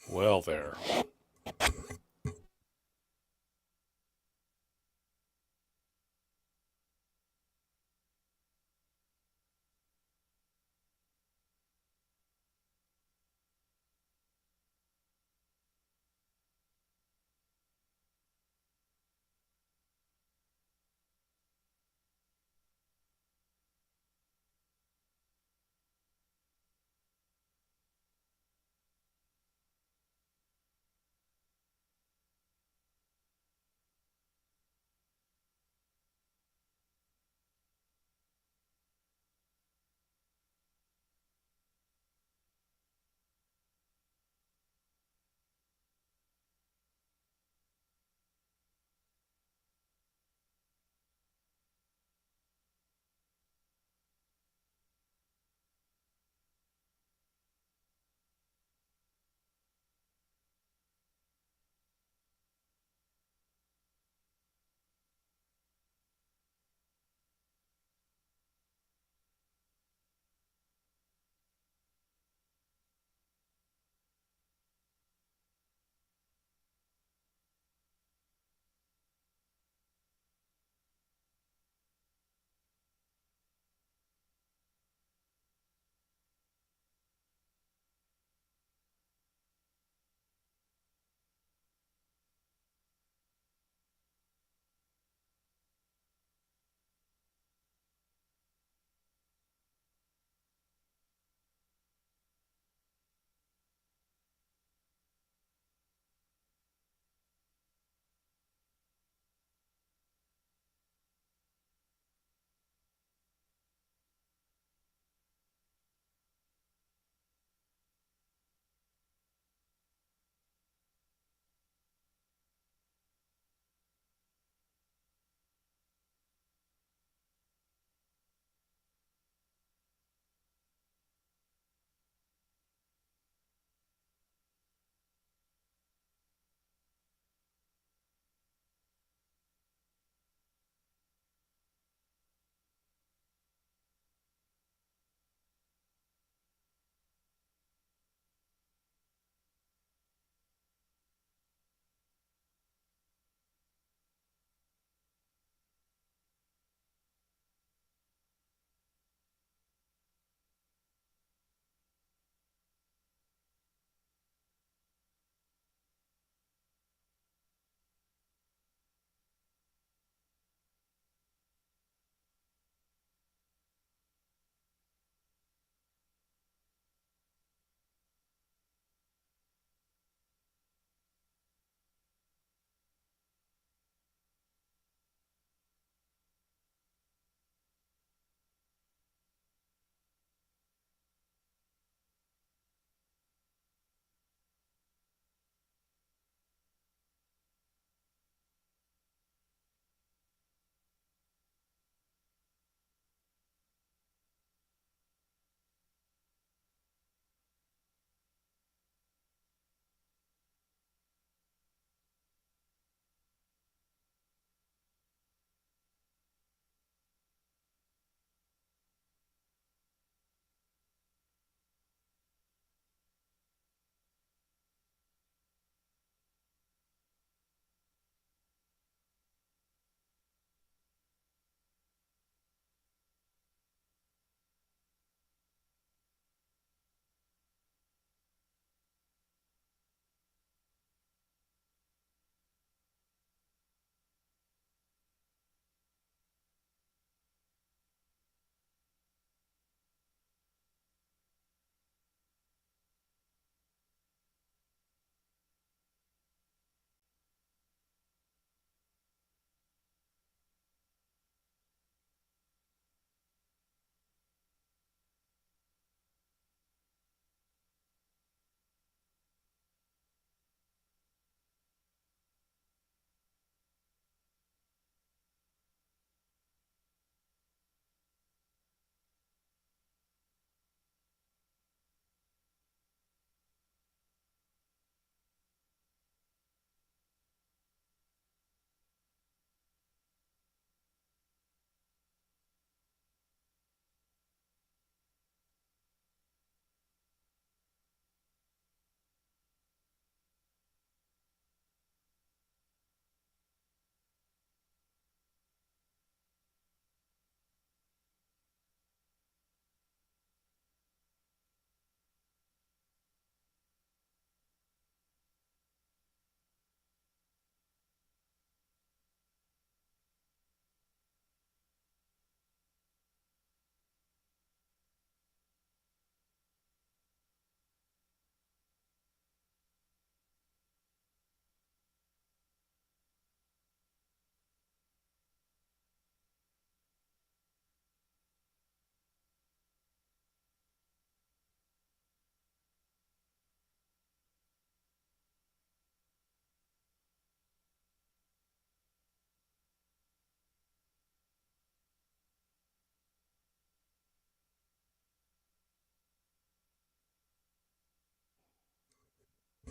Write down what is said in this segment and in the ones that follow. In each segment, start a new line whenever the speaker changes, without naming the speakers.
Well, there.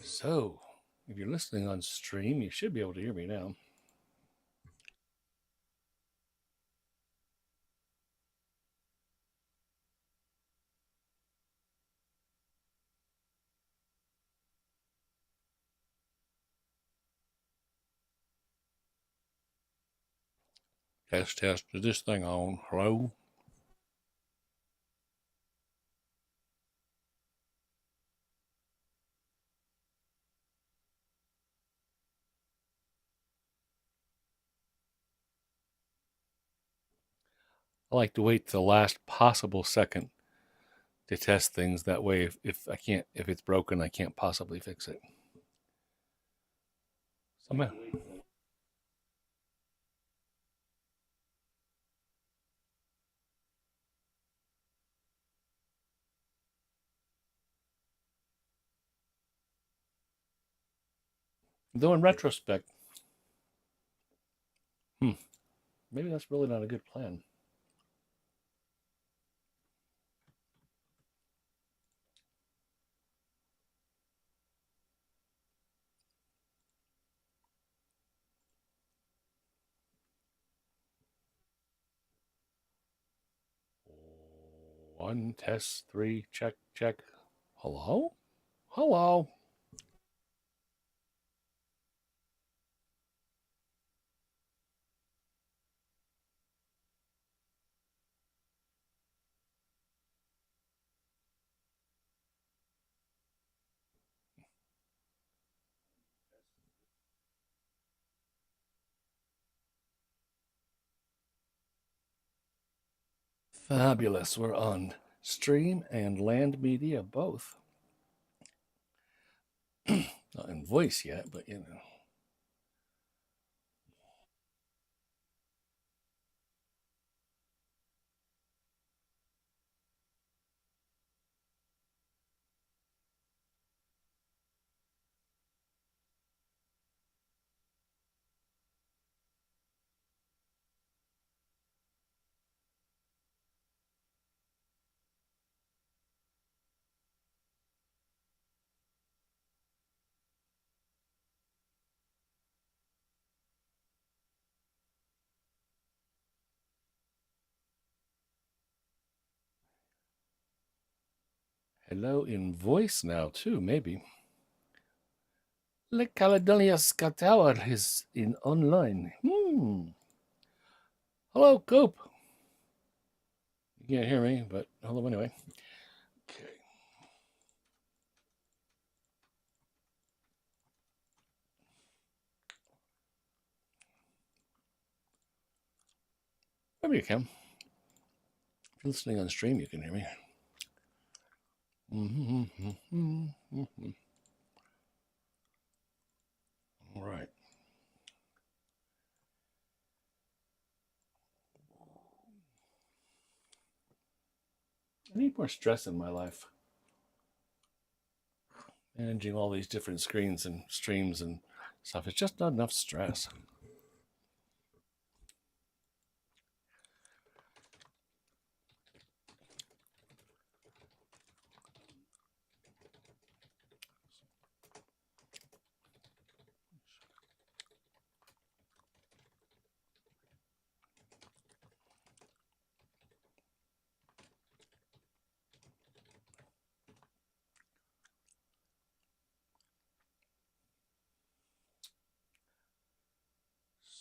So, if you're listening on stream, you should be able to hear me now. Test, test. Is this thing on? Hello? I like to wait the last possible second to test things. That way, if it's broken, I can't possibly fix it. Somehow. Though in retrospect, maybe that's really not a good plan. One, test, three, check, check. Hello? Hello? Fabulous. We're on stream and land media both. Not in voice yet, but you know. Hello in voice now, too, maybe. Le Caledonia Tower is in online. Hello, Coop. You can't hear me, but hello anyway. Okay. Maybe you can. If you're listening on stream, you can hear me. All right. I need more stress in my life. Managing all these different screens and streams and stuff. It's just not enough stress.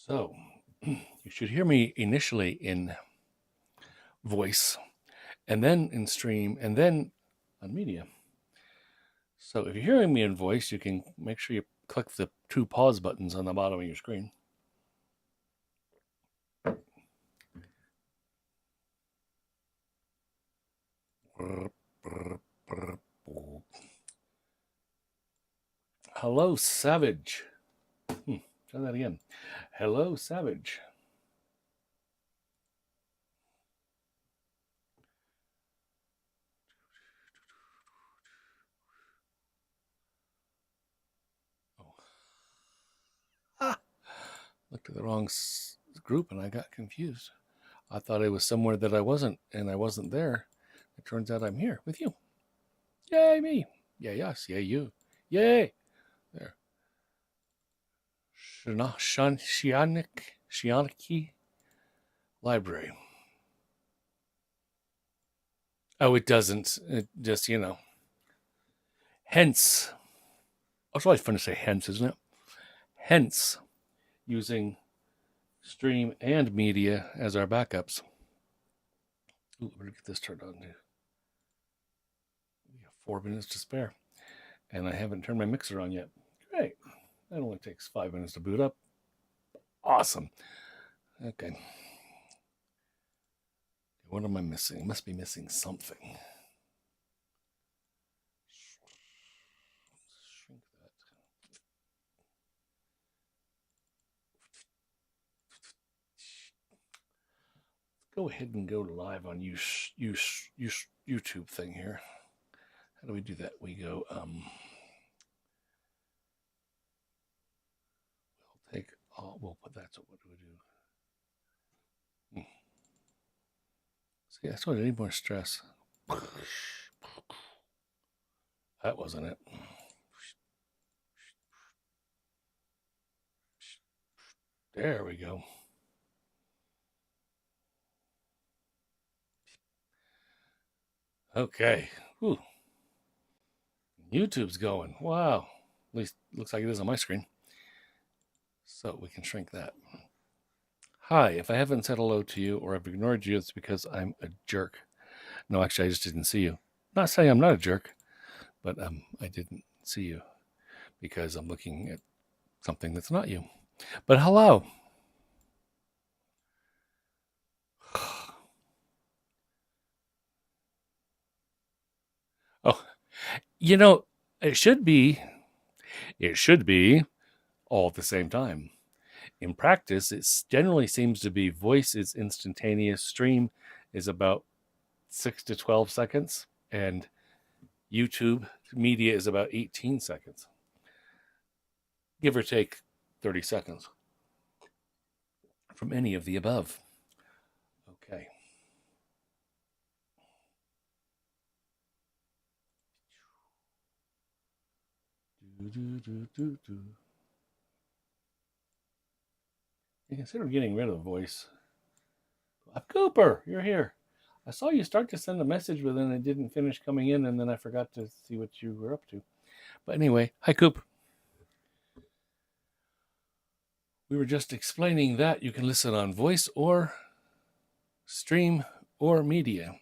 So, you should hear me initially in voice, and then in stream, and then on media. So if you're hearing me in voice, you can make sure you click the two pause buttons on the bottom of your screen. Hello, Savage. Try that again. Hello, Savage. Looked at the wrong group and I got confused. I thought I was somewhere that I wasn't, and I wasn't there. It turns out I'm here with you. Yay, me. Yay, us. Yay, you. Yay. Shianaki library. Oh, it doesn't. It just, Hence, it's always fun to say hence, isn't it? Hence, using stream and media as our backups. Ooh, we're going to get this turned on too. We have 4 minutes to spare. And I haven't turned my mixer on yet. Great. That only takes 5 minutes to boot up. Awesome. Okay. What am I missing? I must be missing something. Shrink that. Go ahead and go live on YouTube thing here. How do we do that? We go, we'll put that, so what do we do? See, I don't need more stress. That wasn't it. There we go. Okay. Whew. YouTube's going. Wow. At least it looks like it is on my screen. So we can shrink that. Hi, if I haven't said hello to you or I've ignored you, it's because I'm a jerk. No, actually, I just didn't see you. Not saying I'm not a jerk, but I didn't see you because I'm looking at something that's not you. But hello. Oh, it should be all at the same time. In practice, it generally seems to be voice is instantaneous, stream is about 6 to 12 seconds, and YouTube media is about 18 seconds. Give or take 30 seconds from any of the above. Okay. You consider getting rid of the voice. Cooper, you're here. I saw you start to send a message, but then it didn't finish coming in, and then I forgot to see what you were up to. But anyway, hi, Coop. We were just explaining that you can listen on voice or stream or media.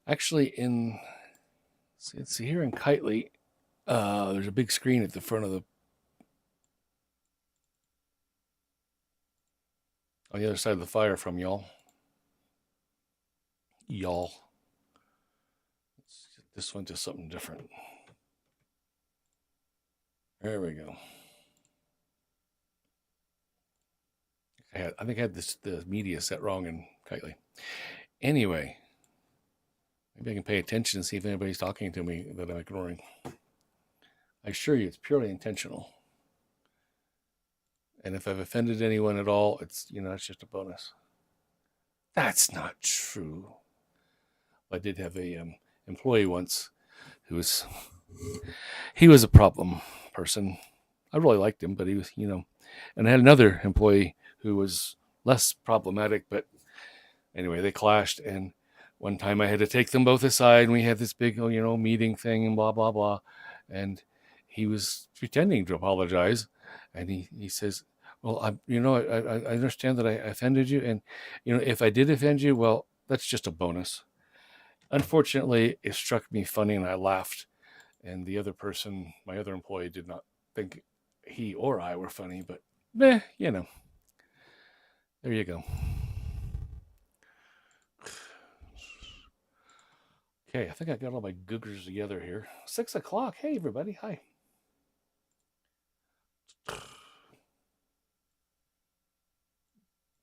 Actually, let's see here in Kitely, there's a big screen at the front of on the other side of the fire from y'all. Let's get this one to something different. There we go. I think I had the media set wrong in Kitely. Anyway, maybe I can pay attention and see if anybody's talking to me that I'm ignoring. I assure you, it's purely intentional. And if I've offended anyone at all, it's just a bonus. That's not true. I did have a employee once who was a problem person. I really liked him, but he was, and I had another employee who was less problematic, but anyway, they clashed. And one time I had to take them both aside, and we had this big, meeting thing and blah, blah, blah. And he was pretending to apologize. And he says, well, I understand that I offended you. And, if I did offend you, well, that's just a bonus. Unfortunately, it struck me funny and I laughed. And the other person, my other employee, did not think he or I were funny, but there you go. Okay, I think I got all my googers together here. 6 o'clock. Hey, everybody. Hi.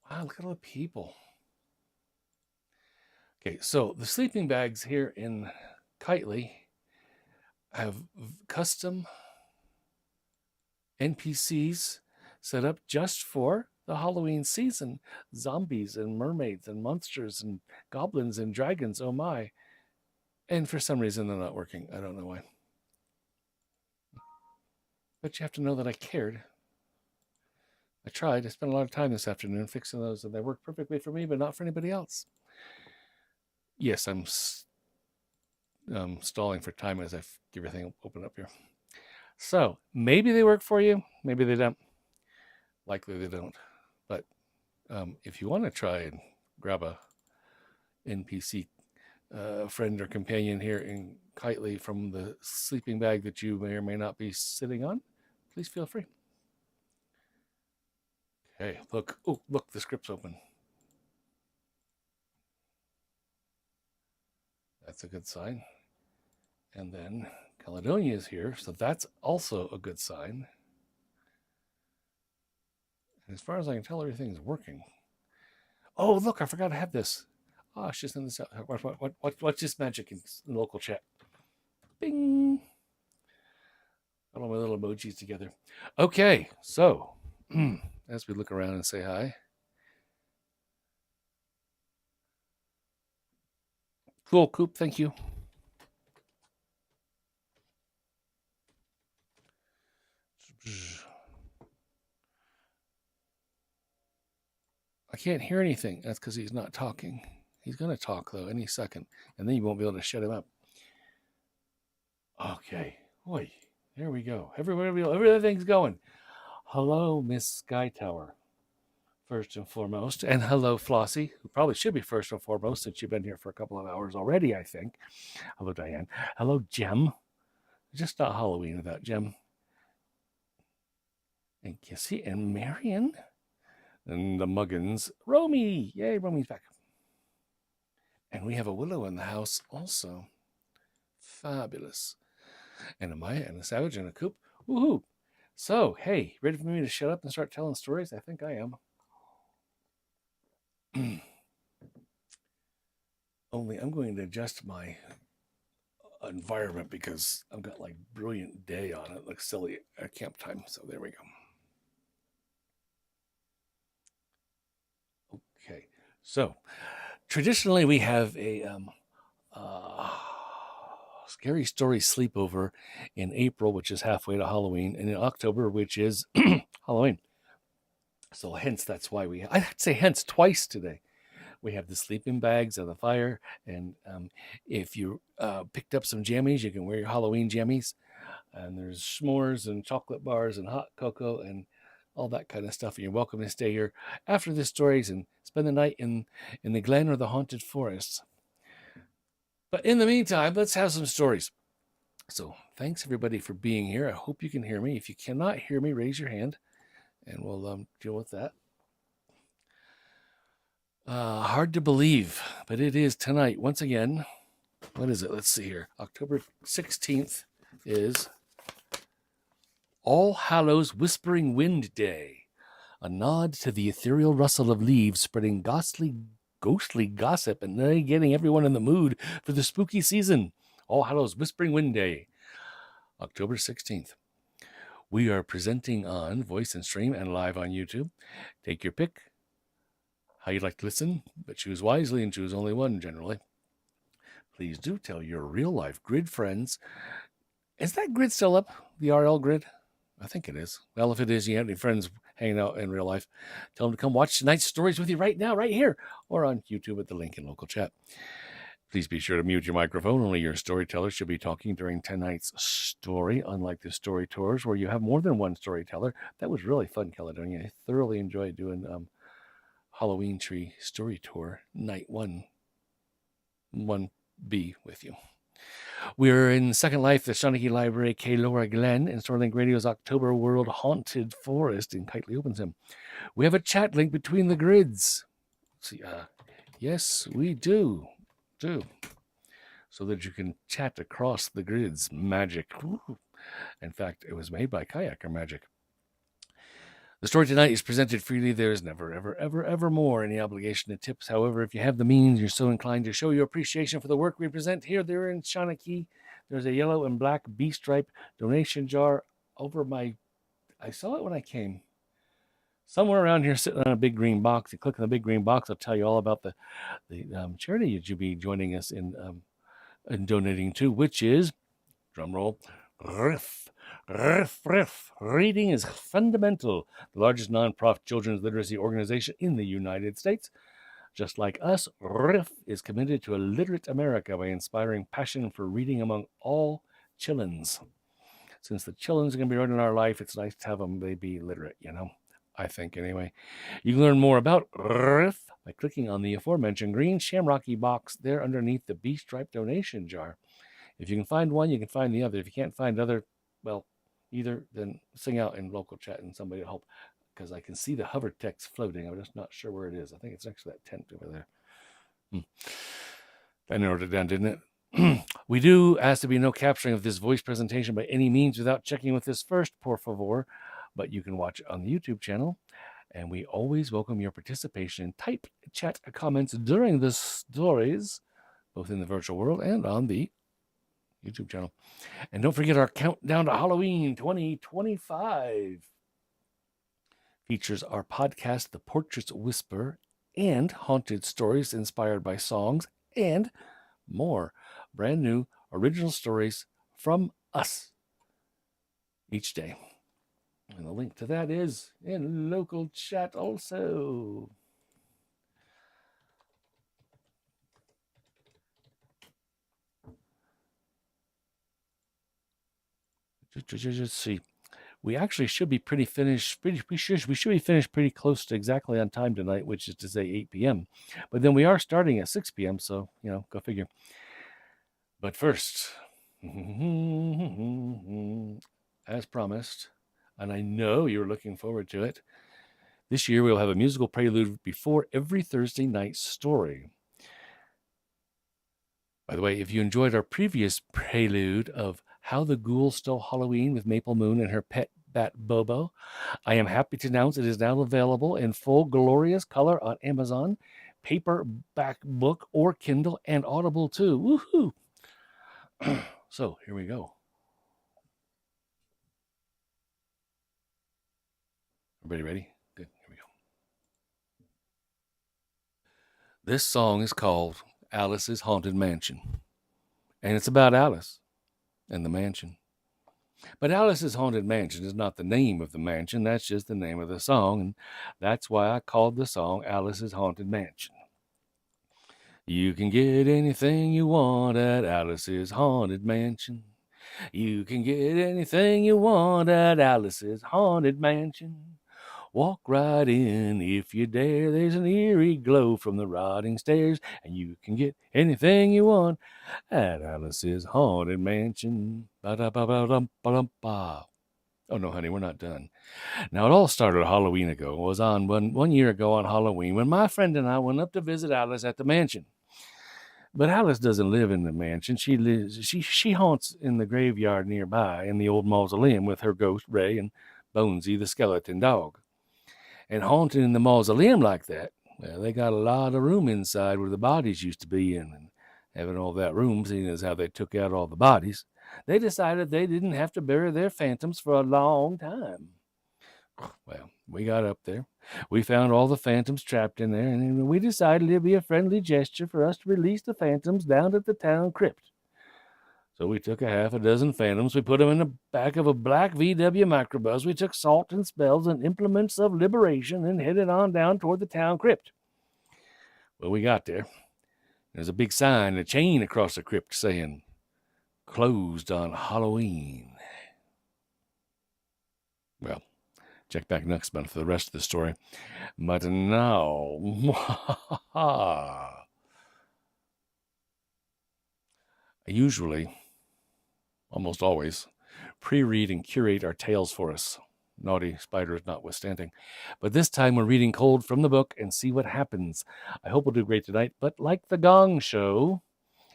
Wow, look at all the people. Okay, so the sleeping bags here in Kitely have custom NPCs set up just for the Halloween season. Zombies and mermaids and monsters and goblins and dragons. Oh my. And for some reason they're not working. I don't know why. But you have to know that I cared. I tried. I spent a lot of time this afternoon fixing those, and they work perfectly for me, but not for anybody else. Yes, I'm stalling for time as I get everything open up here. So maybe they work for you. Maybe they don't. Likely they don't. But if you want to try and grab a NPC friend or companion here in Kitely from the sleeping bag that you may or may not be sitting on, please feel free. Okay, look. Oh, look, the script's open. That's a good sign. And then Caledonia is here, so that's also a good sign. And as far as I can tell, everything's working. Oh, look, I forgot to have this. Oh, I should send this out. What's this magic in the local chat? Bing. Got all my little emojis together. Okay, so as we look around and say hi. Cool, Coop, thank you. I can't hear anything. That's because he's not talking. He's going to talk, though, any second. And then you won't be able to shut him up. Okay. Boy, there we go. Everything's going. Hello, Miss Sky Tower, first and foremost. And hello, Flossie, who probably should be first and foremost since you've been here for a couple of hours already, I think. Hello, Diane. Hello, Jem. Just not Halloween without Jem. And Kissy and Marion. And the Muggins. Romy. Yay, Romy's back. And we have a Willow in the house also. Fabulous. And a Maya and a Savage and a Coop. Woohoo. So, hey, ready for me to shut up and start telling stories? I think I am. Only I'm going to adjust my environment because I've got like brilliant day on it. Looks silly at camp time. So there we go. Okay. So traditionally we have a scary story sleepover in April, which is halfway to Halloween, and in October, which is Halloween. So hence, that's why I'd say hence twice today. We have the sleeping bags and the fire, and if you picked up some jammies, you can wear your Halloween jammies, and there's s'mores and chocolate bars and hot cocoa and all that kind of stuff, and you're welcome to stay here after the stories and spend the night in the glen or the haunted forest. But in the meantime, let's have some stories. So thanks everybody for being here. I hope you can hear me. If you cannot hear me, raise your hand and we'll deal with that. Hard to believe, but it is tonight. Once again, what is it? Let's see here. October 16th is All Hallows Whispering Wind Day, a nod to the ethereal rustle of leaves spreading ghostly gossip and getting everyone in the mood for the spooky season. All Hallows Whispering Wind Day, October 16th. We are presenting on Voice and Stream and live on YouTube. Take your pick, how you'd like to listen, but choose wisely and choose only one generally. Please do tell your real-life grid friends. Is that grid still up, the RL grid? I think it is. Well, if it is, you have any friends hanging out in real life, tell them to come watch tonight's stories with you right now, right here, or on YouTube at the link in local chat. Please be sure to mute your microphone. Only your storyteller should be talking during tonight's story, unlike the story tours where you have more than one storyteller. That was really fun, Caledonia. I thoroughly enjoyed doing Halloween Tree Story Tour, night 1B with you. We're in Second Life, the Seanchai Library, K. Laura Glen, and Storylink Radio's OCTOBERWORLD Haunted Forest in Kitely opens him. We have a chat link between the grids. See, yes, we do. So that you can chat across the grids. Magic. Ooh. In fact, it was made by Kayaker Magic. The story tonight is presented freely. There is never, ever more any obligation to tips. However, if you have the means, you're so inclined to show your appreciation for the work we present here, there in Seanchai, there's a yellow and black B-stripe donation jar over I saw it when I came. Somewhere around here sitting on a big green box. You click on the big green box, I'll tell you all about the charity that you'll be joining us in donating to, which is, drum roll, Riff. Riff, riff. Reading is fundamental. The largest non-profit children's literacy organization in the United States. Just like us, Riff is committed to a literate America by inspiring passion for reading among all chillins. Since the chillins are going to be running our life, it's nice to have them be literate, I think anyway. You can learn more about Riff by clicking on the aforementioned green shamrocky box there underneath the B-stripe donation jar. If you can find one, you can find the other. If you can't find other, well, either, then sing out in local chat and somebody will help, because I can see the hover text floating. I'm just not sure where it is. I think it's next to that tent over there. I narrowed it down, didn't it? We do ask to be no capturing of this voice presentation by any means without checking with this first, por favor, but you can watch it on the YouTube channel. And we always welcome your participation. Type chat comments during the stories, both in the virtual world and on the YouTube channel. And don't forget our countdown to Halloween 2025 features our podcast, The Portraits Whisper, and haunted stories inspired by songs, and more brand new original stories from us each day. And the link to that is in local chat also. Just see. We actually should be we should be finished pretty close to exactly on time tonight, which is to say 8 p.m. But then we are starting at 6 p.m., so, go figure. But first, as promised, and I know you're looking forward to it, this year we'll have a musical prelude before every Thursday night story. By the way, if you enjoyed our previous prelude of How the Ghoul Stole Halloween with Maple Moon and her pet bat Bobo, I am happy to announce it is now available in full glorious color on Amazon, paperback book, or Kindle, and Audible too. Woohoo! So, here we go. Everybody ready? Good. Here we go. This song is called Alice's Haunted Mansion, and it's about Alice and the mansion. But Alice's Haunted Mansion is not the name of the mansion. That's just the name of the song, and that's why I called the song Alice's Haunted Mansion. You can get anything you want at Alice's Haunted Mansion. You can get anything you want at Alice's Haunted Mansion. Walk right in if you dare. There's an eerie glow from the rotting stairs, and you can get anything you want at Alice's Haunted Mansion. Ba-da-ba-ba-dum-ba-dum-ba. Oh, no, honey, we're not done. Now, it all started Halloween ago. It was on one year ago on Halloween when my friend and I went up to visit Alice at the mansion. But Alice doesn't live in the mansion. She haunts in the graveyard nearby in the old mausoleum with her ghost, Ray, and Bonesy, the skeleton dog. And haunting in the mausoleum like that, well, they got a lot of room inside where the bodies used to be in. And having all that room, seeing as how they took out all the bodies, they decided they didn't have to bury their phantoms for a long time. Well, we got up there. We found all the phantoms trapped in there, and we decided it'd be a friendly gesture for us to release the phantoms down at the town crypt. So we took a half a dozen phantoms, we put them in the back of a black VW microbus, we took salt and spells and implements of liberation and headed on down toward the town crypt. Well, we got there. There's a big sign, a chain across the crypt saying, "Closed on Halloween." Well, check back next month for the rest of the story. But now, I usually, almost always, pre-read and curate our tales for us, naughty spiders notwithstanding. But this time we're reading cold from the book and see what happens. I hope we'll do great tonight, but like the Gong Show,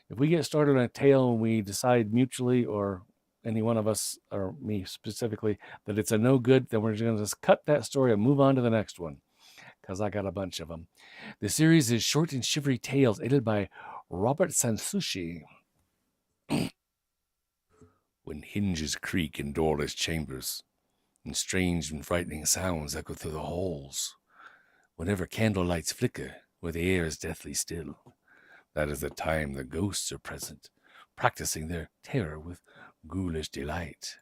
if we get started on a tale and we decide mutually, or any one of us, or me specifically, that it's a no good, then we're going to just cut that story and move on to the next one, because I got a bunch of them. The series is Short and Shivery Tales, edited by Robert Sansushi. When hinges creak in doorless chambers, and strange and frightening sounds echo through the halls, whenever candle lights flicker where the air is deathly still, that is the time the ghosts are present, practicing their terror with ghoulish delight.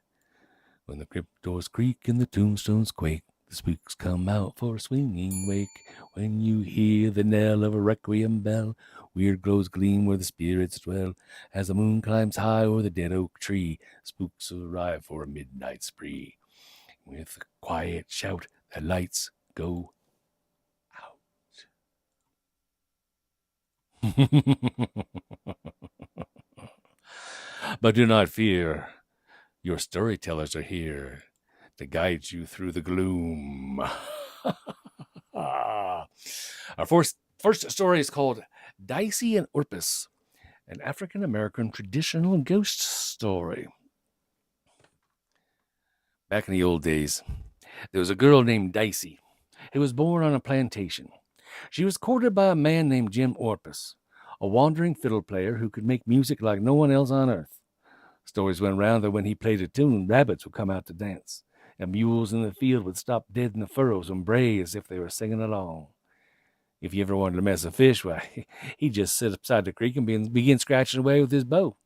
When the crypt doors creak and the tombstones quake, the spooks come out for a swinging wake. When you hear the knell of a requiem bell, weird glows gleam where the spirits dwell. As the moon climbs high o'er the dead oak tree, spooks arrive for a midnight spree. With a quiet shout, the lights go out. But do not fear, your storytellers are here to guide you through the gloom. Our first story is called Dicey and Orpus, an African-American traditional ghost story. Back in the old days, there was a girl named Dicey who was born on a plantation. She was courted by a man named Jim Orpus, a wandering fiddle player who could make music like no one else on earth. Stories went round that when he played a tune, rabbits would come out to dance, and mules in the field would stop dead in the furrows and bray as if they were singing along. If you ever wanted to mess a fish, why, he'd just sit beside the creek and begin scratching away with his bow.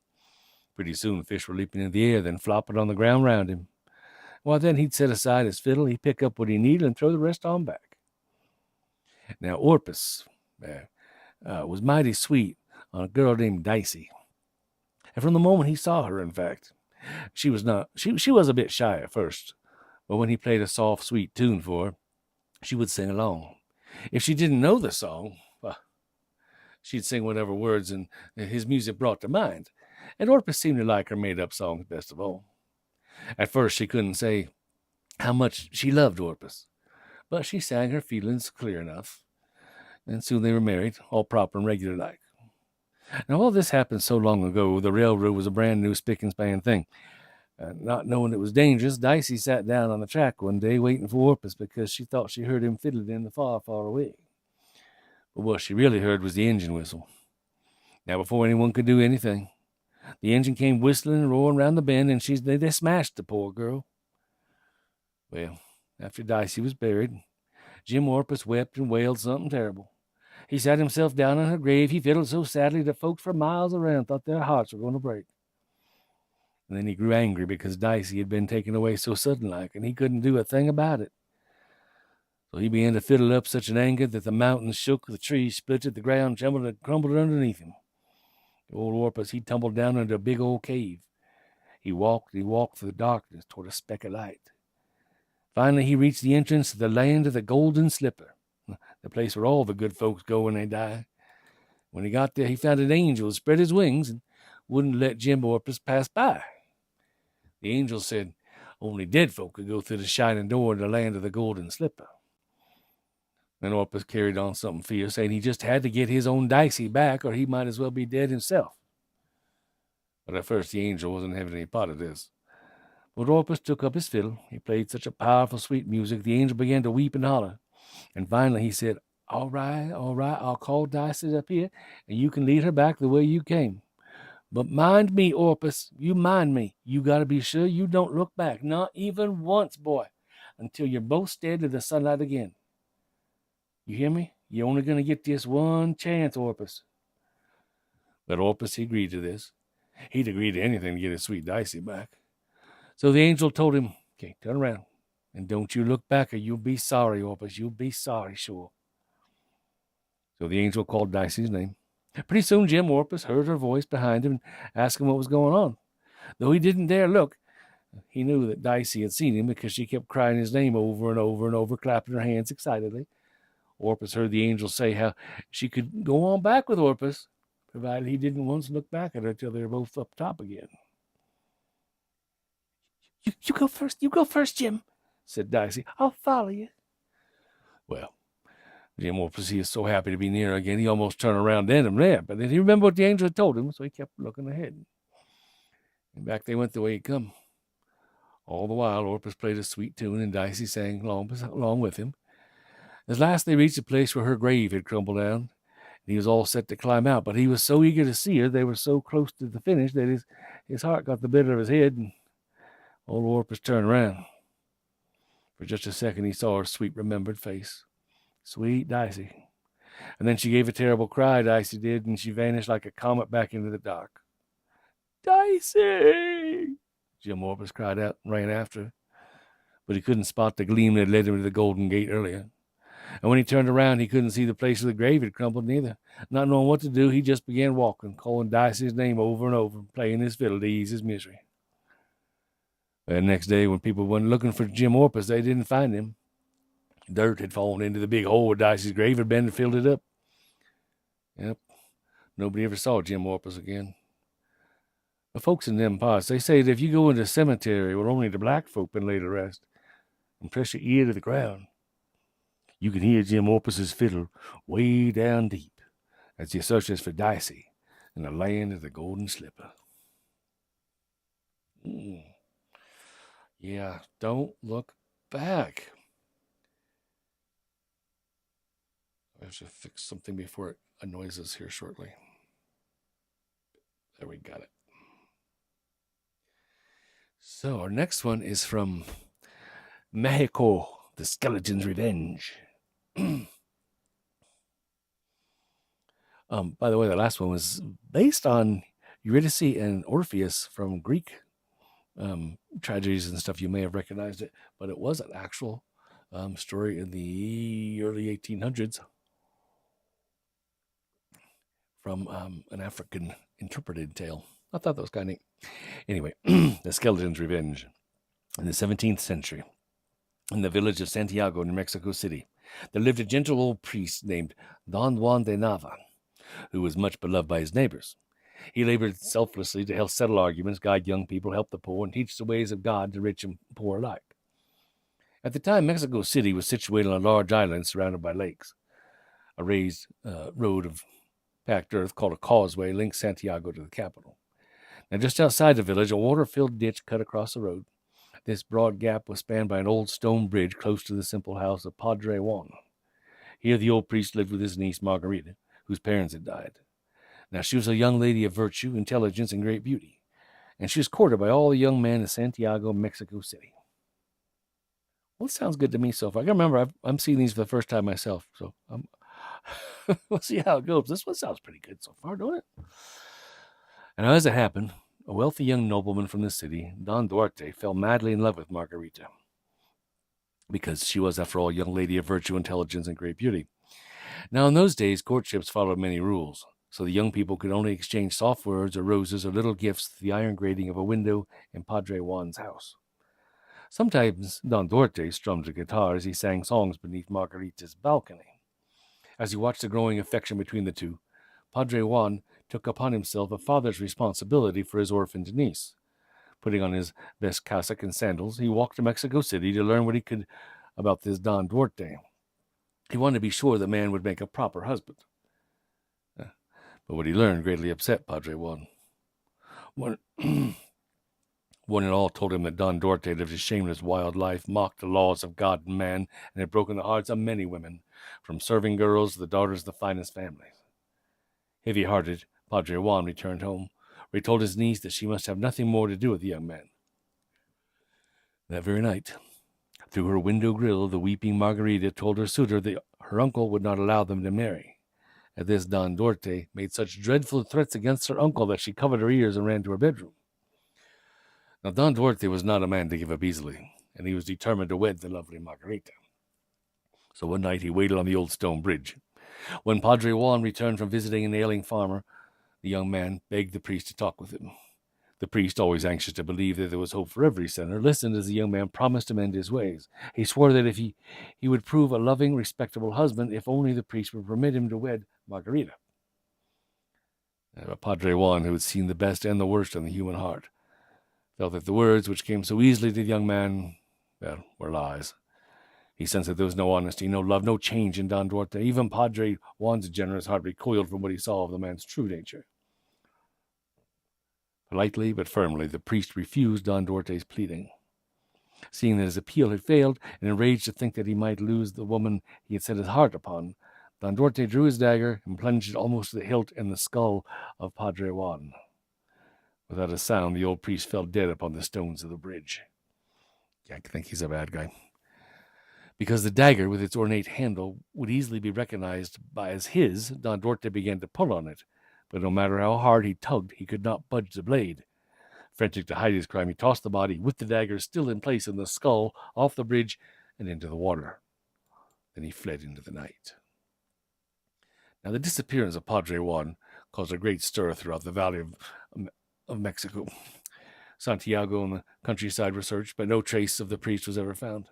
Pretty soon, fish were leaping in the air, then flopping on the ground round him. Well, then he'd set aside his fiddle, he'd pick up what he needed and throw the rest on back. Now, Orpus was mighty sweet on a girl named Dicey. And from the moment he saw her, in fact, she was a bit shy at first, but when he played a soft, sweet tune for her, she would sing along. If she didn't know the song, well, she'd sing whatever words and his music brought to mind, and Orpus seemed to like her made-up songs best of all. At first, she couldn't say how much she loved Orpus, but she sang her feelings clear enough, and soon they were married, all proper and regular like. Now, all this happened so long ago, the railroad was a brand new spick-and-span thing. Not knowing it was dangerous, Dicey sat down on the track one day waiting for Orpus because she thought she heard him fiddling in the far, far away. But what she really heard was the engine whistle. Now, before anyone could do anything, the engine came whistling and roaring round the bend, and they smashed the poor girl. Well, after Dicey was buried, Jim Orpus wept and wailed something terrible. He sat himself down on her grave. He fiddled so sadly that folks for miles around thought their hearts were going to break. And then he grew angry because Dicey had been taken away so sudden-like, and he couldn't do a thing about it. So he began to fiddle up such an anger that the mountains shook, the trees split, the ground trembled and crumbled underneath him. The old Orpus, he tumbled down into a big old cave. He walked through the darkness toward a speck of light. Finally, he reached the entrance to the land of the Golden Slipper, the place where all the good folks go when they die. When he got there, he found an angel who spread his wings and wouldn't let Jim Orpus pass by. The angel said only dead folk could go through the shining door in the land of the Golden Slipper. Then Orpus carried on something fierce, saying he just had to get his own Dicey back, or he might as well be dead himself. But at first the angel wasn't having any part of this. But Orpus took up his fiddle. He played such a powerful, sweet music, the angel began to weep and holler. And finally he said, all right, I'll call Dicey up here, and you can lead her back the way you came. But mind me, Orpus, you mind me. You got to be sure you don't look back, not even once, boy, until you're both stared to the sunlight again. You hear me? You're only going to get this one chance, Orpus. But Orpus, he agreed to this. He'd agree to anything to get his sweet Dicey back. So the angel told him, okay, turn around, and don't you look back or you'll be sorry, Orpus. You'll be sorry, sure. So the angel called Dicey's name. Pretty soon Jim Orpus heard her voice behind him and asked him what was going on. Though he didn't dare look, he knew that Dicey had seen him because she kept crying his name over and over and over, clapping her hands excitedly. Orpus heard the angel say how she could go on back with Orpus, provided he didn't once look back at her till they were both up top again. You go first, Jim, said Dicey. I'll follow you. Well, Jim Orpus, he was so happy to be near her again, he almost turned around then and there, but then he remembered what the angel had told him, so he kept looking ahead. And back they went the way he'd come. All the while, Orpus played a sweet tune, and Dicey sang along with him. At last they reached a place where her grave had crumbled down, and he was all set to climb out, but he was so eager to see her, they were so close to the finish, that his heart got the better of his head, and old Orpus turned around. For just a second he saw her sweet remembered face. Sweet Dicey. And then she gave a terrible cry, Dicey did, and she vanished like a comet back into the dark. Dicey! Jim Orpus cried out and ran after, but he couldn't spot the gleam that had led him to the Golden Gate earlier. And when he turned around, he couldn't see the place where the grave had crumbled neither. Not knowing what to do, he just began walking, calling Dicey's name over and over, playing his fiddle to ease his misery. The next day, when people went looking for Jim Orpus, they didn't find him. Dirt had fallen into the big hole where Dicey's grave had been and filled it up. Yep, nobody ever saw Jim Orpus again. The folks in them parts, they say that if you go into a cemetery where only the black folk been laid to rest and press your ear to the ground, you can hear Jim Orpus's fiddle way down deep as he searches for Dicey in the land of the Golden Slipper. Yeah, don't look back. I have to fix something before it annoys us here shortly. There, we got it. So our next one is from Mexico, The Skeleton's Revenge. By the way, the last one was based on Eurydice and Orpheus from Greek tragedies and stuff. You may have recognized it, but it was an actual story in the early 1800s from an African interpreted tale. I thought that was kind of neat. Anyway, The Skeleton's Revenge. In the 17th century, in the village of Santiago, New Mexico City, there lived a gentle old priest named Don Juan de Nava, who was much beloved by his neighbors. He labored selflessly to help settle arguments, guide young people, help the poor, and teach the ways of God to rich and poor alike. At the time, Mexico City was situated on a large island surrounded by lakes. A raised road of packed earth called a causeway linked Santiago to the capital. Now, just outside the village, a water-filled ditch cut across the road. This broad gap was spanned by an old stone bridge close to the simple house of Padre Juan. Here the old priest lived with his niece Margarita, whose parents had died. Now, she was a young lady of virtue, intelligence, and great beauty, and she was courted by all the young men of Santiago, Mexico City. Well, it sounds good to me so far. I remember I'm seeing these for the first time myself, so we'll see how it goes. This one sounds pretty good so far, don't it? And as it happened, a wealthy young nobleman from the city, Don Duarte, fell madly in love with Margarita, because she was, after all, a young lady of virtue, intelligence, and great beauty. Now, in those days, courtships followed many rules, so the young people could only exchange soft words or roses or little gifts through the iron grating of a window in Padre Juan's house. Sometimes Don Duarte strummed a guitar as he sang songs beneath Margarita's balcony. As he watched the growing affection between the two, Padre Juan took upon himself a father's responsibility for his orphaned niece. Putting on his best cassock and sandals, he walked to Mexico City to learn what he could about this Don Duarte. He wanted to be sure the man would make a proper husband. But what he learned greatly upset Padre Juan. One and all told him that Don Duarte lived a shameless, wild life, mocked the laws of God and man, and had broken the hearts of many women, from serving girls to the daughters of the finest families. Heavy-hearted, Padre Juan returned home, where he told his niece that she must have nothing more to do with the young man. That very night, through her window grill, the weeping Margarita told her suitor that her uncle would not allow them to marry. At this, Don Duarte made such dreadful threats against her uncle that she covered her ears and ran to her bedroom. Now, Don Duarte was not a man to give up easily, and he was determined to wed the lovely Margarita. So one night he waited on the old stone bridge. When Padre Juan returned from visiting an ailing farmer, the young man begged the priest to talk with him. The priest, always anxious to believe that there was hope for every sinner, listened as the young man promised to mend his ways. He swore that if he would prove a loving, respectable husband, if only the priest would permit him to wed Margarita. But Padre Juan, who had seen the best and the worst in the human heart, felt that the words which came so easily to the young man, were lies. He sensed that there was no honesty, no love, no change in Don Duarte. Even Padre Juan's generous heart recoiled from what he saw of the man's true nature. Politely but firmly, the priest refused Don Duarte's pleading. Seeing that his appeal had failed, and enraged to think that he might lose the woman he had set his heart upon, Don Duarte drew his dagger and plunged it almost to the hilt in the skull of Padre Juan. Without a sound, the old priest fell dead upon the stones of the bridge. I think he's a bad guy. Because the dagger, with its ornate handle, would easily be recognized as his, Don Duarte began to pull on it, but no matter how hard he tugged, he could not budge the blade. Frantic to hide his crime, he tossed the body, with the dagger still in place in the skull, off the bridge and into the water. Then he fled into the night. Now, the disappearance of Padre Juan caused a great stir throughout the valley of Mexico. Santiago and the countryside were searched, but no trace of the priest was ever found.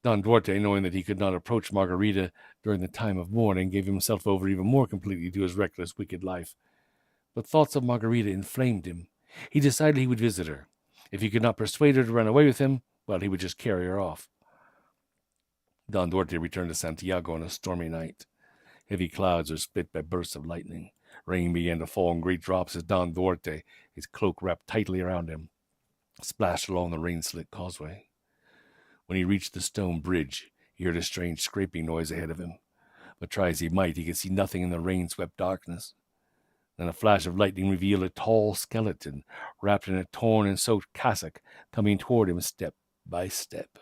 Don Duarte, knowing that he could not approach Margarita during the time of mourning, gave himself over even more completely to his reckless, wicked life. But thoughts of Margarita inflamed him. He decided he would visit her. If he could not persuade her to run away with him, well, he would just carry her off. Don Duarte returned to Santiago on a stormy night. Heavy clouds were split by bursts of lightning. Rain began to fall in great drops as Don Duarte, his cloak wrapped tightly around him, splashed along the rain-slit causeway. When he reached the stone bridge, he heard a strange scraping noise ahead of him. But try as he might, he could see nothing in the rain-swept darkness. Then a flash of lightning revealed a tall skeleton, wrapped in a torn and soaked cassock, coming toward him step by step.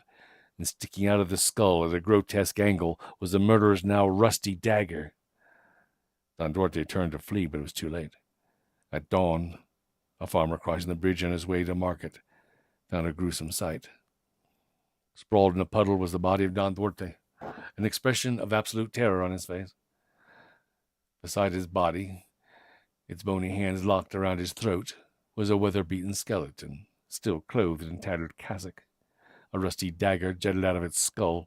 And sticking out of the skull at a grotesque angle was the murderer's now rusty dagger. Don Duarte turned to flee, but it was too late. At dawn, a farmer crossing the bridge on his way to market found a gruesome sight. Sprawled in a puddle was the body of Don Duarte, an expression of absolute terror on his face. Beside his body, its bony hands locked around his throat, was a weather-beaten skeleton, still clothed in tattered cassock. A rusty dagger jutted out of its skull,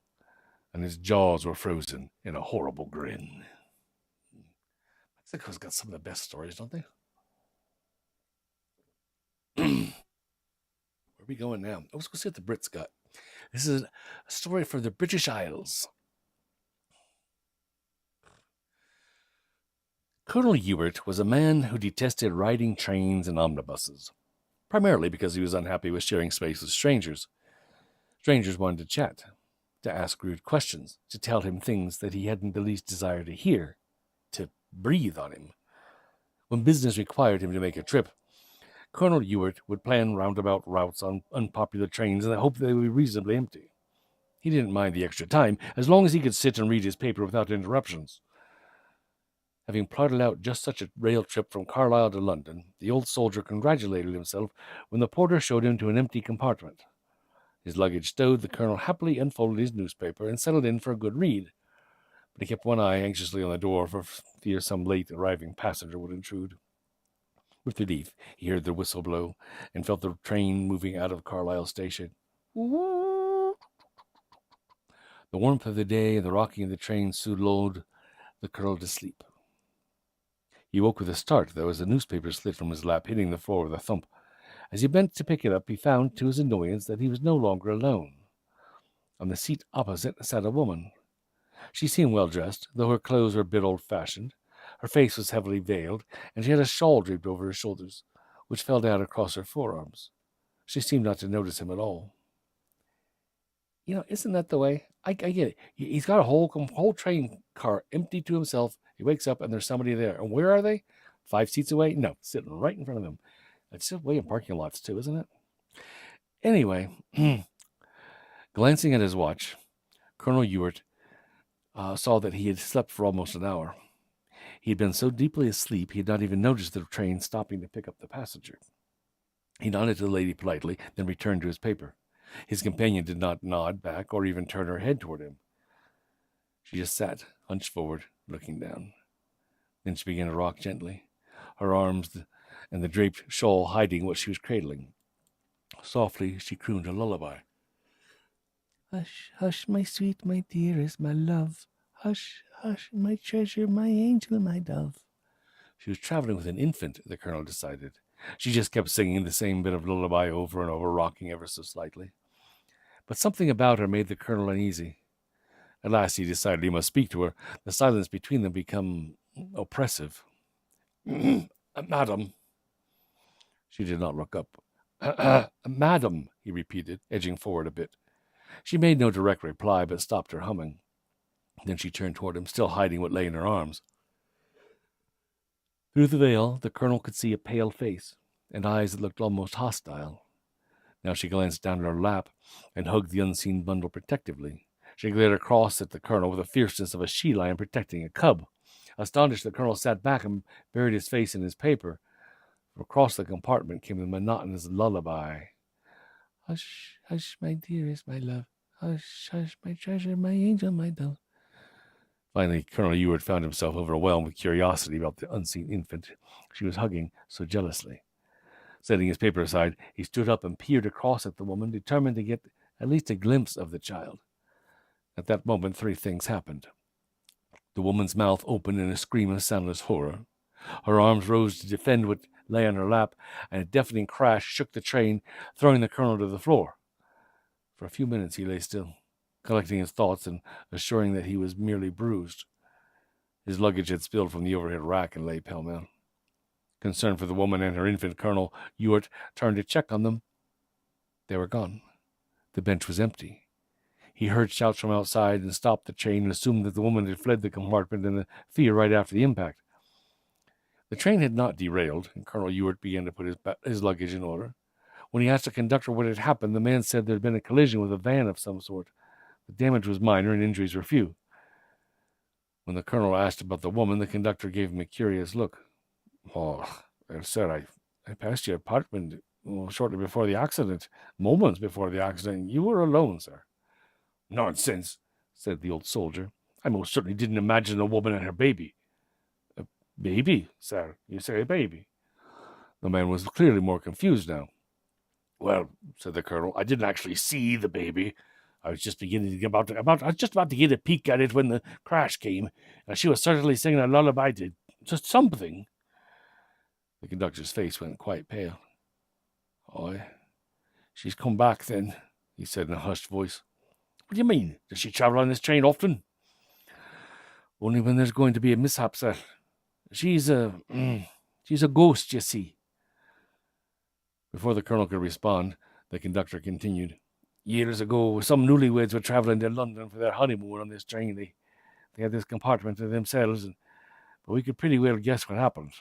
and its jaws were frozen in a horrible grin. Mexico's got some of the best stories, don't they? Where are we going now? Let's go see what the Brits got. This is a story from the British Isles. Colonel Ewart was a man who detested riding trains and omnibuses, primarily because he was unhappy with sharing space with strangers. Strangers wanted to chat, to ask rude questions, to tell him things that he hadn't the least desire to hear, to breathe on him. When business required him to make a trip, Colonel Ewart would plan roundabout routes on unpopular trains in the hope that they would be reasonably empty. He didn't mind the extra time, as long as he could sit and read his paper without interruptions. Having plotted out just such a rail trip from Carlisle to London, the old soldier congratulated himself when the porter showed him to an empty compartment. His luggage stowed, the colonel happily unfolded his newspaper and settled in for a good read. But he kept one eye anxiously on the door for fear some late arriving passenger would intrude. With relief, he heard the whistle blow and felt the train moving out of Carlisle station. The warmth of the day and the rocking of the train soon lulled the colonel to sleep. He woke with a start, though, as the newspaper slid from his lap, hitting the floor with a thump. As he bent to pick it up, he found, to his annoyance, that he was no longer alone. On the seat opposite sat a woman. She seemed well-dressed, though her clothes were a bit old-fashioned. Her face was heavily veiled, and she had a shawl draped over her shoulders, which fell down across her forearms. She seemed not to notice him at all. Isn't that the way? I get it. He's got a whole train car empty to himself. He wakes up, and there's somebody there. And where are they? 5 seats away? No, sitting right in front of him. It's the way in parking lots, too, isn't it? Anyway, glancing at his watch, Colonel Ewart saw that he had slept for almost an hour. He had been so deeply asleep he had not even noticed the train stopping to pick up the passenger. He nodded to the lady politely, then returned to his paper. His companion did not nod back or even turn her head toward him. She just sat, hunched forward, looking down. Then she began to rock gently, her arms and the draped shawl hiding what she was cradling. Softly she crooned a lullaby. Hush, hush, my sweet, my dearest, my love. Hush, hush, my treasure, my angel, my dove. She was traveling with an infant, the colonel decided. She just kept singing the same bit of lullaby over and over, rocking ever so slightly. But something about her made the colonel uneasy. At last he decided he must speak to her, the silence between them become oppressive. Madam. She did not look up. Madam, he repeated, edging forward a bit. She made no direct reply, but stopped her humming. Then she turned toward him, still hiding what lay in her arms. Through the veil, the colonel could see a pale face, and eyes that looked almost hostile. Now she glanced down at her lap, and hugged the unseen bundle protectively. She glared across at the colonel with the fierceness of a she-lion protecting a cub. Astonished, the colonel sat back and buried his face in his paper. From across the compartment came the monotonous lullaby. Hush, hush, my dearest, my love. Hush, hush, my treasure, my angel, my dove. Finally, Colonel Ewart found himself overwhelmed with curiosity about the unseen infant she was hugging so jealously. Setting his paper aside, he stood up and peered across at the woman, determined to get at least a glimpse of the child. At that moment, three things happened. The woman's mouth opened in a scream of soundless horror. Her arms rose to defend what lay on her lap, and a deafening crash shook the train, throwing the colonel to the floor. For a few minutes he lay still, collecting his thoughts and assuring that he was merely bruised. His luggage had spilled from the overhead rack and lay pell-mell. Concerned for the woman and her infant, Colonel Ewart turned to check on them. They were gone. The bench was empty. He heard shouts from outside and stopped the train and assumed that the woman had fled the compartment in the fear right after the impact. The train had not derailed, and Colonel Ewart began to put his luggage in order. When he asked the conductor what had happened, the man said there had been a collision with a van of some sort. The damage was minor and injuries were few. When the colonel asked about the woman, the conductor gave him a curious look. "Oh, sir, I passed your apartment shortly before the accident, moments before the accident. You were alone, sir." "Nonsense," said the old soldier. "I most certainly didn't imagine a woman and her baby." "A baby, sir? You say a baby?" The man was clearly more confused now. "Well," said the colonel, "I didn't actually see the baby. I was just beginning to I was just about to get a peek at it when the crash came, and she was certainly singing a lullaby to just something." The conductor's face went quite pale. "Oh, she's come back then," he said in a hushed voice. "What do you mean? Does she travel on this train often?" "Only when there's going to be a mishap, sir. She's a ghost, you see." Before the colonel could respond, the conductor continued. "Years ago, some newlyweds were traveling to London for their honeymoon on this train. They had this compartment to themselves, but we could pretty well guess what happened."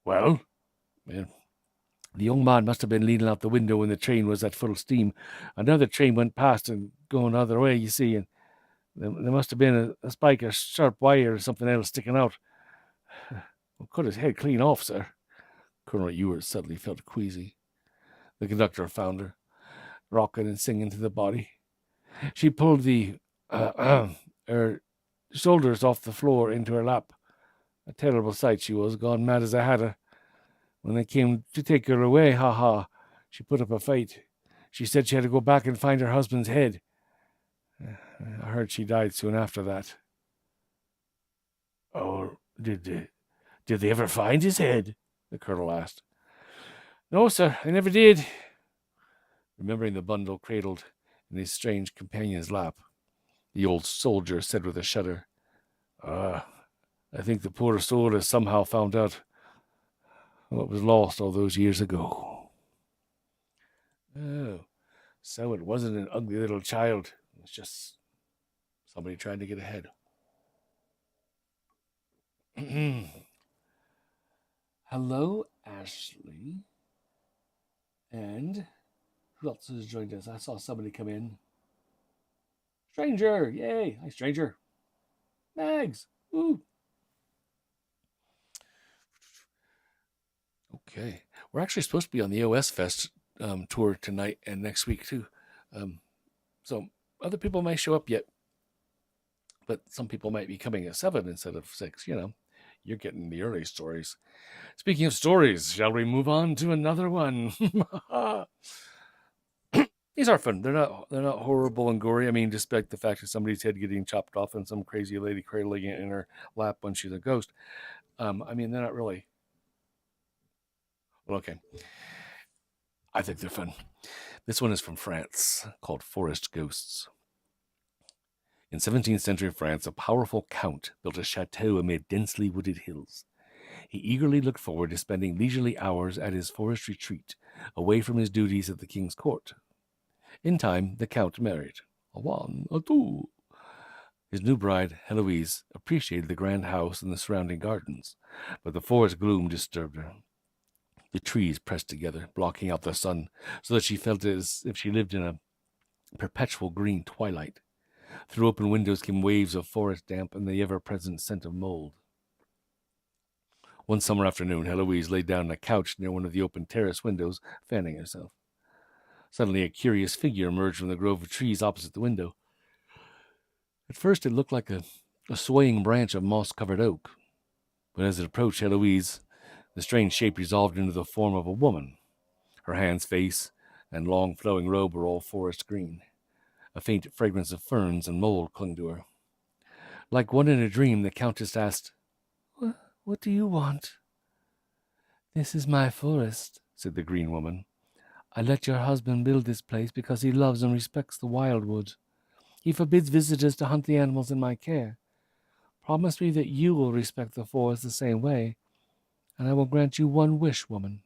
"Well?" "Well, the young man must have been leaning out the window when the train was at full steam. Another train went past and going the other way, you see, and there must have been a spike of sharp wire or something else sticking out. Well, cut his head clean off, sir." Colonel Ewart suddenly felt queasy. The conductor found her, rocking and singing to the body. She pulled her shoulders off the floor into her lap. A terrible sight she was, gone mad as a hatter. When they came to take her away, she put up a fight. She said she had to go back and find her husband's head. I heard she died soon after that." "Oh, did they ever find his head?" the colonel asked. "No, sir, they never did." Remembering the bundle cradled in his strange companion's lap, the old soldier said with a shudder, I think the poor soul has somehow found out what was lost all those years ago." "Oh, so it wasn't an ugly little child. It was just somebody trying to get ahead." Hello, Ashley. And who else has joined us? I saw somebody come in. Stranger! Yay! Hi, stranger. Mags! Woo! Okay. We're actually supposed to be on the OS Fest tour tonight and next week, too. So other people may show up yet, but some people might be coming at 7 instead of 6. You're getting the early stories. Speaking of stories, shall we move on to another one? These are fun. They're not horrible and gory. I mean, despite the fact that somebody's head getting chopped off and some crazy lady cradling it in her lap when she's a ghost. They're not really. Well, okay. I think they're fun. This one is from France, called Forest Ghosts. In 17th century France, a powerful count built a chateau amid densely wooded hills. He eagerly looked forward to spending leisurely hours at his forest retreat, away from his duties at the king's court. In time, the count married. A one, a two. His new bride, Heloise, appreciated the grand house and the surrounding gardens, but the forest gloom disturbed her. The trees pressed together, blocking out the sun, so that she felt as if she lived in a perpetual green twilight. Through open windows came waves of forest damp and the ever-present scent of mold. One summer afternoon, Heloise lay down on a couch near one of the open terrace windows, fanning herself. Suddenly, a curious figure emerged from the grove of trees opposite the window. At first, it looked like a swaying branch of moss-covered oak, but as it approached Heloise, the strange shape resolved into the form of a woman. Her hands, face, and long flowing robe were all forest green. A faint fragrance of ferns and mold clung to her. Like one in a dream, the Countess asked, "What do you want?" "This is my forest," said the green woman. "I let your husband build this place because he loves and respects the wildwood. He forbids visitors to hunt the animals in my care. Promise me that you will respect the forest the same way, and I will grant you one wish, woman."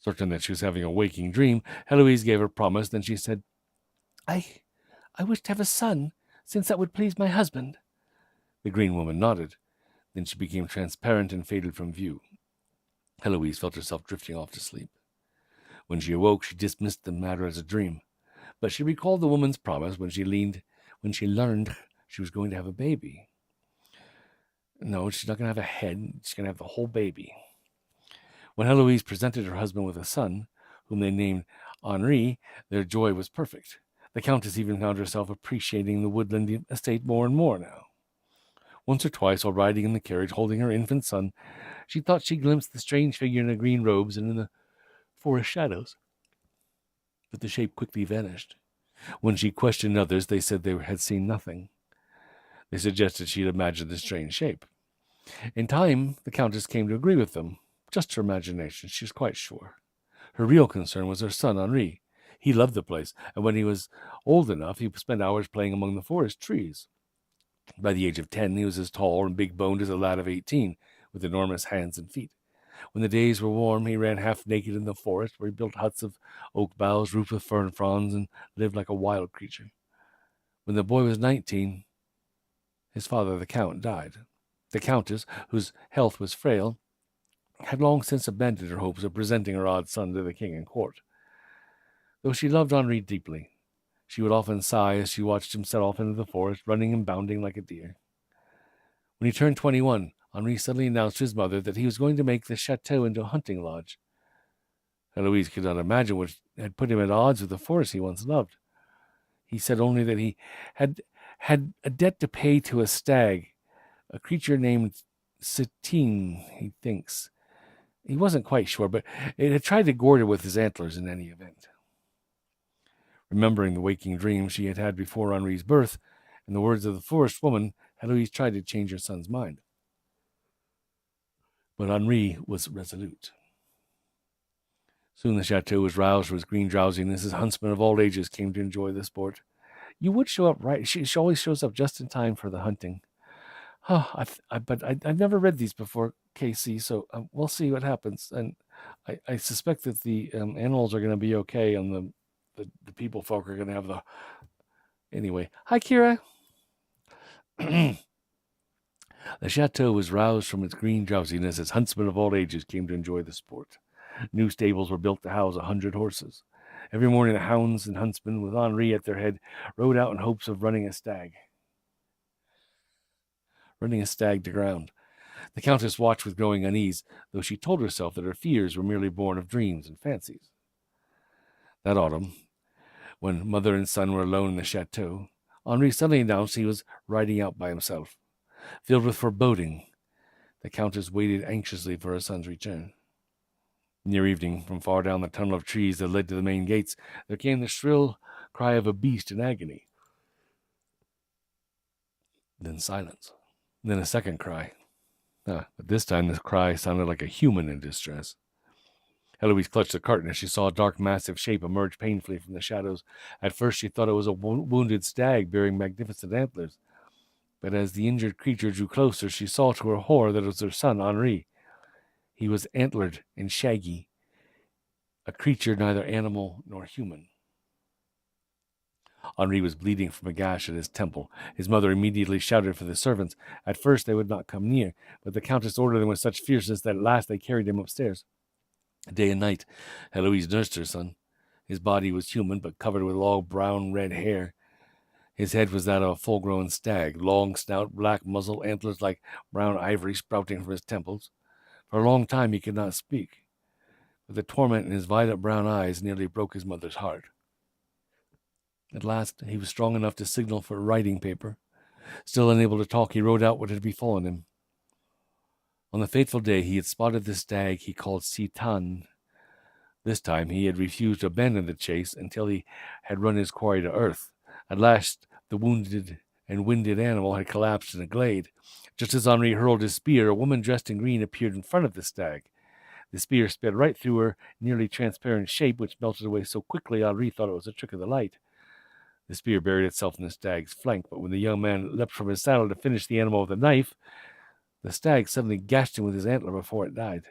Certain that she was having a waking dream, Heloise gave her promise. Then she said, I wish to have a son, since that would please my husband." The green woman nodded. Then she became transparent and faded from view. Heloise felt herself drifting off to sleep. When she awoke, she dismissed the matter as a dream, but she recalled the woman's promise when she learned she was going to have a baby. No, she's not going to have a head. She's going to have the whole baby. When Heloise presented her husband with a son, whom they named Henri, their joy was perfect. The Countess even found herself appreciating the woodland estate more and more now. Once or twice, while riding in the carriage holding her infant son, she thought she glimpsed the strange figure in the green robes and in the forest shadows. But the shape quickly vanished. When she questioned others, they said they had seen nothing. They suggested she had imagined the strange shape. In time, the Countess came to agree with them. Just her imagination, she was quite sure. Her real concern was her son, Henri. He loved the place, and when he was old enough, he spent hours playing among the forest trees. By the age of 10, he was as tall and big-boned as a lad of 18, with enormous hands and feet. When the days were warm, he ran half naked in the forest, where he built huts of oak boughs roofed with fern fronds and lived like a wild creature. When the boy was 19, his father, the Count, died. The Countess, whose health was frail, had long since abandoned her hopes of presenting her odd son to the king and court. Though she loved Henri deeply, she would often sigh as she watched him set off into the forest, running and bounding like a deer. When he turned 21, Henri suddenly announced to his mother that he was going to make the chateau into a hunting lodge. Heloise could not imagine what had put him at odds with the forest he once loved. He said only that he had a debt to pay to a stag, a creature named Satine, he thinks. He wasn't quite sure, but it had tried to gored her with his antlers in any event. Remembering the waking dream she had had before Henri's birth and the words of the forest woman, Heloise tried to change her son's mind. But Henri was resolute. Soon the chateau was roused from its green drowsiness as huntsmen of all ages came to enjoy the sport. You would show up right. She always shows up just in time for the hunting. But I've never read these before, Casey, so we'll see what happens. And I suspect that the animals are going to be okay, and the people folk are going to have the... Anyway, hi, Kira. The chateau was roused from its green drowsiness as huntsmen of all ages came to enjoy the sport. New stables were built to house 100 horses. Every morning the hounds and huntsmen, with Henri at their head, rode out in hopes of running a stag to ground. The Countess watched with growing unease, though she told herself that her fears were merely born of dreams and fancies. That autumn, when mother and son were alone in the chateau, Henri suddenly announced he was riding out by himself. Filled with foreboding, the Countess waited anxiously for her son's return. Near evening, from far down the tunnel of trees that led to the main gates, there came the shrill cry of a beast in agony. Then silence. Then a second cry. But this time the cry sounded like a human in distress. Heloise clutched the curtain as she saw a dark, massive shape emerge painfully from the shadows. At first she thought it was a wounded stag bearing magnificent antlers. But as the injured creature drew closer, she saw to her horror that it was her son, Henri. He was antlered and shaggy, a creature neither animal nor human. Henri was bleeding from a gash at his temple. His mother immediately shouted for the servants. At first they would not come near, but the Countess ordered them with such fierceness that at last they carried him upstairs. Day and night, Heloise nursed her son. His body was human, but covered with long brown-red hair. His head was that of a full-grown stag, long snout, black muzzle, antlers like brown ivory sprouting from his temples. For a long time he could not speak, but the torment in his violet brown eyes nearly broke his mother's heart. At last he was strong enough to signal for writing paper. Still unable to talk, he wrote out what had befallen him. On the fateful day he had spotted the stag he called Sitan. This time he had refused to abandon the chase until he had run his quarry to earth. At last the wounded and winded animal had collapsed in a glade. Just as Henri hurled his spear, a woman dressed in green appeared in front of the stag. The spear sped right through her nearly transparent shape, which melted away so quickly Henri thought it was a trick of the light. The spear buried itself in the stag's flank, but when the young man leapt from his saddle to finish the animal with a knife, the stag suddenly gashed him with his antler before it died.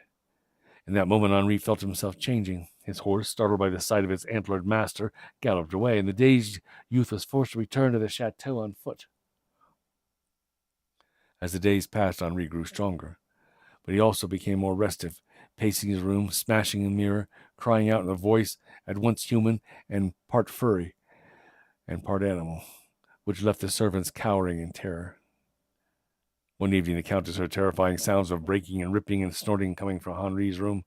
In that moment, Henri felt himself changing. His horse, startled by the sight of its antlered master, galloped away, and the dazed youth was forced to return to the chateau on foot. As the days passed, Henri grew stronger, but he also became more restive, pacing his room, smashing a mirror, crying out in a voice at once human and part furry and part animal, which left the servants cowering in terror. One evening the Countess heard terrifying sounds of breaking and ripping and snorting coming from Henri's room.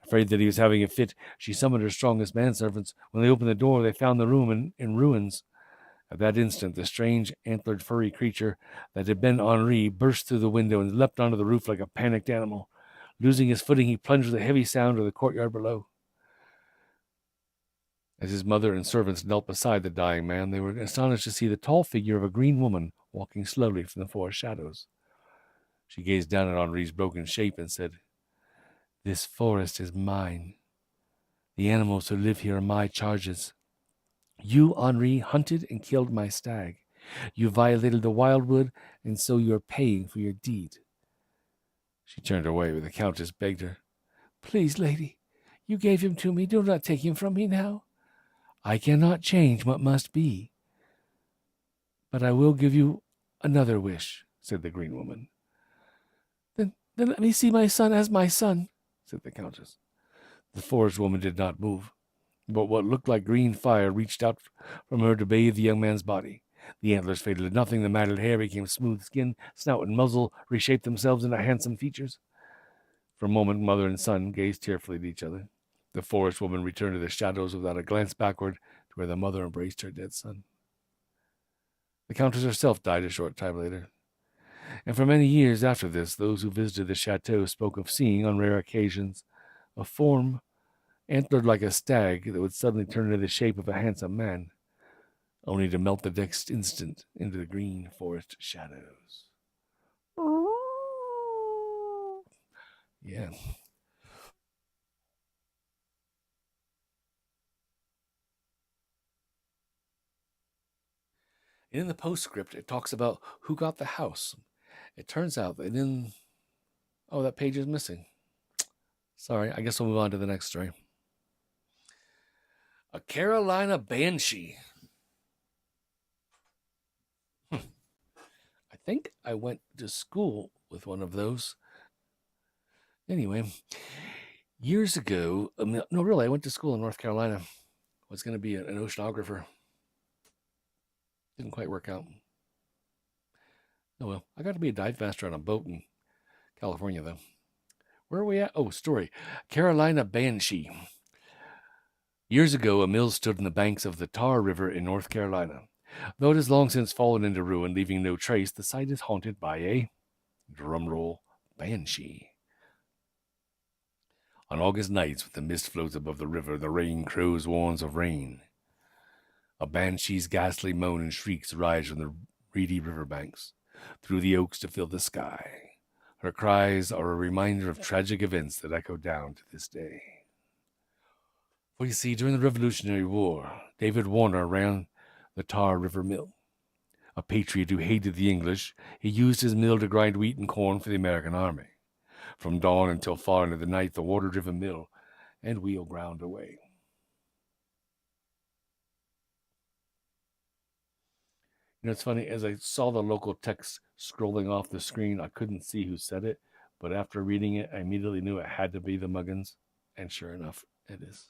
Afraid that he was having a fit, she summoned her strongest manservants. When they opened the door, they found the room in ruins. At that instant, the strange, antlered, furry creature that had been Henri burst through the window and leapt onto the roof like a panicked animal. Losing his footing, he plunged with a heavy sound to the courtyard below. As his mother and servants knelt beside the dying man, they were astonished to see the tall figure of a green woman walking slowly from the forest shadows. She gazed down at Henri's broken shape and said, "This forest is mine. The animals who live here are my charges. You, Henri, hunted and killed my stag. You violated the wildwood, and so you are paying for your deed." She turned away, but the Countess begged her, "Please, lady, you gave him to me. Do not take him from me now. I cannot change what must be. But I will give you another wish," said the green woman. Then let me see my son as my son," said the Countess. The forest woman did not move, but what looked like green fire reached out from her to bathe the young man's body. The antlers faded to nothing, the matted hair became smooth skin, snout and muzzle reshaped themselves into handsome features. For a moment, mother and son gazed tearfully at each other. The forest woman returned to the shadows without a glance backward to where the mother embraced her dead son. The Countess herself died a short time later. And for many years after this, those who visited the chateau spoke of seeing, on rare occasions, a form antlered like a stag that would suddenly turn into the shape of a handsome man, only to melt the next instant into the green forest shadows. Yeah. And in the postscript, it talks about who got the house. It turns out that that page is missing. Sorry, I guess we'll move on to the next story. A Carolina Banshee. I think I went to school with one of those. Anyway, years ago, I went to school in North Carolina. I was going to be an oceanographer. Didn't quite work out. Oh well, I got to be a dive master on a boat in California, though. Where are we at? Oh, story. Carolina Banshee. Years ago, a mill stood on the banks of the Tar River in North Carolina. Though it has long since fallen into ruin, leaving no trace, the site is haunted by a, drumroll, banshee. On August nights, when the mist floats above the river, the rain crows warns of rain. A banshee's ghastly moan and shrieks rise from the reedy riverbanks, through the oaks to fill the sky. Her cries are a reminder of tragic events that echo down to this day. For you see, during the Revolutionary War, David Warner ran the Tar River Mill. A patriot who hated the English, he used his mill to grind wheat and corn for the American army. From dawn until far into the night, the water-driven mill and wheel ground away. You know, it's funny, as I saw the local text scrolling off the screen, I couldn't see who said it, but after reading it, I immediately knew it had to be the Muggins, and sure enough, it is.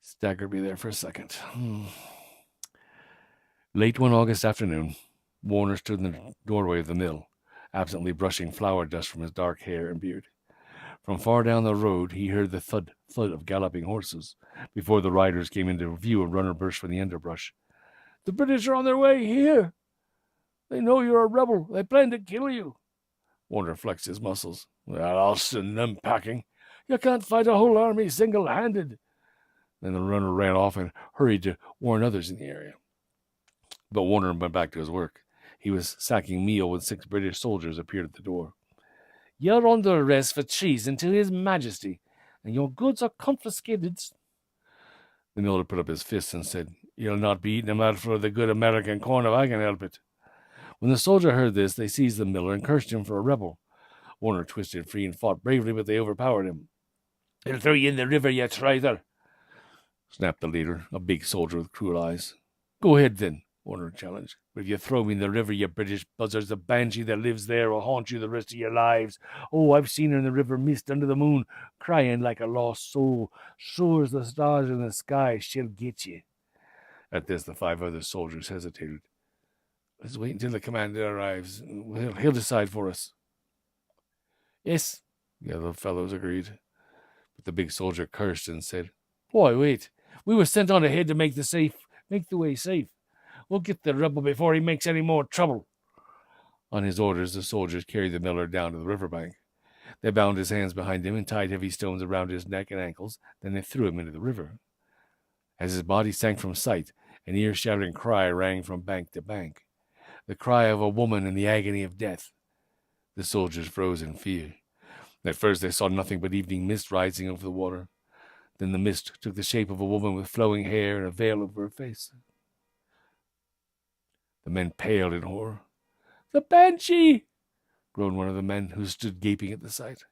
Staggered me there for a second. Late one August afternoon, Warner stood in the doorway of the mill, absently brushing flour dust from his dark hair and beard. From far down the road, he heard the thud of galloping horses. Before the riders came into view, a runner burst from the underbrush. "The British are on their way here! They know you're a rebel. They plan to kill you." Warner flexed his muscles. "Well, I'll send them packing. You can't fight a whole army single-handed." Then the runner ran off and hurried to warn others in the area. But Warner went back to his work. He was sacking meal when 6 British soldiers appeared at the door. "You're under arrest for treason to His Majesty, and your goods are confiscated." The miller put up his fists and said, "You'll not be eating them out for the good American corn if I can help it." When the soldier heard this, they seized the miller and cursed him for a rebel. Warner twisted free and fought bravely, but they overpowered him. "He'll throw you in the river, you traitor," snapped the leader, a big soldier with cruel eyes. "Go ahead, then," Warner challenged. "But if you throw me in the river, you British buzzards, the banshee that lives there will haunt you the rest of your lives. Oh, I've seen her in the river mist under the moon, crying like a lost soul. Sure as the stars in the sky, she'll get you." At this, the 5 other soldiers hesitated. "Let's wait until the commander arrives. He'll decide for us." "Yes," the other fellows agreed. But the big soldier cursed and said, "Why, wait. We were sent on ahead to make the way safe. We'll get the rebel before he makes any more trouble." On his orders, the soldiers carried the miller down to the riverbank. They bound his hands behind him and tied heavy stones around his neck and ankles. Then they threw him into the river. As his body sank from sight, an ear-shattering cry rang from bank to bank. The cry of a woman in the agony of death. The soldiers froze in fear. At first they saw nothing but evening mist rising over the water. Then the mist took the shape of a woman with flowing hair and a veil over her face. The men paled in horror. "The Banshee!" groaned one of the men, who stood gaping at the sight.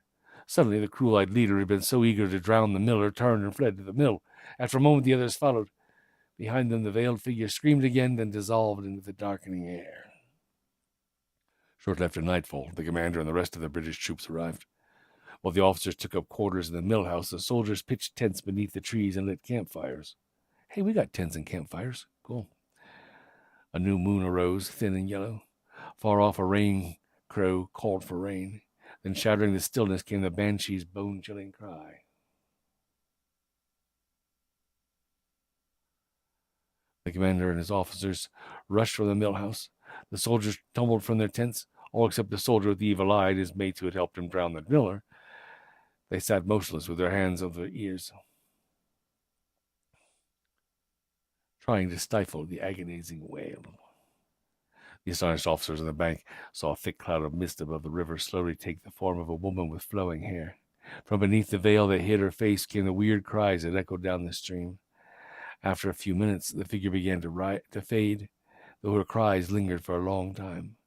Suddenly the cruel-eyed leader, who had been so eager to drown the miller, turned and fled to the mill. After a moment the others followed. Behind them the veiled figure screamed again, then dissolved into the darkening air. Shortly after nightfall, the commander and the rest of the British troops arrived. While the officers took up quarters in the mill house, the soldiers pitched tents beneath the trees and lit campfires. "Hey, we got tents and campfires. Cool." A new moon arose, thin and yellow. Far off, a rain crow called for rain. Then, shattering the stillness, came the banshee's bone-chilling cry. The commander and his officers rushed from the mill house. The soldiers tumbled from their tents, all except the soldier with the evil eye and his mates who had helped him drown the miller. They sat motionless with their hands over their ears, trying to stifle the agonizing wail. The astonished officers on the bank saw a thick cloud of mist above the river slowly take the form of a woman with flowing hair. From beneath the veil that hid her face came the weird cries that echoed down the stream. After a few minutes, the figure began to fade, though her cries lingered for a long time.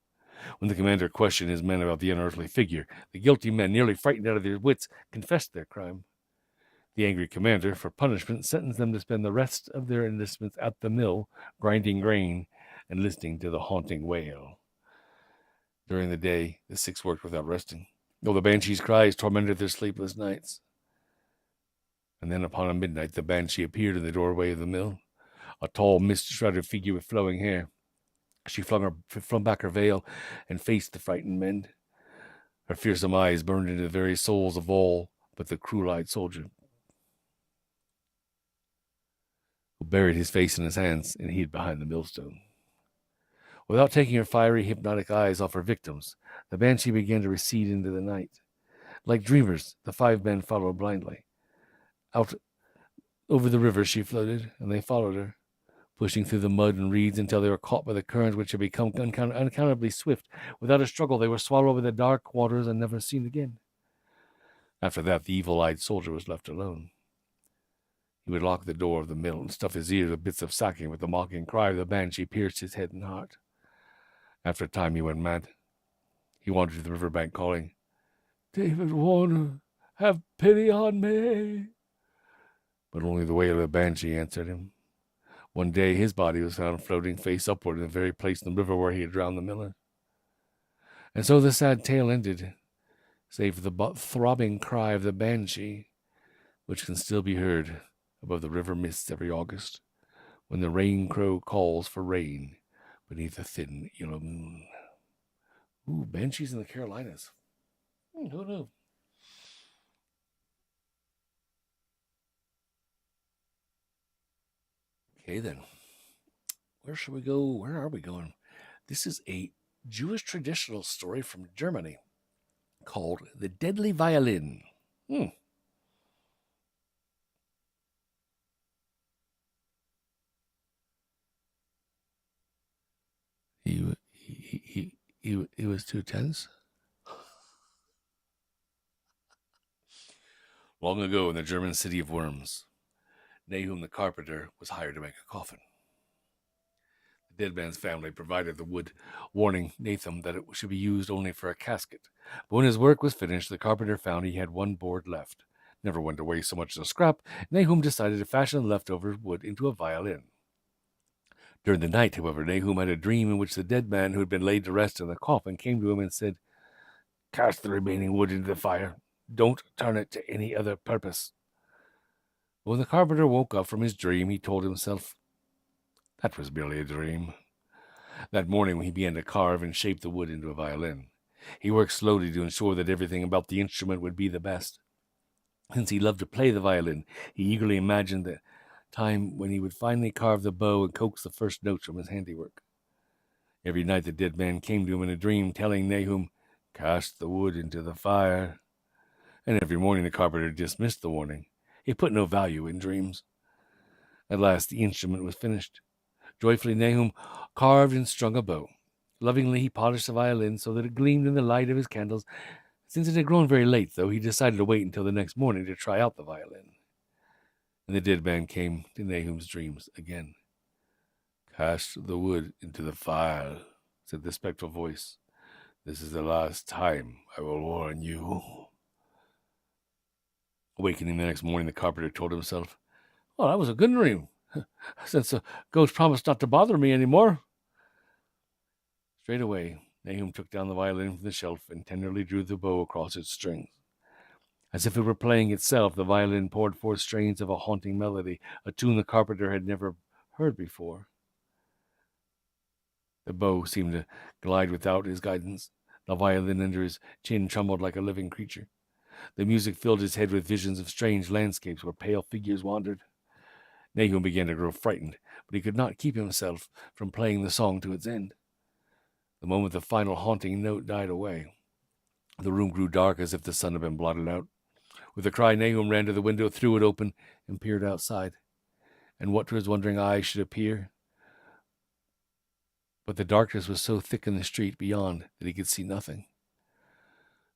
When the commander questioned his men about the unearthly figure, the guilty men, nearly frightened out of their wits, confessed their crime. The angry commander, for punishment, sentenced them to spend the rest of their enlistments at the mill, grinding grain and listening to the haunting wail. During the day, the 6 worked without resting, though the banshee's cries tormented their sleepless nights. And then upon midnight, the banshee appeared in the doorway of the mill, a tall, mist-shrouded figure with flowing hair. She flung back her veil and faced the frightened men. Her fearsome eyes burned into the very souls of all but the cruel-eyed soldier, who buried his face in his hands and hid behind the millstone. Without taking her fiery, hypnotic eyes off her victims, the banshee began to recede into the night. Like dreamers, the 5 men followed blindly. Out over the river she floated, and they followed her, pushing through the mud and reeds until they were caught by the current, which had become unaccountably swift. Without a struggle, they were swallowed by the dark waters and never seen again. After that, the evil-eyed soldier was left alone. He would lock the door of the mill and stuff his ears with bits of sacking, but the mocking cry of the banshee pierced his head and heart. After a time, he went mad. He wandered to the riverbank, calling, "David Warner, have pity on me." But only the wail of the banshee answered him. One day, his body was found floating face upward in the very place in the river where he had drowned the miller. And so the sad tale ended, save for the throbbing cry of the banshee, which can still be heard above the river mists every August, when the rain crow calls for rain beneath a thin yellow moon. Ooh, banshees in the Carolinas. Who knew? Okay, then. Where should we go? Where are we going? This is a Jewish traditional story from Germany called The Deadly Violin. He was too tense. Long ago in the German city of Worms, Nahum the carpenter was hired to make a coffin. The dead man's family provided the wood, warning Nahum that it should be used only for a casket. But when his work was finished, the carpenter found he had one board left. Never one to waste so much as a scrap, Nahum decided to fashion the leftover wood into a violin. During the night, however, Nahum had a dream in which the dead man who had been laid to rest in the coffin came to him and said, "Cast the remaining wood into the fire. Don't turn it to any other purpose." When the carpenter woke up from his dream, he told himself, that was merely a dream. That morning, he began to carve and shape the wood into a violin. He worked slowly to ensure that everything about the instrument would be the best. Since he loved to play the violin, he eagerly imagined the time when he would finally carve the bow and coax the first notes from his handiwork. Every night the dead man came to him in a dream, telling Nahum, "Cast the wood into the fire." And every morning the carpenter dismissed the warning. He put no value in dreams. At last the instrument was finished. Joyfully Nahum carved and strung a bow. Lovingly he polished the violin so that it gleamed in the light of his candles. Since it had grown very late, though, he decided to wait until the next morning to try out the violin. And the dead man came to Nahum's dreams again. "Cast the wood into the fire," said the spectral voice. "This is the last time I will warn you." Awakening the next morning, the carpenter told himself, "Oh, that was a good dream, since the ghost promised not to bother me any more." Straight away, Nahum took down the violin from the shelf and tenderly drew the bow across its strings. As if it were playing itself, the violin poured forth strains of a haunting melody, a tune the carpenter had never heard before. The bow seemed to glide without his guidance. The violin under his chin trembled like a living creature. The music filled his head with visions of strange landscapes where pale figures wandered. Nahum began to grow frightened, but he could not keep himself from playing the song to its end. The moment the final haunting note died away, the room grew dark as if the sun had been blotted out. With a cry, Nahum ran to the window, threw it open, and peered outside. And what to his wondering eyes should appear? But the darkness was so thick in the street beyond that he could see nothing.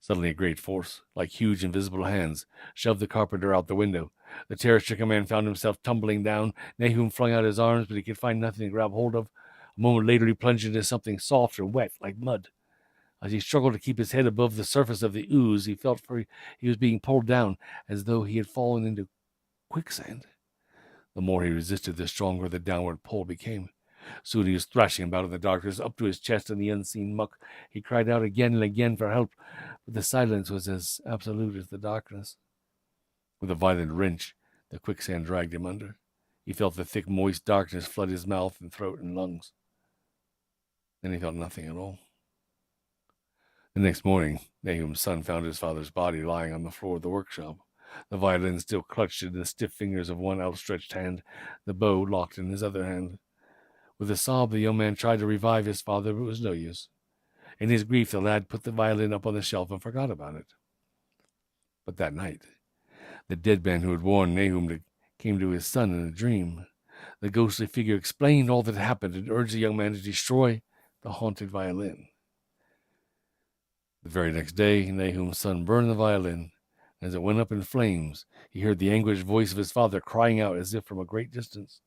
Suddenly a great force, like huge invisible hands, shoved the carpenter out the window. The terror-stricken man found himself tumbling down. Nahum flung out his arms, but he could find nothing to grab hold of. A moment later he plunged into something soft and wet, like mud. As he struggled to keep his head above the surface of the ooze, he felt he was being pulled down, as though he had fallen into quicksand. The more he resisted, the stronger the downward pull became. Soon he was thrashing about in the darkness, up to his chest in the unseen muck. He cried out again and again for help, but the silence was as absolute as the darkness. With a violent wrench, the quicksand dragged him under. He felt the thick, moist darkness flood his mouth and throat and lungs. Then he felt nothing at all. The next morning, Nahum's son found his father's body lying on the floor of the workshop, the violin still clutched in the stiff fingers of one outstretched hand, the bow locked in his other hand. With a sob, the young man tried to revive his father, but it was no use. In his grief, the lad put the violin up on the shelf and forgot about it. But that night, the dead man who had warned Nahum came to his son in a dream. The ghostly figure explained all that had happened and urged the young man to destroy the haunted violin. The very next day, Nahum's son burned the violin. As it went up in flames, he heard the anguished voice of his father crying out as if from a great distance.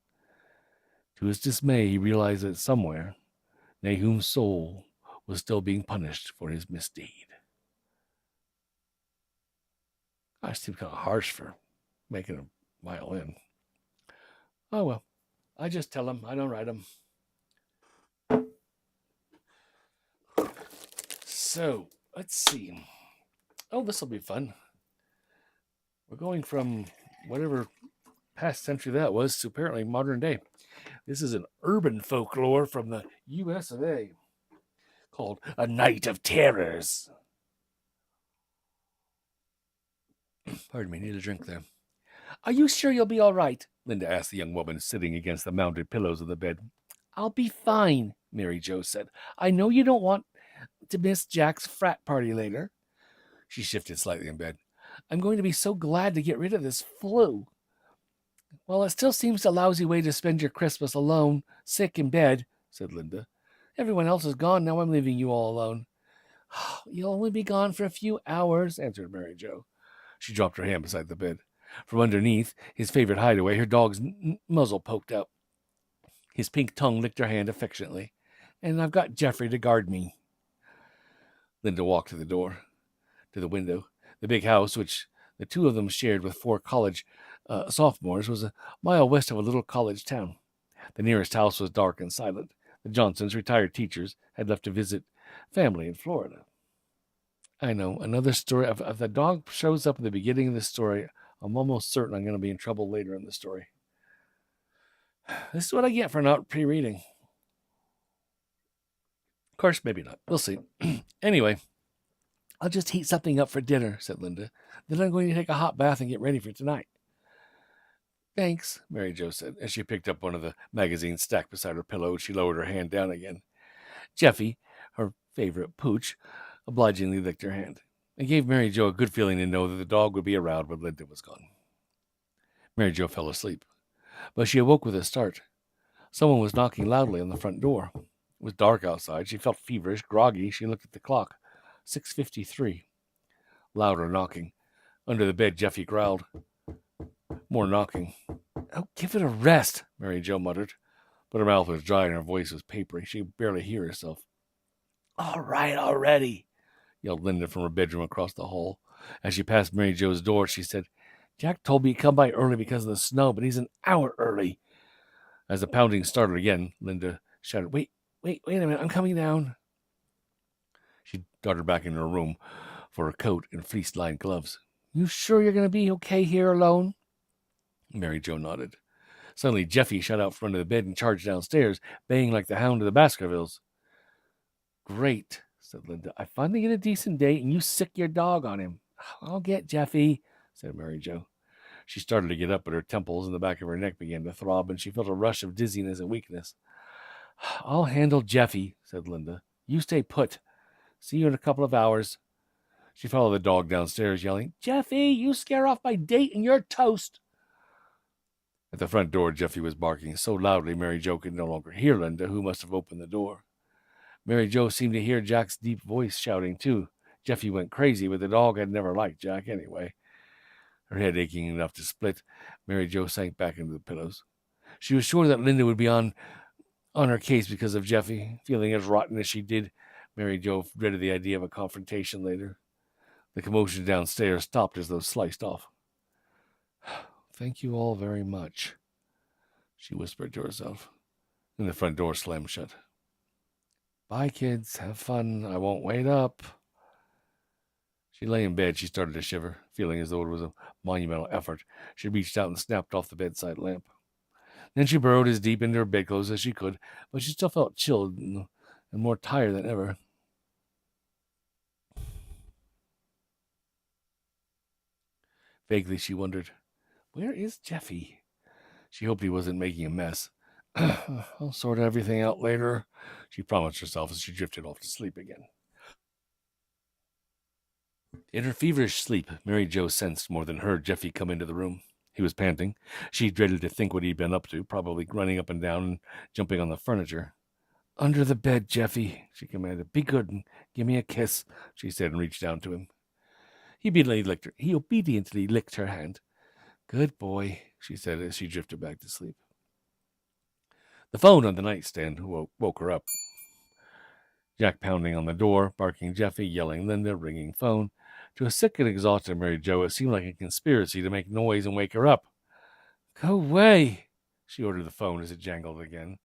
To his dismay, he realized that somewhere, Nahum's soul was still being punished for his misdeed. I seem kind of harsh for making a violin. Oh, well, I just tell him. I don't write them. So, let's see. Oh, this will be fun. We're going from whatever past century that was to apparently modern day. This is an urban folklore from the US of A called A Night of Terrors. Pardon me, need a drink there. Are you sure you'll be all right? Linda asked the young woman sitting against the mounted pillows of the bed. I'll be fine, Mary Jo said. I know you don't want to miss Jack's frat party later. She shifted slightly in bed. I'm going to be so glad to get rid of this flu. Well, it still seems a lousy way to spend your Christmas alone, sick in bed, said Linda. Everyone else is gone, now I'm leaving you all alone. You'll only be gone for a few hours, answered Mary Jo. She dropped her hand beside the bed. From underneath his favorite hideaway, her dog's muzzle poked out. His pink tongue licked her hand affectionately. And I've got Jeffrey to guard me. Linda walked to the window. The big house, which the two of them shared with 4 college sophomores, was a mile west of a little college town. The nearest house was dark and silent. The Johnsons, retired teachers, had left to visit family in Florida. I know, another story. If the dog shows up at the beginning of the story, I'm almost certain I'm going to be in trouble later in the story. This is what I get for not pre-reading. Of course, maybe not. We'll see. Anyway, I'll just heat something up for dinner, said Linda. Then I'm going to take a hot bath and get ready for tonight. Thanks, Mary Jo said, as she picked up one of the magazines stacked beside her pillow. She lowered her hand down again. Jeffy, her favorite pooch, obligingly licked her hand. It gave Mary Jo a good feeling to know that the dog would be around when Linda was gone. Mary Jo fell asleep, but she awoke with a start. Someone was knocking loudly on the front door. It was dark outside. She felt feverish, groggy. She looked at the clock. 6:53. Louder knocking. Under the bed, Jeffy growled. More knocking. Oh, give it a rest, Mary Jo muttered, but her mouth was dry and her voice was papery. She could barely hear herself. All right, already, yelled Linda from her bedroom across the hall. As she passed Mary Jo's door, she said, Jack told me to come by early because of the snow, but he's an hour early. As the pounding started again, Linda shouted, Wait a minute, I'm coming down. She darted back into her room for her coat and fleece-lined gloves. You sure you're going to be okay here alone? Mary Jo nodded. Suddenly, Jeffy shot out from under the bed and charged downstairs, baying like the hound of the Baskervilles. Great, said Linda. I finally get a decent date, and you sick your dog on him. I'll get Jeffy, said Mary Jo. She started to get up, but her temples and the back of her neck began to throb, and she felt a rush of dizziness and weakness. I'll handle Jeffy, said Linda. You stay put. See you in a couple of hours. She followed the dog downstairs, yelling, Jeffy, you scare off my date and you're toast. At the front door, Jeffy was barking so loudly Mary Jo could no longer hear Linda, who must have opened the door. Mary Jo seemed to hear Jack's deep voice shouting, too. Jeffy went crazy, but the dog had never liked Jack anyway. Her head aching enough to split, Mary Jo sank back into the pillows. She was sure that Linda would be on her case because of Jeffy. Feeling as rotten as she did, Mary Jo dreaded the idea of a confrontation later. The commotion downstairs stopped as though sliced off. Thank you all very much, she whispered to herself, and the front door slammed shut. Bye, kids. Have fun. I won't wait up. She lay in bed. She started to shiver, feeling as though it was a monumental effort. She reached out and snapped off the bedside lamp. Then she burrowed as deep into her bedclothes as she could, but she still felt chilled and more tired than ever. Vaguely, she wondered, where is Jeffy? She hoped he wasn't making a mess. I'll sort everything out later, she promised herself as she drifted off to sleep again. In her feverish sleep, Mary Jo sensed more than heard Jeffy come into the room. He was panting. She dreaded to think what he'd been up to, probably running up and down and jumping on the furniture. Under the bed, Jeffy, she commanded. Be good and give me a kiss, she said, and reached down to him. He obediently licked her hand. Good boy, she said as she drifted back to sleep. The phone on the nightstand woke her up. Jack pounding on the door, barking Jeffy, yelling Linda, ringing phone. To a sick and exhausted Mary Jo, it seemed like a conspiracy to make noise and wake her up. Go away, she ordered the phone as it jangled again.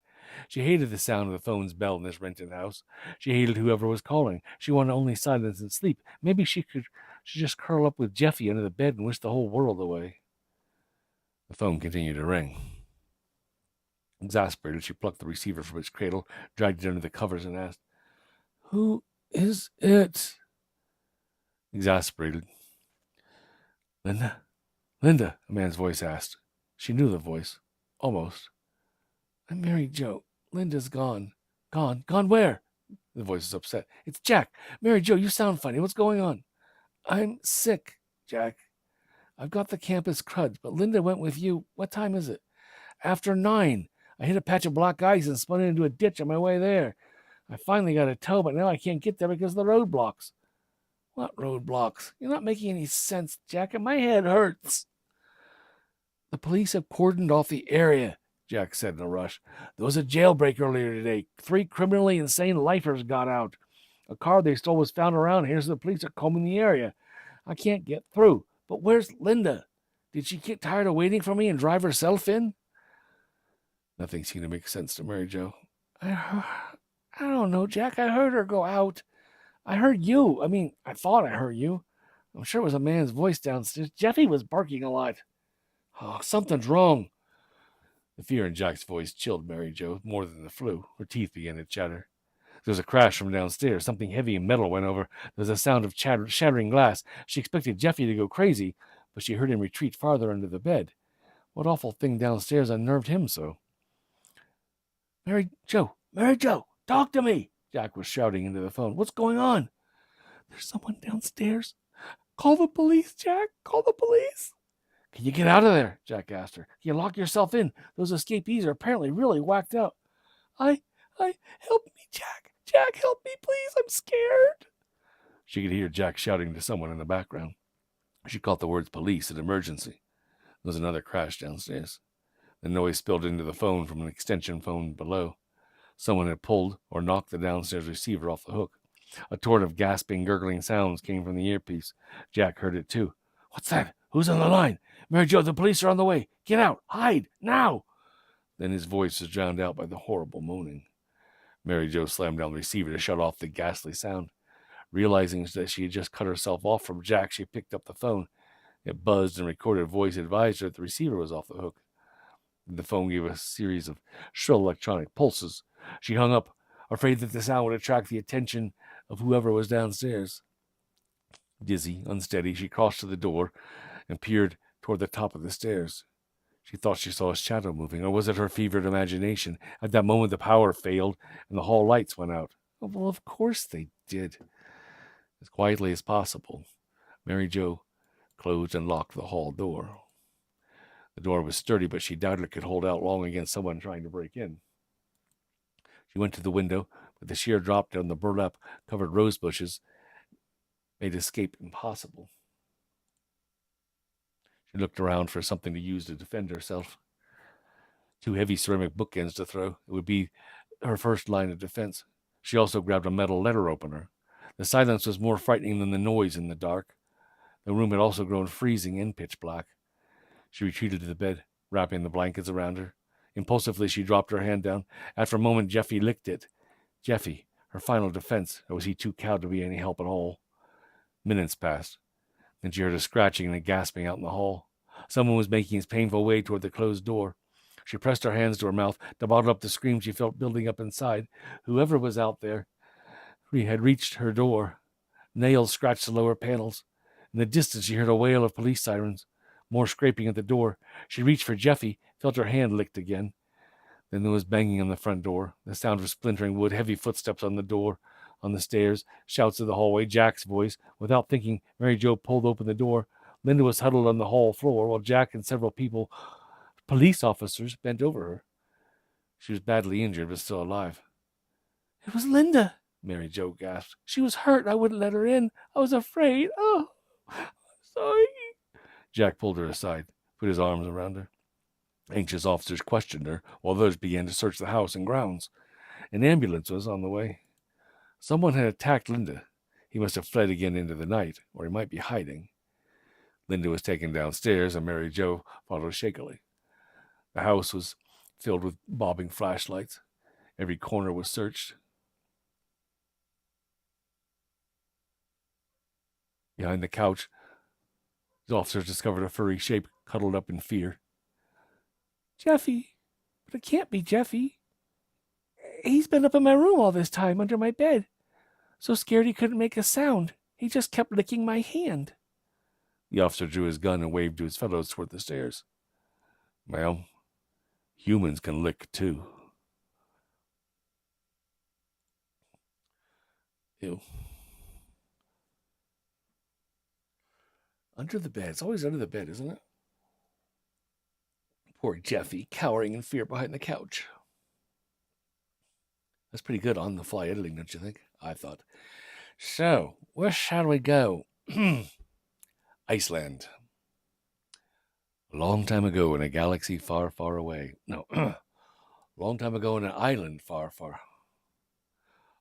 She hated the sound of the phone's bell in this rented house. She hated whoever was calling. She wanted only silence and sleep. Maybe she should just curl up with Jeffy under the bed and wish the whole world away. The phone continued to ring. Exasperated, she plucked the receiver from its cradle, dragged it under the covers, and asked, "Who is it?" Exasperated, "Linda? Linda," a man's voice asked. She knew the voice. Almost. "I'm Mary Jo. Linda's gone." "Gone? Gone where?" The voice was upset. "It's Jack. Mary Jo, you sound funny. What's going on?" "I'm sick, Jack. I've got the campus crud, but Linda went with you. What time is it?" "After 9. I hit a patch of black ice and spun into a ditch on my way there. I finally got a tow, but now I can't get there because of the roadblocks." "What roadblocks? You're not making any sense, Jack, and my head hurts." "The police have cordoned off the area," Jack said in a rush. "There was a jailbreak earlier today. 3 criminally insane lifers got out. A car they stole was found around here, so the police are combing the area. I can't get through. But where's Linda? Did she get tired of waiting for me and drive herself in?" Nothing seemed to make sense to Mary Jo. I don't know, Jack. I heard her go out. I heard you. I thought I heard you. I'm sure it was a man's voice downstairs. Jeffy was barking a lot. Oh, something's wrong." The fear in Jack's voice chilled Mary Jo more than the flu. Her teeth began to chatter. There was a crash from downstairs. Something heavy and metal went over. There was a sound of shattering glass. She expected Jeffy to go crazy, but she heard him retreat farther under the bed. What awful thing downstairs unnerved him so? Mary Jo! Mary Jo! Talk to me!" Jack was shouting into the phone. "What's going on?" "There's someone downstairs. Call the police, Jack. Call the police." "Can you get out of there?" Jack asked her. "Can you lock yourself in? Those escapees are apparently really whacked out." I, help me, Jack. Jack, help me, please. I'm scared." She could hear Jack shouting to someone in the background. She caught the words police and emergency. There was another crash downstairs. The noise spilled into the phone from an extension phone below. Someone had pulled or knocked the downstairs receiver off the hook. A torrent of gasping, gurgling sounds came from the earpiece. Jack heard it too. "What's that? Who's on the line? Mary Jo, the police are on the way. Get out! Hide! Now!" Then his voice was drowned out by the horrible moaning. Mary Jo slammed down the receiver to shut off the ghastly sound. Realizing that she had just cut herself off from Jack, she picked up the phone. It buzzed, and recorded voice advised her that the receiver was off the hook. The phone gave a series of shrill electronic pulses. She hung up, afraid that the sound would attract the attention of whoever was downstairs. Dizzy, unsteady, she crossed to the door and peered toward the top of the stairs. She thought she saw a shadow moving, or was it her fevered imagination? At that moment, the power failed, and the hall lights went out. Oh, well, of course they did. As quietly as possible, Mary Jo closed and locked the hall door. The door was sturdy, but she doubted it could hold out long against someone trying to break in. She went to the window, but the sheer drop down the burlap-covered rose bushes made escape impossible. She looked around for something to use to defend herself. 2 heavy ceramic bookends to throw. It would be her first line of defense. She also grabbed a metal letter opener. The silence was more frightening than the noise in the dark. The room had also grown freezing and pitch black. She retreated to the bed, wrapping the blankets around her. Impulsively, she dropped her hand down. After a moment, Jeffy licked it. Jeffy, her final defense, or was he too cowed to be any help at all? Minutes passed. Then she heard a scratching and a gasping out in the hall. Someone was making his painful way toward the closed door. She pressed her hands to her mouth to bottle up the scream she felt building up inside. Whoever was out there had reached her door. Nails scratched the lower panels. In the distance, she heard a wail of police sirens. More scraping at the door. She reached for Jeffy, felt her hand licked again. Then there was banging on the front door, the sound of splintering wood, heavy footsteps on the door, on the stairs, shouts of the hallway, Jack's voice. Without thinking, Mary Jo pulled open the door. Linda was huddled on the hall floor, while Jack and several police officers, bent over her. She was badly injured, but still alive. "It was Linda," Mary Jo gasped. "She was hurt. I wouldn't let her in. I was afraid. Oh, I'm sorry." Jack pulled her aside, put his arms around her. Anxious officers questioned her, while others began to search the house and grounds. An ambulance was on the way. Someone had attacked Linda. He must have fled again into the night, or he might be hiding. Linda was taken downstairs, and Mary Jo followed shakily. The house was filled with bobbing flashlights. Every corner was searched. Behind the couch, the officers discovered a furry shape cuddled up in fear. "Jeffy,"
But it can't be Jeffy. He's been up in my room all this time, under my bed. So scared he couldn't make a sound. He just kept licking my hand.
The officer drew his gun and waved to his fellows toward the stairs. Well, humans can lick too. Ew. Under the bed. It's always under the bed, isn't it? Poor Jeffy, cowering in fear behind the couch. That's pretty good on the fly editing, don't you think? I thought. So, where shall we go? Iceland. A long time ago in a galaxy far, far away. No, long time ago in an island far, far.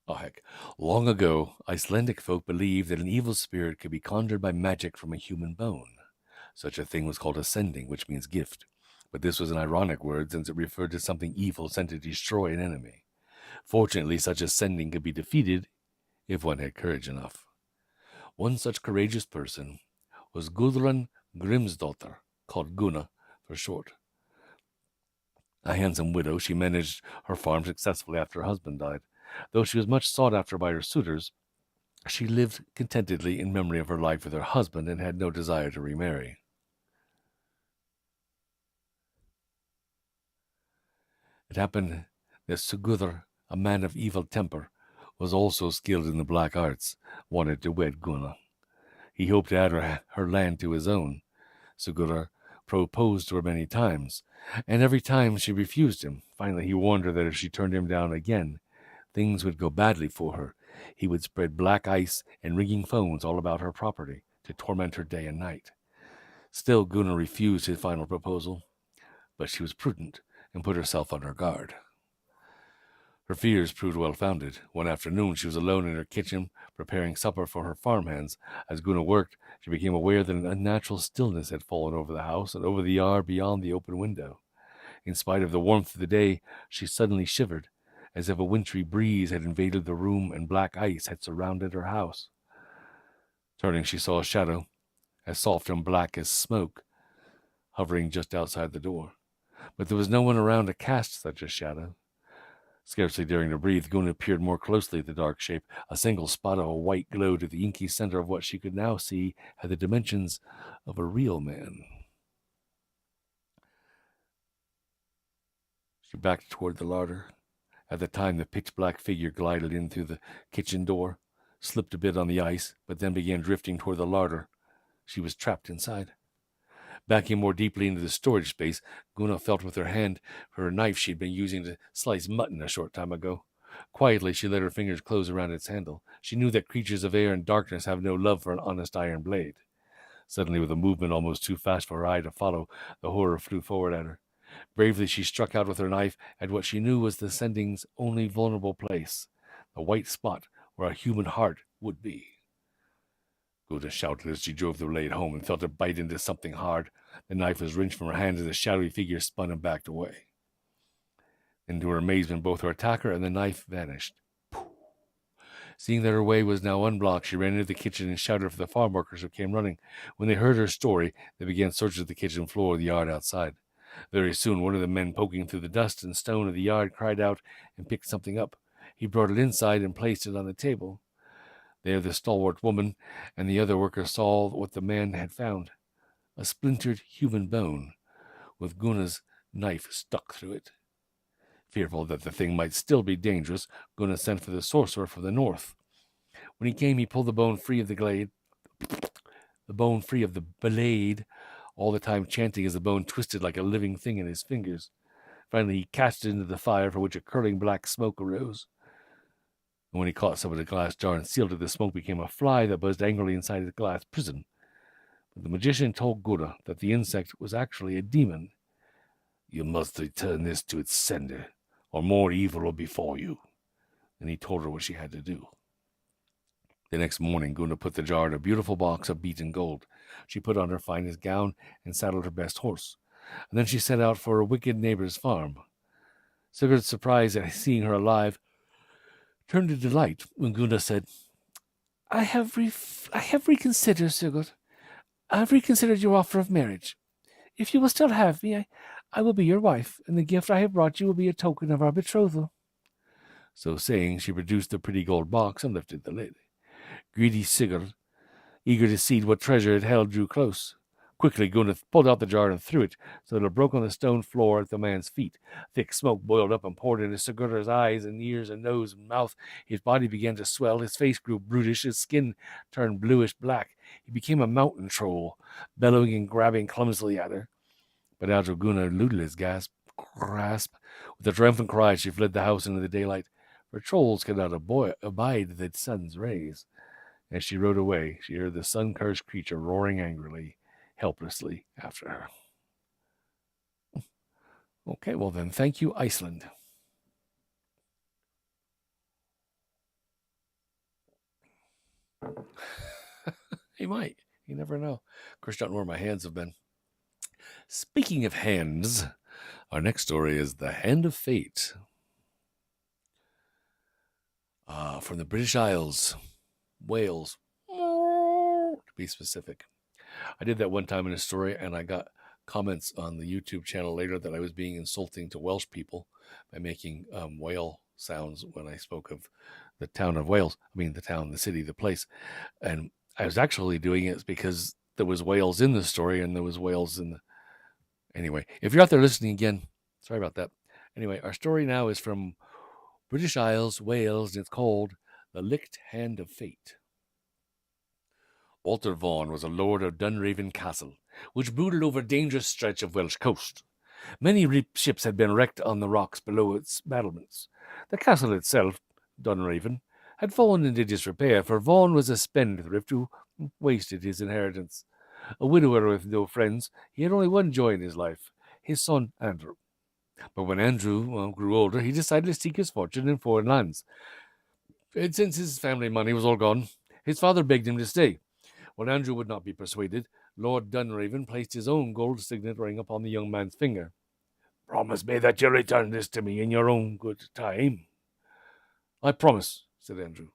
Oh, heck. Long ago, Icelandic folk believed that an evil spirit could be conjured by magic from a human bone. Such a thing was called a sending, which means gift. But this was an ironic word since it referred to something evil sent to destroy an enemy. Fortunately, such a sending could be defeated if one had courage enough. One such courageous person was Gudrun Grimsdotter, called Gunna for short. A handsome widow, she managed her farm successfully after her husband died. Though she was much sought after by her suitors, she lived contentedly in memory of her life with her husband and had no desire to remarry. It happened that Sigurður, a man of evil temper, was also skilled in the black arts, wanted to wed Gunna. He hoped to add her land to his own. Sigurður proposed to her many times, and every time she refused him. Finally, he warned her that if she turned him down again, things would go badly for her. He would spread black ice and ringing phones all about her property to torment her day and night. Still, Gunna refused his final proposal, but she was prudent and put herself on her guard. Her fears proved well-founded. One afternoon, she was alone in her kitchen, preparing supper for her farmhands. As Gunna worked, she became aware that an unnatural stillness had fallen over the house and over the yard beyond the open window. In spite of the warmth of the day, she suddenly shivered, as if a wintry breeze had invaded the room and black ice had surrounded her house. Turning, she saw a shadow, as soft and black as smoke, hovering just outside the door. But there was no one around to cast such a shadow. Scarcely daring to breathe, Gunna peered more closely at the dark shape. A single spot of a white glow to the inky center of what she could now see had the dimensions of a real man. She backed toward the larder. At the time, the pitch-black figure glided in through the kitchen door, slipped a bit on the ice, but then began drifting toward the larder. She was trapped inside. Backing more deeply into the storage space, Gunna felt with her hand for her knife she'd been using to slice mutton a short time ago. Quietly, she let her fingers close around its handle. She knew that creatures of air and darkness have no love for an honest iron blade. Suddenly, with a movement almost too fast for her eye to follow, the horror flew forward at her. Bravely, she struck out with her knife at what she knew was the sending's only vulnerable place, the white spot where a human heart would be. Gunna shouted as she drove the blade home and felt it bite into something hard. The knife was wrenched from her hand as the shadowy figure spun and backed away. Then, to her amazement, both her attacker and the knife vanished. Seeing that her way was now unblocked, she ran into the kitchen and shouted for the farm workers who came running. When they heard her story, they began searching the kitchen floor and the yard outside. Very soon, one of the men poking through the dust and stone of the yard cried out and picked something up. He brought it inside and placed it on the table. There, the stalwart woman and the other workers saw what the man had found, a splintered human bone with Gunna's knife stuck through it. Fearful that the thing might still be dangerous, Gunna sent for the sorcerer from the north. When he came, he pulled the bone free of the blade, all the time chanting as the bone twisted like a living thing in his fingers. Finally, he cast it into the fire, from which a curling black smoke arose. And when he caught some of the glass jar and sealed it, the smoke became a fly that buzzed angrily inside the glass prison. But the magician told Gunna that the insect was actually a demon. "You must return this to its sender, or more evil will befall you." And he told her what she had to do. The next morning, Gunna put the jar in a beautiful box of beaten gold. She put on her finest gown and saddled her best horse. And then she set out for her wicked neighbor's farm. Sigurd's surprise at seeing her alive turned to delight when Gunna said, I have reconsidered, Sigurd. I have reconsidered your offer of marriage. If you will still have me,
I will be your wife, and the gift I have brought you will be a token of our betrothal.
So saying, she produced the pretty gold box and lifted the lid. Greedy Sigurd, eager to see what treasure it held, drew close. Quickly, Gunnar pulled out the jar and threw it, so that it broke on the stone floor at the man's feet. Thick smoke boiled up and poured into Sigurdar's eyes and ears and nose and mouth. His body began to swell. His face grew brutish. His skin turned bluish black. He became a mountain troll, bellowing and grabbing clumsily at her. But Aldro Gunnar eluded his grasp. With a triumphant cry, she fled the house into the daylight, for trolls cannot abide the sun's rays. As she rode away, she heard the sun-cursed creature roaring angrily, helplessly after her. Okay, well then, thank you, Iceland. He might. You never know. Of course, I don't know where my hands have been. Speaking of hands, our next story is The Hand of Fate. From the British Isles, Wales, to be specific. I did that one time in a story, and I got comments on the YouTube channel later that I was being insulting to Welsh people by making whale sounds when I spoke of the town of Wales. I mean, the town, the city, the place. And I was actually doing it because there was whales in the story, and there was whales in the... Anyway, if you're out there listening again, sorry about that. Anyway, our story now is from British Isles, Wales, and it's called The Licked Hand of Fate. Walter Vaughan was a lord of Dunraven Castle, which brooded over a dangerous stretch of Welsh coast. Many ships had been wrecked on the rocks below its battlements. The castle itself, Dunraven, had fallen into disrepair, for Vaughan was a spendthrift who wasted his inheritance. A widower with no friends, he had only one joy in his life, his son Andrew. But when Andrew grew older, he decided to seek his fortune in foreign lands. And since his family money was all gone, his father begged him to stay. When Andrew would not be persuaded, Lord Dunraven placed his own gold signet ring upon the young man's finger. "Promise me that you'll return this to me in your own good time." "I promise," said Andrew.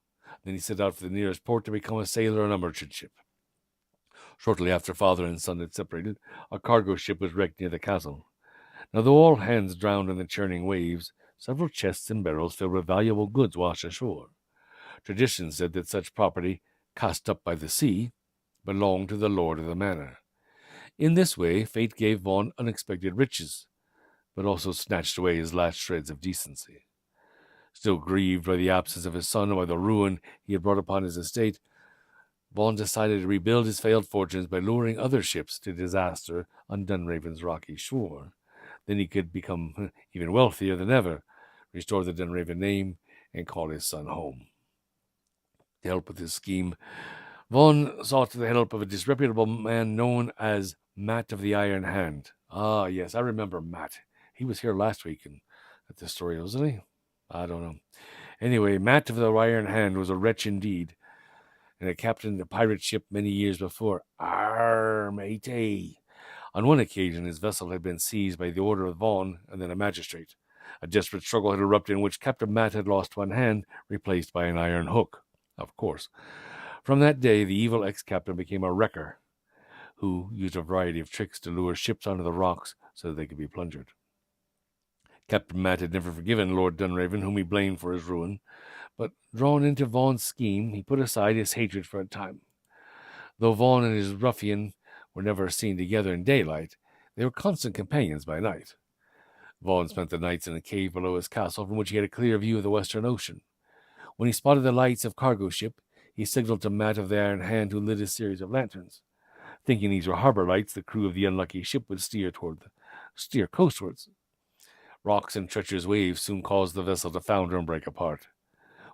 Then he set out for the nearest port to become a sailor on a merchant ship. Shortly after father and son had separated, a cargo ship was wrecked near the castle. Now, though all hands drowned in the churning waves, several chests and barrels filled with valuable goods washed ashore. Tradition said that such property, cast up by the sea, belonged to the lord of the manor. In this way, fate gave Vaughan unexpected riches, but also snatched away his last shreds of decency. Still grieved by the absence of his son and by the ruin he had brought upon his estate, Vaughan decided to rebuild his failed fortunes by luring other ships to disaster on Dunraven's rocky shore. Then he could become even wealthier than ever, restore the Dunraven name, and call his son home. To help with his scheme, Vaughan sought the help of a disreputable man known as Mat of the Iron Hand. Ah, yes, I remember Mat. He was here last week at this story, wasn't he? I don't know. Anyway, Mat of the Iron Hand was a wretch indeed, and had captained a pirate ship many years before. Arr, matey! On one occasion, his vessel had been seized by the order of Vaughan and then a magistrate. A desperate struggle had erupted in which Captain Mat had lost one hand, replaced by an iron hook. Of course. From that day, the evil ex-captain became a wrecker, who used a variety of tricks to lure ships onto the rocks so that they could be plundered. Captain Mat had never forgiven Lord Dunraven, whom he blamed for his ruin, but drawn into Vaughan's scheme, he put aside his hatred for a time. Though Vaughan and his ruffian were never seen together in daylight, they were constant companions by night. Vaughan spent the nights in a cave below his castle, from which he had a clear view of the Western Ocean. When he spotted the lights of cargo ship, he signaled to Mat of the Iron Hand, who lit a series of lanterns. Thinking these were harbor lights, the crew of the unlucky ship would steer coastwards. Rocks and treacherous waves soon caused the vessel to founder and break apart.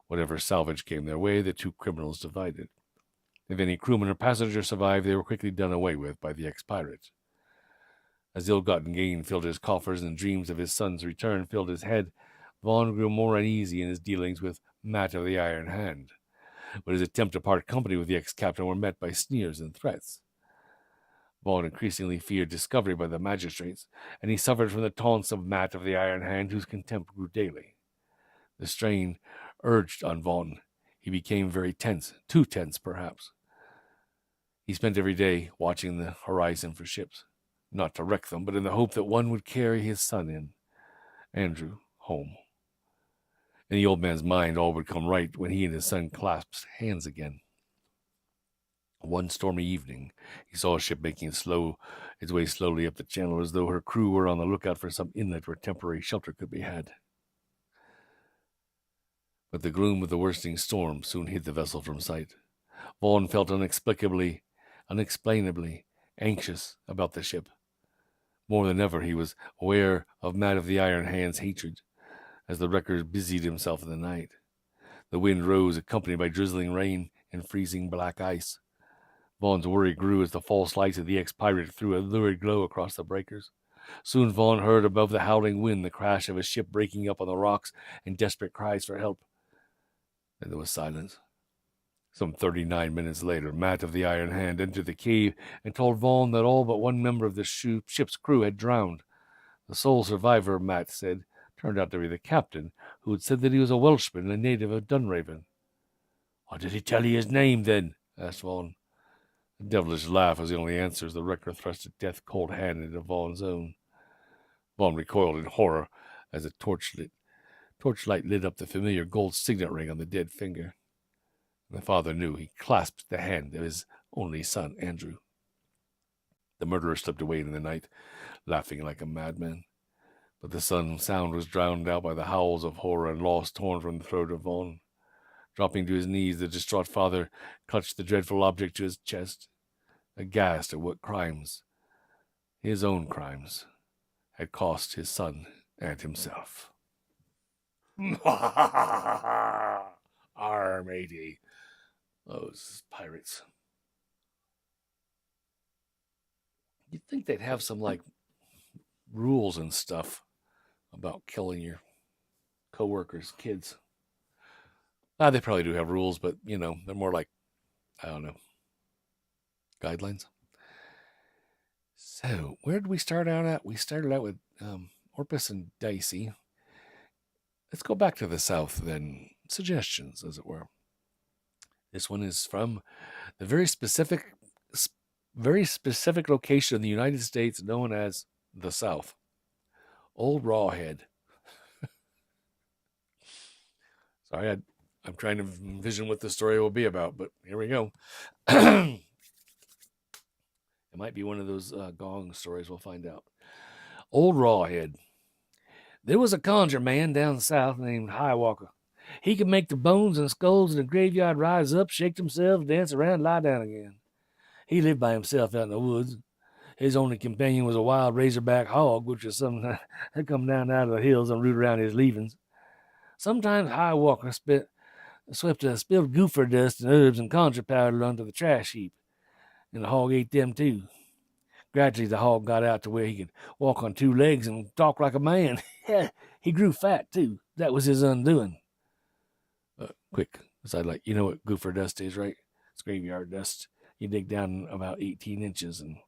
Whatever salvage came their way, the two criminals divided. If any crewman or passenger survived, they were quickly done away with by the ex-pirate. As ill-gotten gain filled his coffers and dreams of his son's return filled his head, Vaughan grew more uneasy in his dealings with Mat of the Iron Hand. But his attempt to part company with the ex-captain were met by sneers and threats. Vaughan increasingly feared discovery by the magistrates, and he suffered from the taunts of Mat of the Iron Hand, whose contempt grew daily. The strain urged on Vaughan. He became very tense, too tense perhaps. He spent every day watching the horizon for ships. not to wreck them, but in the hope that one would carry his son Andrew, home. In the old man's mind, all would come right when he and his son clasped hands again. One stormy evening, he saw a ship making its way slowly up the channel, as though her crew were on the lookout for some inlet where temporary shelter could be had. But the gloom of the worsting storm soon hid the vessel from sight. Vaughn felt unexplainably anxious about the ship. More than ever, he was aware of Matt of the Iron Hand's hatred, as the wrecker busied himself in the night. The wind rose, accompanied by drizzling rain and freezing black ice. Vaughn's worry grew as the false lights of the ex-pirate threw a lurid glow across the breakers. Soon Vaughn heard above the howling wind the crash of a ship breaking up on the rocks and desperate cries for help. Then there was silence. Some 39 minutes later, Matt of the Iron Hand entered the cave and told Vaughn that all but one member of the ship's crew had drowned. The sole survivor, Matt said, turned out to be the captain, who had said that he was a Welshman, a native of Dunraven. "Why did he tell you his name, then?" asked Vaughn. A devilish laugh was the only answer as the wrecker thrust a death-cold hand into Vaughn's own. Vaughn recoiled in horror as a torchlight lit up the familiar gold signet ring on the dead finger. The father knew. He clasped the hand of his only son, Andrew. The murderer slipped away in the night, laughing like a madman. But the sound was drowned out by the howls of horror and loss torn from the throat of Vaughn. Dropping to his knees, the distraught father clutched the dreadful object to his chest, aghast at what crimes, his own crimes, had cost his son and himself. Arr, matey. Those pirates. You'd think they'd have some, rules and stuff about killing your co-workers' kids. They probably do have rules, but, they're more like, I don't know, guidelines. So, where did we start out at? We started out with Orpus and Dicey. Let's go back to the south, then. Suggestions, as it were. This one is from the very specific location in the United States known as the South. Old Rawhead. Sorry, I'm trying to envision what the story will be about, but here we go. It might be one of those gong stories. We'll find out. Old Rawhead. There was a conjure man down south named Highwalker. He could make the bones and skulls in the graveyard rise up, shake themselves, dance around, lie down again. He lived by himself out in the woods. His only companion was a wild razorback hog, which was something that come down out of the hills and root around his leavings. Sometimes Highwalker swept spilled gopher dust and herbs and conjure powder onto the trash heap, and the hog ate them too. Gradually, the hog got out to where he could walk on two legs and talk like a man. He grew fat too. That was his undoing. Quick, aside, you know what gopher dust is, right? It's graveyard dust. You dig down about 18 inches and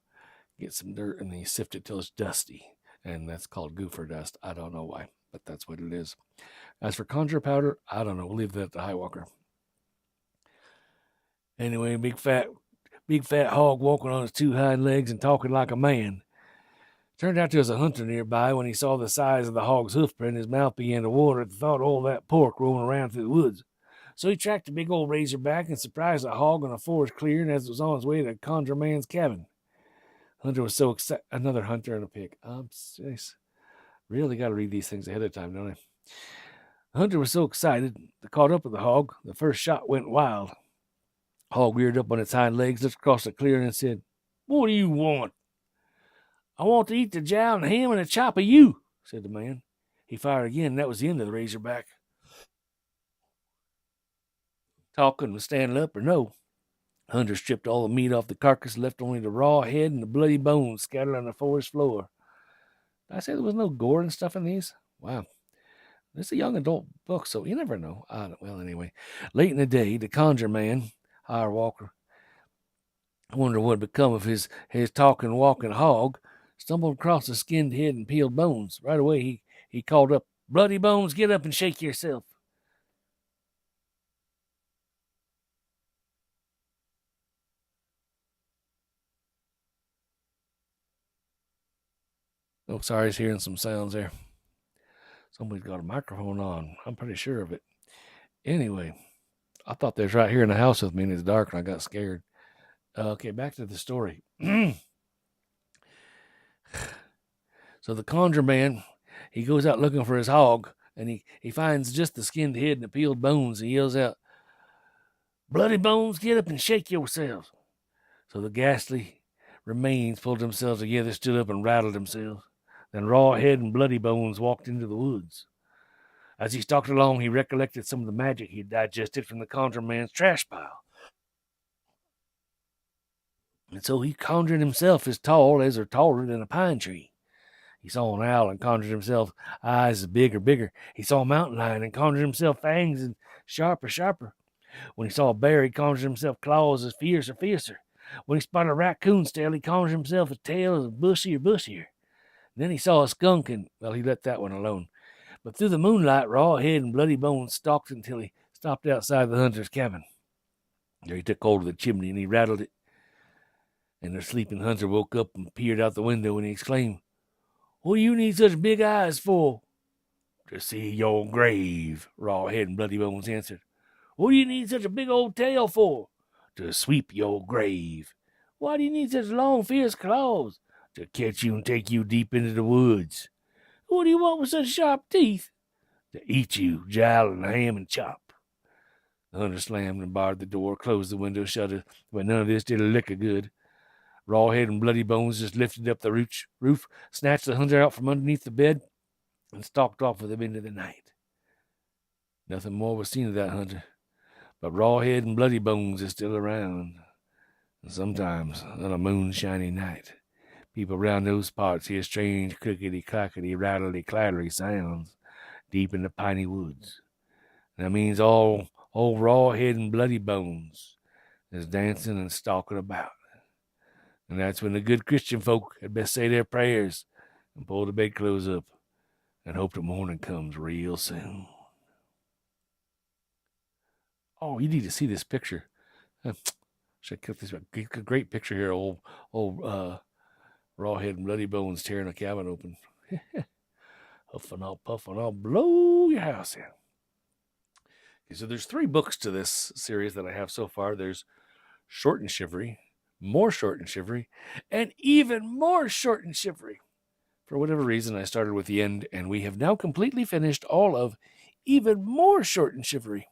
get some dirt, and then you sift it till it's dusty, and that's called gopher dust. I don't know why, but that's what it is. As for conjure powder, I don't know. We'll leave that to Highwalker. Anyway, big fat hog walking on his two hind legs and talking like a man. Turned out there was a hunter nearby. When he saw the size of the hog's hoofprint, his mouth began to water at the thought of all that pork roaming around through the woods. So he tracked a big old razorback and surprised the hog on a forest clearing as it was on its way to the conjure man's cabin. Hunter was so excited. Another hunter and a pig. Really got to read these things ahead of time, don't I? The hunter was so excited, they caught up with the hog. The first shot went wild. The hog reared up on its hind legs, looked across the clearing, and said, "What do you want?" "I want to eat the jowl and ham and a chop of you," said the man. He fired again, and that was the end of the razorback. Talking was standing up or no. Hunter stripped all the meat off the carcass, left only the raw head and the bloody bones scattered on the forest floor. Did I say there was no gore and stuff in these? Wow. This is a young adult book, so you never know. Well, anyway. Late in the day, the conjure man, Highwalker, I wonder what had become of his talking, walking hog, stumbled across a skinned head and peeled bones. Right away, he called up, "Bloody Bones, get up and shake yourself." Oh, sorry, I was hearing some sounds there. Somebody's got a microphone on. I'm pretty sure of it. Anyway, I thought they was right here in the house with me, and it's dark, and I got scared. Okay, back to the story. So the conjure man, he goes out looking for his hog, and he finds just the skinned head and the peeled bones. He yells out, "Bloody bones, get up and shake yourselves." So the ghastly remains pulled themselves together, stood up, and rattled themselves. Then Raw Head and Bloody Bones walked into the woods. As he stalked along, he recollected some of the magic he had digested from the conjure man's trash pile. And so he conjured himself as tall as or taller than a pine tree. He saw an owl and conjured himself eyes as big or bigger. He saw a mountain lion and conjured himself fangs and sharper. When he saw a bear, he conjured himself claws as fiercer. When he spotted a raccoon's tail, he conjured himself a tail as bushier. Then he saw a skunk, and, well, he let that one alone. But through the moonlight, Raw Head and Bloody Bones stalked until he stopped outside the hunter's cabin. There he took hold of the chimney, and he rattled it. And the sleeping hunter woke up and peered out the window, and he exclaimed, "What do you need such big eyes for?" "To see your grave," Raw Head and Bloody Bones answered. "What do you need such a big old tail for?" "To sweep your grave." "Why do you need such long, fierce claws?" "To catch you and take you deep into the woods." "What do you want with such sharp teeth?" "To eat you, jowl and ham and chop." The hunter slammed and barred the door, closed the window shutter, but none of this did a lick of good. Raw Head and Bloody Bones just lifted up the roof, snatched the hunter out from underneath the bed, and stalked off with him into the night. Nothing more was seen of that hunter, but Raw Head and Bloody Bones is still around. And sometimes, on a moonshiny night, people round those parts hear strange clickety-clackety, rattly-clattery sounds deep in the piney woods. And that means all Raw Head and Bloody Bones is dancing and stalking about. And that's when the good Christian folk had best say their prayers and pull the bedclothes up and hope the morning comes real soon. Oh, you need to see this picture. Should I click this? Great picture here. Old Raw Head and Bloody Bones tearing a cabin open. Huffing all, puffing all, blow your house in. Okay, so there's 3 books to this series that I have so far. There's Short and Shivery, more Short and Shivery, and even more Short and Shivery. For whatever reason, I started with the end, and we have now completely finished all of even more Short and Shivery.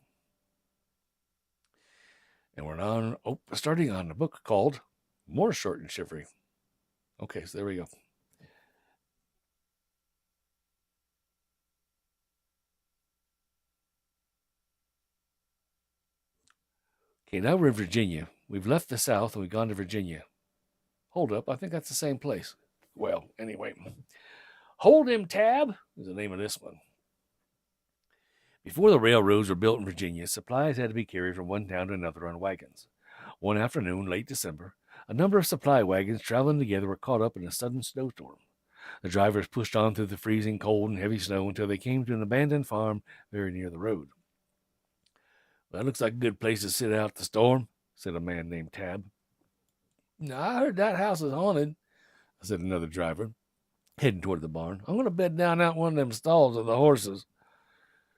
And we're starting on a book called More Short and Shivery. Okay, so there we go. Okay, now we're in Virginia. We've left the South and we've gone to Virginia. Hold up, I think that's the same place. Well, anyway. Hold him, Tab, is the name of this one. Before the railroads were built in Virginia, supplies had to be carried from one town to another on wagons. One afternoon, late December, a number of supply wagons traveling together were caught up in a sudden snowstorm. The drivers pushed on through the freezing cold and heavy snow until they came to an abandoned farm very near the road. "Well, that looks like a good place to sit out the storm," said a man named Tab. "I heard that house is haunted," said another driver, heading toward the barn. "I'm going to bed down out one of them stalls with the horses."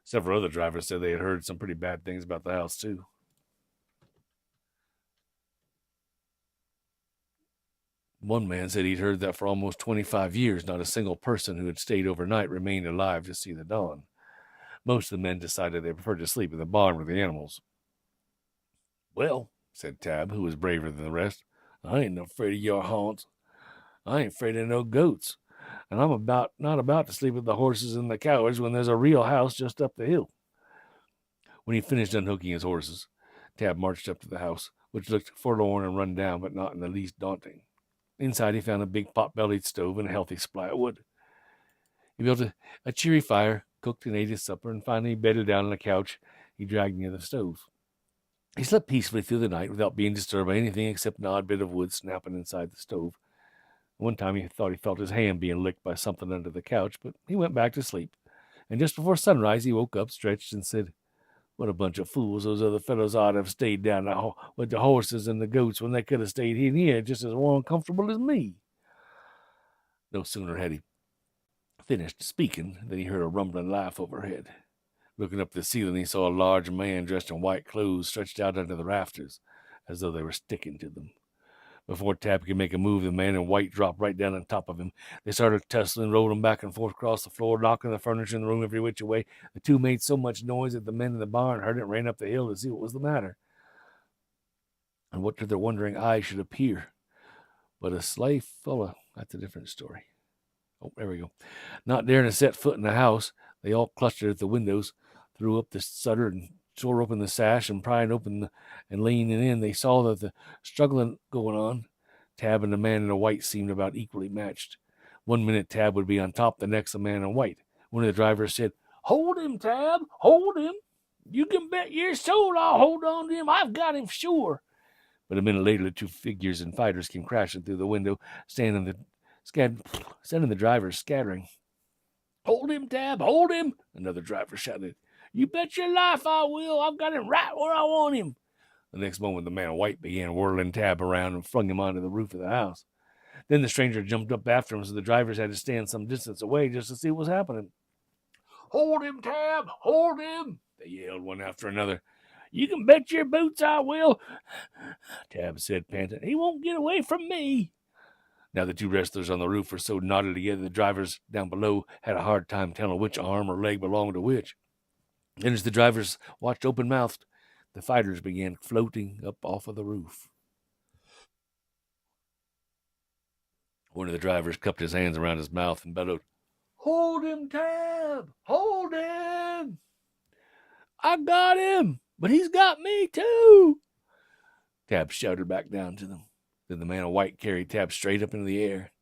Several other drivers said they had heard some pretty bad things about the house, too. One man said he'd heard that for almost 25 years, not a single person who had stayed overnight remained alive to see the dawn. Most of the men decided they preferred to sleep in the barn with the animals. "Well," said Tab, who was braver than the rest, "I ain't afraid of your haunts. I ain't afraid of no goats. And I'm not about to sleep with the horses and the cowards when there's a real house just up the hill." When he finished unhooking his horses, Tab marched up to the house, which looked forlorn and run down, but not in the least daunting. Inside, he found a big pot-bellied stove and a healthy supply of wood. He built a cheery fire, cooked and ate his supper, and finally bedded down on a couch he dragged near the stove. He slept peacefully through the night without being disturbed by anything except an odd bit of wood snapping inside the stove. One time he thought he felt his hand being licked by something under the couch, but he went back to sleep. And just before sunrise, he woke up, stretched, and said, "What a bunch of fools those other fellows ought to have stayed down with the horses and the goats when they could have stayed in here just as warm and comfortable as me." No sooner had he finished speaking, then he heard a rumbling laugh overhead. Looking up the ceiling, he saw a large man dressed in white clothes stretched out under the rafters, as though they were sticking to them. Before Tab could make a move, the man in white dropped right down on top of him. They started tussling, rolling back and forth across the floor, knocking the furniture in the room every which way. The two made so much noise that the men in the barn heard it and ran up the hill to see what was the matter, and what to their wondering eyes should appear but a sleigh full of... That's a different story. Oh, there we go. Not daring to set foot in the house, they all clustered at the windows, threw up the shutter and tore open the sash, and prying open and leaning in, they saw that the struggling going on. Tab and the man in the white seemed about equally matched. One minute Tab would be on top, the next the man in white. One of the drivers said, "Hold him, Tab, hold him. You can bet your soul I'll hold on to him. I've got him sure." But a minute later, the two figures and fighters came crashing through the window, sending the drivers scattering. "Hold him, Tab, hold him," another driver shouted. "You bet your life I will. I've got him right where I want him." The next moment, the man in white began whirling Tab around and flung him onto the roof of the house. Then the stranger jumped up after him, so the drivers had to stand some distance away just to see what was happening. "Hold him, Tab, hold him," they yelled one after another. "You can bet your boots I will," Tab said, panting. "He won't get away from me." Now the two wrestlers on the roof were so knotted together, the drivers down below had a hard time telling which arm or leg belonged to which. Then as the drivers watched open-mouthed, the fighters began floating up off of the roof. One of the drivers cupped his hands around his mouth and bellowed, "Hold him, Tab! Hold him! I got him, but he's got me too!" Tab shouted back down to them. Then the man in white carried Tab straight up into the air.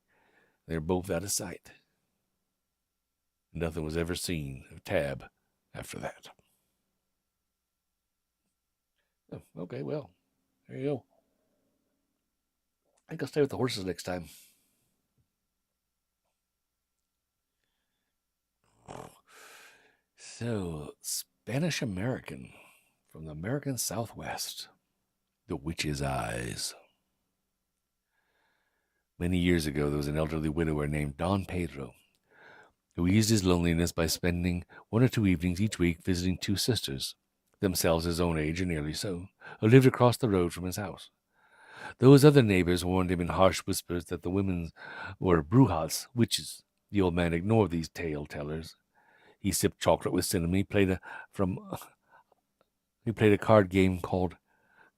They were both out of sight. Nothing was ever seen of Tab after that. Oh, okay, well, there you go. I think I'll stay with the horses next time. So, Spanish American from the American Southwest. The Witch's Eyes. Many years ago, there was an elderly widower named Don Pedro, who eased his loneliness by spending 1 or 2 evenings each week visiting 2 sisters, themselves his own age or nearly so, who lived across the road from his house. Though his other neighbors warned him in harsh whispers that the women were brujas, witches, the old man ignored these tale-tellers. He sipped chocolate with cinnamon. He played a card game called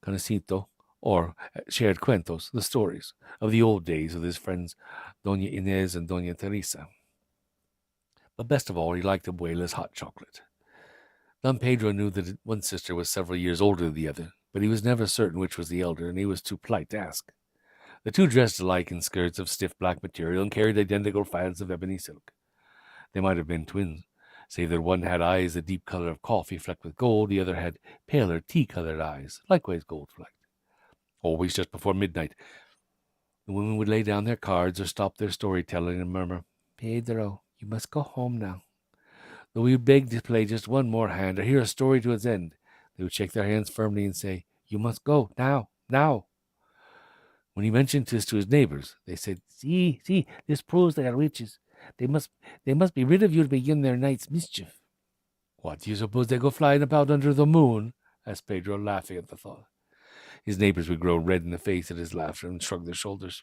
Canecito, or shared cuentos, the stories of the old days with his friends Doña Inez and Doña Teresa. But best of all, he liked Abuela's hot chocolate. Don Pedro knew that one sister was several years older than the other, but he was never certain which was the elder, and he was too polite to ask. The two dressed alike in skirts of stiff black material and carried identical fans of ebony silk. They might have been twins, save that one had eyes the deep color of coffee flecked with gold, the other had paler tea-colored eyes, likewise gold-flecked. Always just before midnight, the women would lay down their cards or stop their storytelling and murmur, "Pedro, you must go home now." Though we would beg to play just one more hand or hear a story to its end, they would shake their hands firmly and say, "You must go, now, now." When he mentioned this to his neighbors, they said, see, this proves they are witches. They must be rid of you to begin their night's mischief." "What, do you suppose they go flying about under the moon?" asked Pedro, laughing at the thought. His neighbors would grow red in the face at his laughter and shrug their shoulders.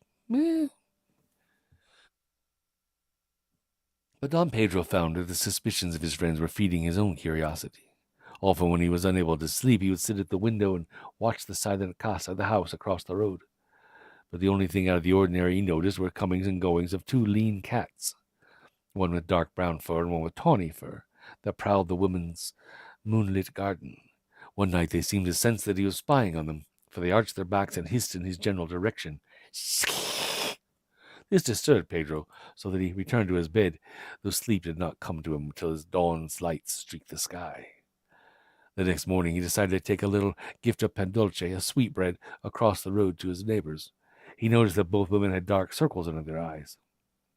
But Don Pedro found that the suspicions of his friends were feeding his own curiosity. Often when he was unable to sleep, he would sit at the window and watch the silent casa, the house across the road. But the only thing out of the ordinary he noticed were comings and goings of 2 lean cats, one with dark brown fur and one with tawny fur, that prowled the woman's moonlit garden. One night they seemed to sense that he was spying on them, for they arched their backs and hissed in his general direction. This disturbed Pedro, so that he returned to his bed, though sleep did not come to him until his dawn's lights streaked the sky. The next morning he decided to take a little gift of pan dulce, a sweetbread, across the road to his neighbors. He noticed that both women had dark circles under their eyes.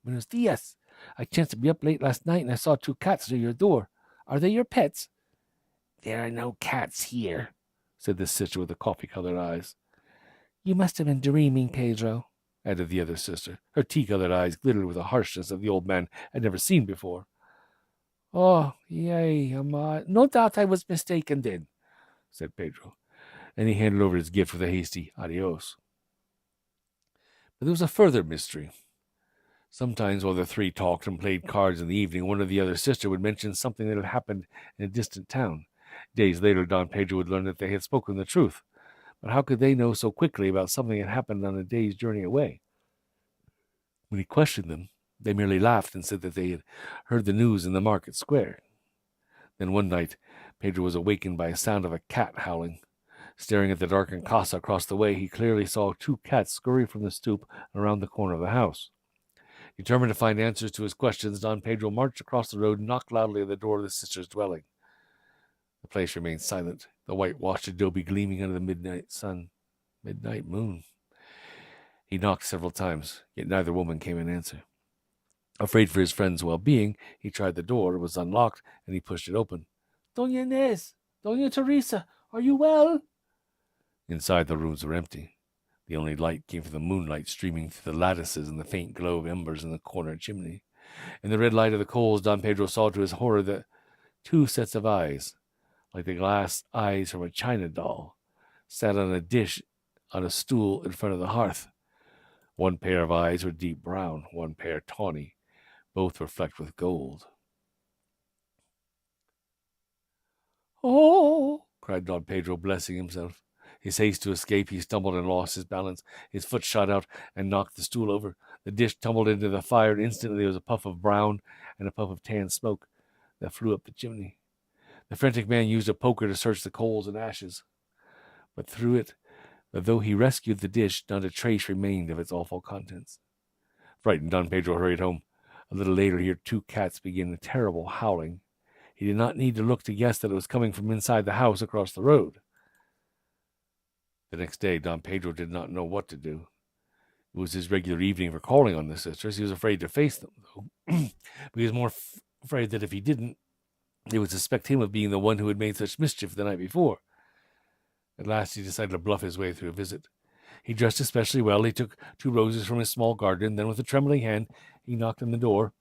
"Buenos dias. I chanced to be up late last night, and I saw 2 cats near your door. Are they your pets?" "There are no cats here," said the sister with the coffee-colored eyes. "You must have been dreaming, Pedro." added the other sister. Her tea-colored eyes glittered with a harshness that the old man had never seen before.
Oh, yay, no doubt I was mistaken then,
said Pedro, and he handed over his gift with a hasty adios. But there was a further mystery. Sometimes while the three talked and played cards in the evening, one or the other sister would mention something that had happened in a distant town. Days later, Don Pedro would learn that they had spoken the truth. But how could they know so quickly about something that happened on a day's journey away? When he questioned them, they merely laughed and said that they had heard the news in the market square. Then one night, Pedro was awakened by a sound of a cat howling. Staring at the darkened casa across the way, he clearly saw two cats scurry from the stoop around the corner of the house. Determined to find answers to his questions, Don Pedro marched across the road and knocked loudly at the door of the sister's dwelling. The place remained silent, the whitewashed adobe gleaming under the midnight moon. He knocked several times, yet neither woman came in answer. Afraid for his friend's well-being, he tried the door. It was unlocked, and he pushed it open.
Doña Inez, Doña Teresa, are you well?
Inside, the rooms were empty. The only light came from the moonlight streaming through the lattices and the faint glow of embers in the corner chimney. In the red light of the coals, Don Pedro saw to his horror that two sets of eyes, like the glass eyes from a china doll, sat on a dish on a stool in front of the hearth. One pair of eyes were deep brown, one pair tawny. Both were flecked with gold.
Oh,
cried Don Pedro, blessing himself. His haste to escape, he stumbled and lost his balance. His foot shot out and knocked the stool over. The dish tumbled into the fire, and instantly there was a puff of brown and a puff of tan smoke that flew up the chimney. The frantic man used a poker to search the coals and ashes. But though he rescued the dish, not a trace remained of its awful contents. Frightened, Don Pedro hurried home. A little later, he heard two cats begin a terrible howling. He did not need to look to guess that it was coming from inside the house across the road. The next day, Don Pedro did not know what to do. It was his regular evening for calling on the sisters. He was afraid to face them, though. But he was more afraid that if he didn't, they would suspect him of being the one who had made such mischief the night before. At last, he decided to bluff his way through a visit. He dressed especially well. He took 2 roses from his small garden. Then, with a trembling hand, he knocked on the door,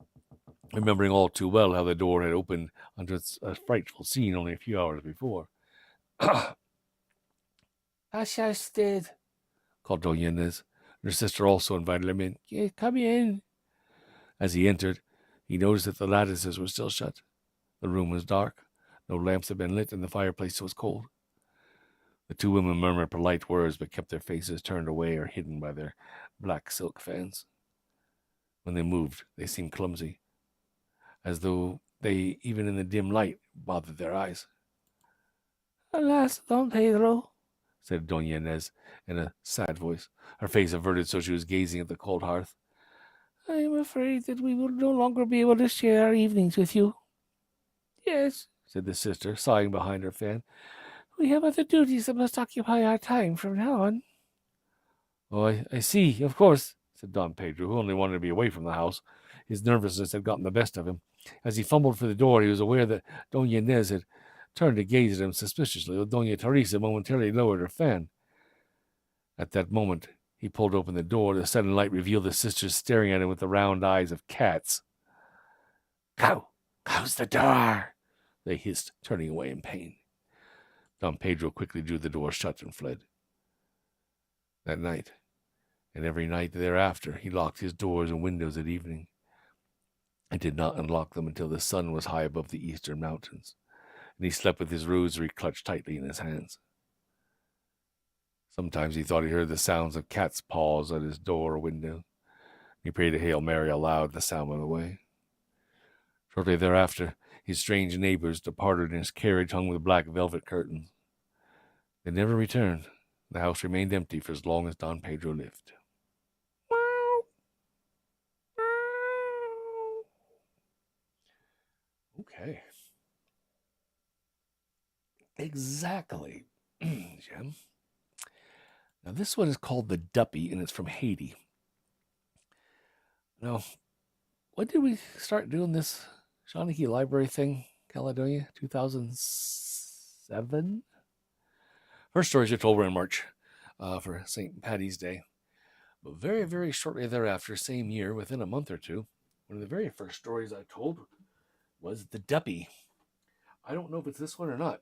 remembering all too well how the door had opened onto a frightful scene only a few hours before.
Asha stayed,
called Doña Inez. Her sister also invited him in.
Yeah, come in.
As he entered, he noticed that the lattices were still shut. The room was dark. No lamps had been lit, and the fireplace was cold. The two women murmured polite words, but kept their faces turned away or hidden by their black silk fans. When they moved, they seemed clumsy, as though they, even in the dim light, bothered their eyes.
Alas, Don Pedro,
said Doña Inez in a sad voice, her face averted so she was gazing at the cold hearth.
I am afraid that we will no longer be able to share our evenings with you. Yes, said the sister, sighing behind her fan. We have other duties that must occupy our time from now on.
Oh, I see, of course, said Don Pedro, who only wanted to be away from the house. His nervousness had gotten the best of him. As he fumbled for the door, he was aware that Doña Inez had turned to gaze at him suspiciously, while Doña Teresa momentarily lowered her fan. At that moment, he pulled open the door. The sudden light revealed the sisters staring at him with the round eyes of cats. Close the door, they hissed, turning away in pain. Don Pedro quickly drew the door shut and fled. That night, and every night thereafter, he locked his doors and windows at evening. and did not unlock them until the sun was high above the eastern mountains, and he slept with his rosary clutched tightly in his hands. Sometimes he thought he heard the sounds of cats' paws at his door or window. He prayed a Hail Mary aloud, the sound went away. Shortly thereafter, his strange neighbors departed in his carriage hung with black velvet curtains. They never returned. The house remained empty for as long as Don Pedro lived. Okay. Exactly, Jim. Now, this one is called The Duppy, and it's from Haiti. Now, when did we start doing this Shawnee Library thing, Caledonia? 2007? First stories are told were in March for St. Patty's Day. But very, very shortly thereafter, same year, within a month or two, one of the very first stories I told was The Duppy. I don't know if it's this one or not.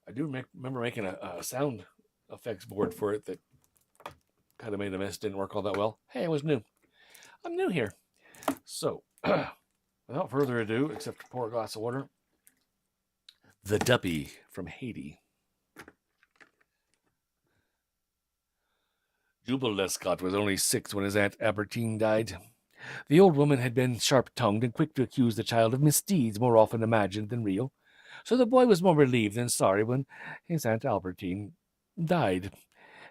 I do remember making a sound effects board for it that kind of made a mess, didn't work all that well. Hey, I was new. I'm new here. So, without further ado, except to pour a glass of water, The Duppy from Haiti. Jubal Lescott was only 6 when his Aunt Albertine died. The old woman had been sharp-tongued and quick to accuse the child of misdeeds more often imagined than real, so the boy was more relieved than sorry when his Aunt Albertine died.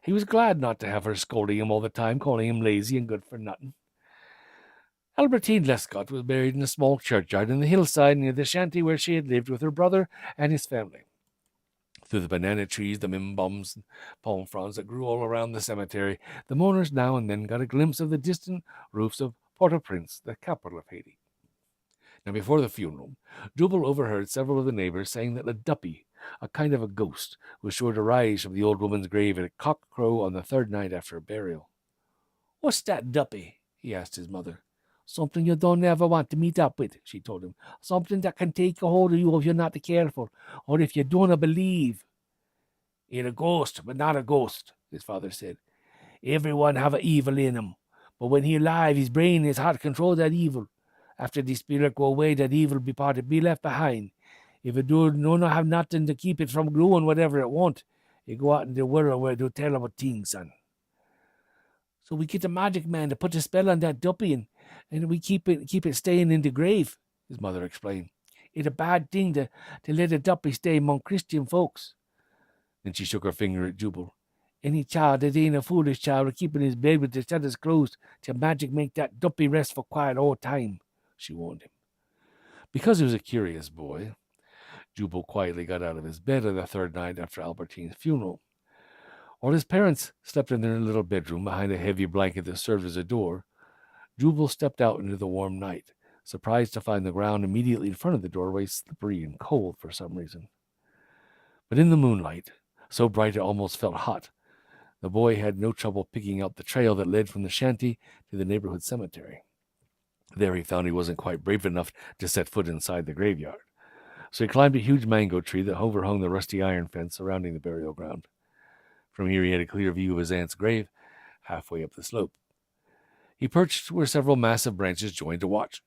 He was glad not to have her scolding him all the time, calling him lazy and good for nothing. Albertine Lescott was buried in a small churchyard in the hillside near the shanty where she had lived with her brother and his family. Through the banana trees, the mimbums, and palm fronds that grew all around the cemetery, the mourners now and then got a glimpse of the distant roofs of Port-au-Prince, the capital of Haiti. Now, before the funeral, Jubal overheard several of the neighbors saying that a duppy, a kind of a ghost, was sure to rise from the old woman's grave at cock-crow on the 3rd night after her burial. "What's that duppy?" he asked his mother. "Something you don't ever want to meet up with," she told him. "Something that can take a hold of you if you're not careful, or if you don't believe." "It's a ghost, but not a ghost," his father said. "Everyone have a evil in him, but when he alive, his brain and his heart control that evil. After the spirit go away, that evil be left behind. If it do no have nothing to keep it from growing whatever it want, it go out in the world where it do terrible things, son." "So we get a magic man to put a spell on that duppy and we keep it staying in the grave," his mother explained. "It's a bad thing to let a duppy stay among Christian folks." Then she shook her finger at Jubal. "Any child that ain't a foolish child will keep in his bed with the shutters closed till magic make that duppy rest for quiet all time," she warned him. Because he was a curious boy, Jubal quietly got out of his bed on the 3rd night after Albertine's funeral. While his parents slept in their little bedroom behind a heavy blanket that served as a door, Jubal stepped out into the warm night, surprised to find the ground immediately in front of the doorway slippery and cold for some reason. But in the moonlight, so bright it almost felt hot, the boy had no trouble picking out the trail that led from the shanty to the neighborhood cemetery. There he found he wasn't quite brave enough to set foot inside the graveyard, so he climbed a huge mango tree that overhung the rusty iron fence surrounding the burial ground. From here he had a clear view of his aunt's grave, halfway up the slope. He perched where several massive branches joined to watch.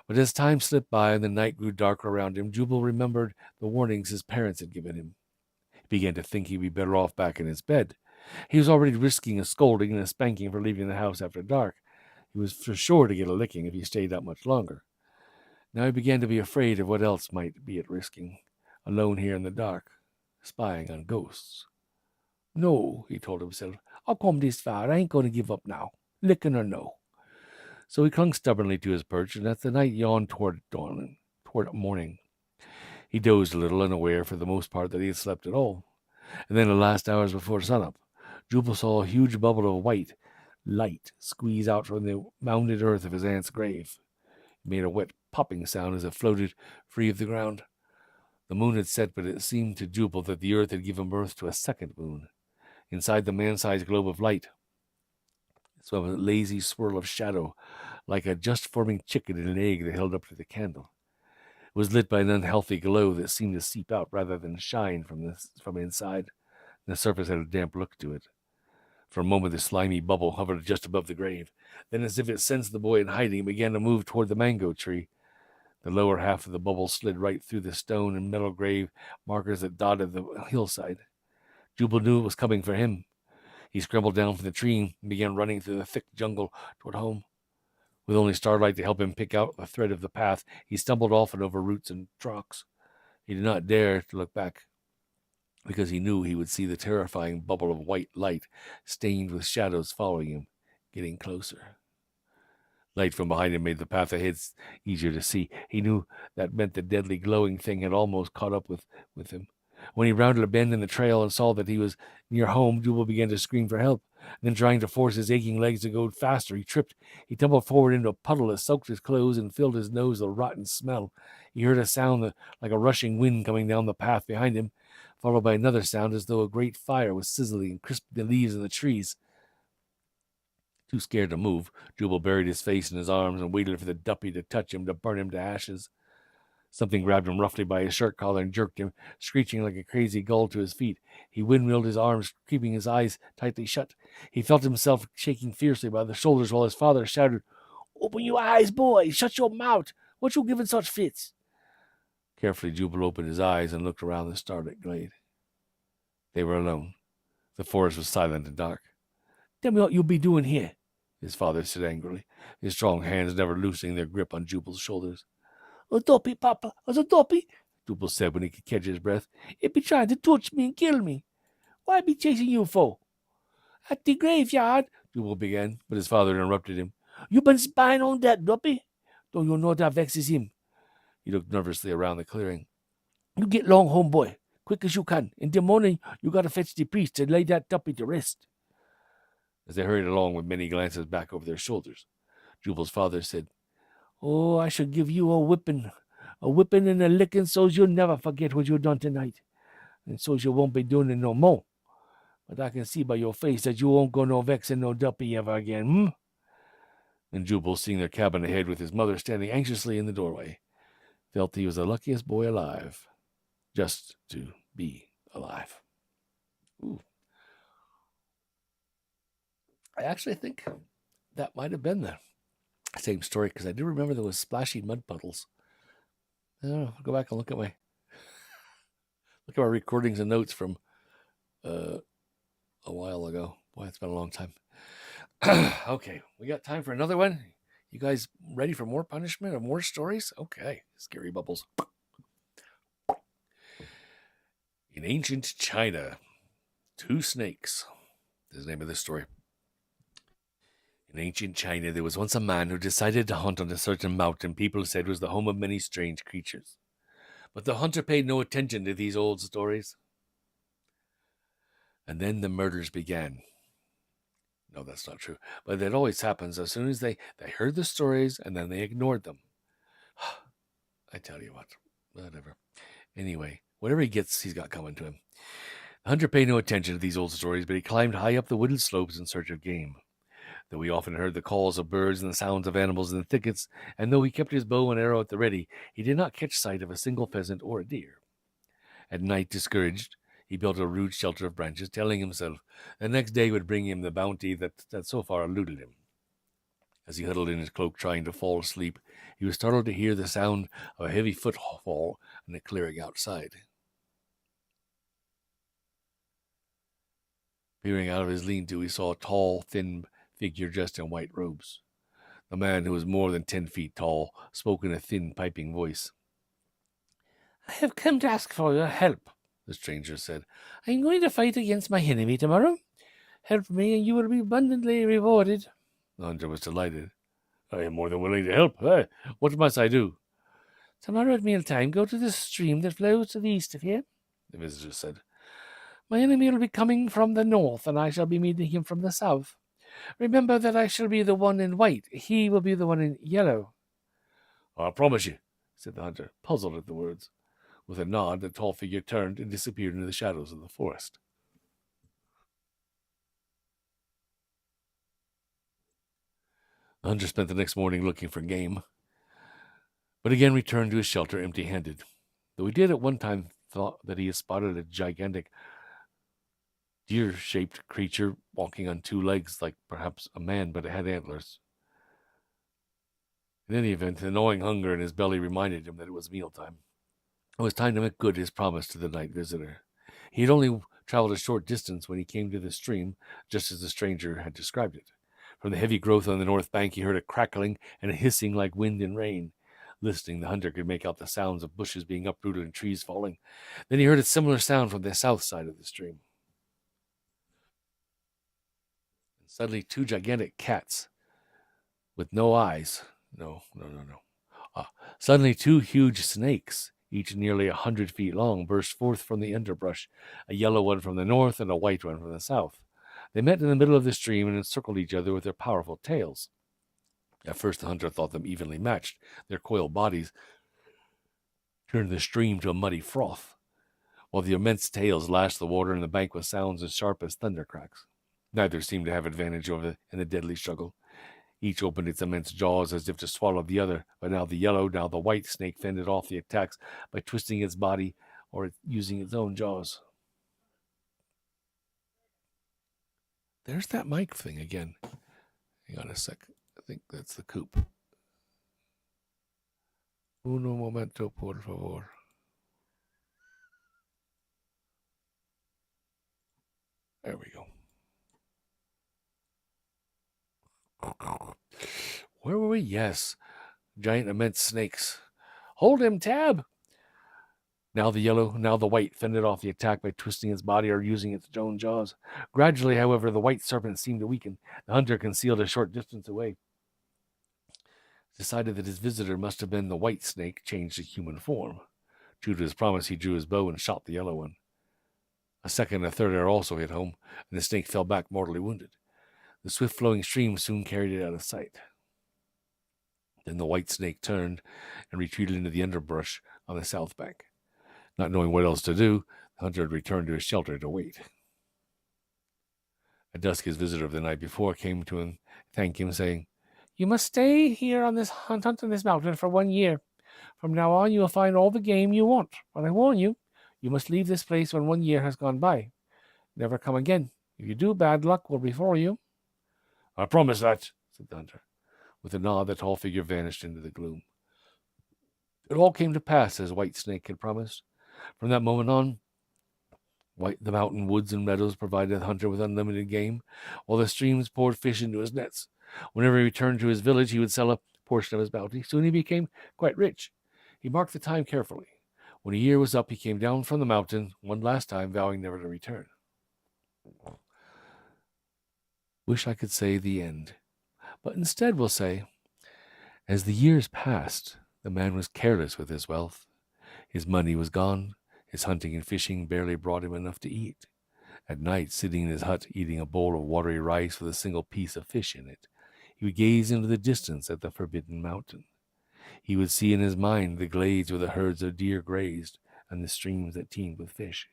But as time slipped by and the night grew darker around him, Jubal remembered the warnings his parents had given him. He began to think he'd be better off back in his bed. He was already risking a scolding and a spanking for leaving the house after dark. He was for sure to get a licking if he stayed out much longer. Now he began to be afraid of what else might be at risking, alone here in the dark, spying on ghosts. "No," he told himself, "I'll come this far. I ain't going to give up now, licking or no." So he clung stubbornly to his perch, and as the night yawned toward morning, he dozed a little, unaware for the most part that he had slept at all. And then, the last hours before sunup, Jubal saw a huge bubble of white light squeeze out from the mounded earth of his aunt's grave. It made a wet popping sound as it floated free of the ground. The moon had set, but it seemed to Jubal that the earth had given birth to a second moon. Inside the man-sized globe of light swam a lazy swirl of shadow, like a just-forming chicken in an egg that held up to the candle. It was lit by an unhealthy glow that seemed to seep out rather than shine from inside. The surface had a damp look to it. For a moment, the slimy bubble hovered just above the grave. Then, as if it sensed the boy in hiding, it began to move toward the mango tree. The lower half of the bubble slid right through the stone and metal grave markers that dotted the hillside. Jubal knew it was coming for him. He scrambled down from the tree and began running through the thick jungle toward home. With only starlight to help him pick out the thread of the path, he stumbled often over roots and rocks. He did not dare to look back, because he knew he would see the terrifying bubble of white light stained with shadows following him, getting closer. Light from behind him made the path ahead easier to see. He knew that meant the deadly glowing thing had almost caught up with him. When he rounded a bend in the trail and saw that he was near home, Jubal began to scream for help. Then, trying to force his aching legs to go faster, he tripped. He tumbled forward into a puddle that soaked his clothes and filled his nose with a rotten smell. He heard a sound like a rushing wind coming down the path behind him, followed by another sound as though a great fire was sizzling and crisping the leaves of the trees. Too scared to move, Jubal buried his face in his arms and waited for the duppy to touch him to burn him to ashes. Something grabbed him roughly by his shirt collar and jerked him, screeching like a crazy gull, to his feet. He windmilled his arms, keeping his eyes tightly shut. He felt himself shaking fiercely by the shoulders while his father shouted, "Open your eyes, boy! Shut your mouth! What you giving such fits?" Carefully, Jubal opened his eyes and looked around the starlit glade. They were alone. The forest was silent and dark. "Tell me what you'll be doing here," his father said angrily, his strong hands never loosening their grip on Jubal's shoulders. "A duppy, Papa, a duppy," Jubal said when he could catch his breath. "It be trying to touch me and kill me. Why be chasing you for?" "At the graveyard," Jubal began, but his father interrupted him. "You been spying on that duppy? Don't you know that vexes him?" He looked nervously around the clearing. "You get long home, boy, quick as you can. In the morning, you gotta fetch the priest to lay that duppy to rest." As they hurried along with many glances back over their shoulders, Jubal's father said, "Oh, I shall give you a whipping and a licking so's you'll never forget what you done tonight, and so's you won't be doing it no more. But I can see by your face that you won't go no vexing no duppy ever again, And Jubal, seeing their cabin ahead with his mother standing anxiously in the doorway, felt he was the luckiest boy alive, just to be alive. Ooh. I actually think that might have been the same story, because I do remember there was splashy mud puddles. I don't know. I'll go back and look at my recordings and notes from a while ago. Boy, it's been a long time. Okay, we got time for another one. You guys ready for more punishment or more stories? Okay, scary bubbles. In ancient China, two snakes is the name of this story. In ancient China, there was once a man who decided to hunt on a certain mountain people said was the home of many strange creatures. But the hunter paid no attention to these old stories. And then the murders began. No, that's not true. But that always happens as soon as they heard the stories and then they ignored them. I tell you what, whatever. Anyway, whatever he gets, he's got coming to him. The hunter paid no attention to these old stories, but he climbed high up the wooded slopes in search of game. Though he often heard the calls of birds and the sounds of animals in the thickets, and though he kept his bow and arrow at the ready, he did not catch sight of a single pheasant or a deer. At night, discouraged, he built a rude shelter of branches, telling himself the next day would bring him the bounty that so far eluded him. As he huddled in his cloak trying to fall asleep, he was startled to hear the sound of a heavy footfall in the clearing outside. Peering out of his lean-to, he saw a tall, thin figure dressed in white robes. The man, who was more than 10 feet tall, spoke in a thin, piping voice. "I have come to ask for your help," the stranger said. "I am going to fight against my enemy tomorrow. Help me, and you will be abundantly rewarded." The hunter was delighted. "I am more than willing to help. What must I do?" "Tomorrow at mealtime, go to the stream that flows to the east of here," the visitor said. "My enemy will be coming from the north, and I shall be meeting him from the south. Remember that I shall be the one in white. He will be the one in yellow." "I promise you," said the hunter, puzzled at the words. With a nod, the tall figure turned and disappeared into the shadows of the forest. The hunter spent the next morning looking for game, but again returned to his shelter empty-handed, though he did at one time thought that he had spotted a gigantic deer-shaped creature walking on two legs, like perhaps a man, but it had antlers. In any event, the gnawing hunger in his belly reminded him that it was mealtime. It was time to make good his promise to the night visitor. He had only traveled a short distance when he came to the stream, just as the stranger had described it. From the heavy growth on the north bank, he heard a crackling and a hissing like wind and rain. Listening, the hunter could make out the sounds of bushes being uprooted and trees falling. Then he heard a similar sound from the south side of the stream. And suddenly, two gigantic cats with no eyes. Suddenly, two huge snakes, each nearly 100 feet long, burst forth from the underbrush, a yellow one from the north and a white one from the south. They met in the middle of the stream and encircled each other with their powerful tails. At first, the hunter thought them evenly matched. Their coiled bodies turned the stream to a muddy froth, while the immense tails lashed the water and the bank with sounds as sharp as thunder cracks. Neither seemed to have advantage in the deadly struggle. Each opened its immense jaws as if to swallow the other, but now the yellow, now the white snake fended off the attacks by twisting its body or using its own jaws. There's that mic thing again. Hang on a sec. I think that's the coop. Uno momento, por favor. There we go. Where were we? Yes. Giant immense snakes. Hold him, Tab! Now the yellow, now the white fended off the attack by twisting its body or using its own jaws. Gradually, however, the white serpent seemed to weaken. The hunter, concealed a short distance away, decided that his visitor must have been the white snake changed to human form. True to his promise, he drew his bow and shot the yellow one. A second and a third arrow also hit home, and the snake fell back mortally wounded. The swift-flowing stream soon carried it out of sight. Then the white snake turned and retreated into the underbrush on the south bank. Not knowing what else to do, the hunter had returned to his shelter to wait. At dusk, his visitor of the night before came to him, thank him, saying,
"You must stay here on this hunt on this mountain for 1 year. From now on, you will find all the game you want. But I warn you, you must leave this place when 1 year has gone by. Never come again. If you do, bad luck will befall you."
"I promise that," said the hunter. With a nod, the tall figure vanished into the gloom. It all came to pass as White Snake had promised. From that moment on, the mountain woods and meadows provided the hunter with unlimited game, while the streams poured fish into his nets. Whenever he returned to his village, he would sell a portion of his bounty. Soon he became quite rich. He marked the time carefully. When a year was up, he came down from the mountain one last time, vowing never to return. Wish I could say the end. But instead we'll say, as the years passed, the man was careless with his wealth. His money was gone. His hunting and fishing barely brought him enough to eat. At night, sitting in his hut, eating a bowl of watery rice with a single piece of fish in it, he would gaze into the distance at the forbidden mountain. He would see in his mind the glades where the herds of deer grazed and the streams that teemed with fish.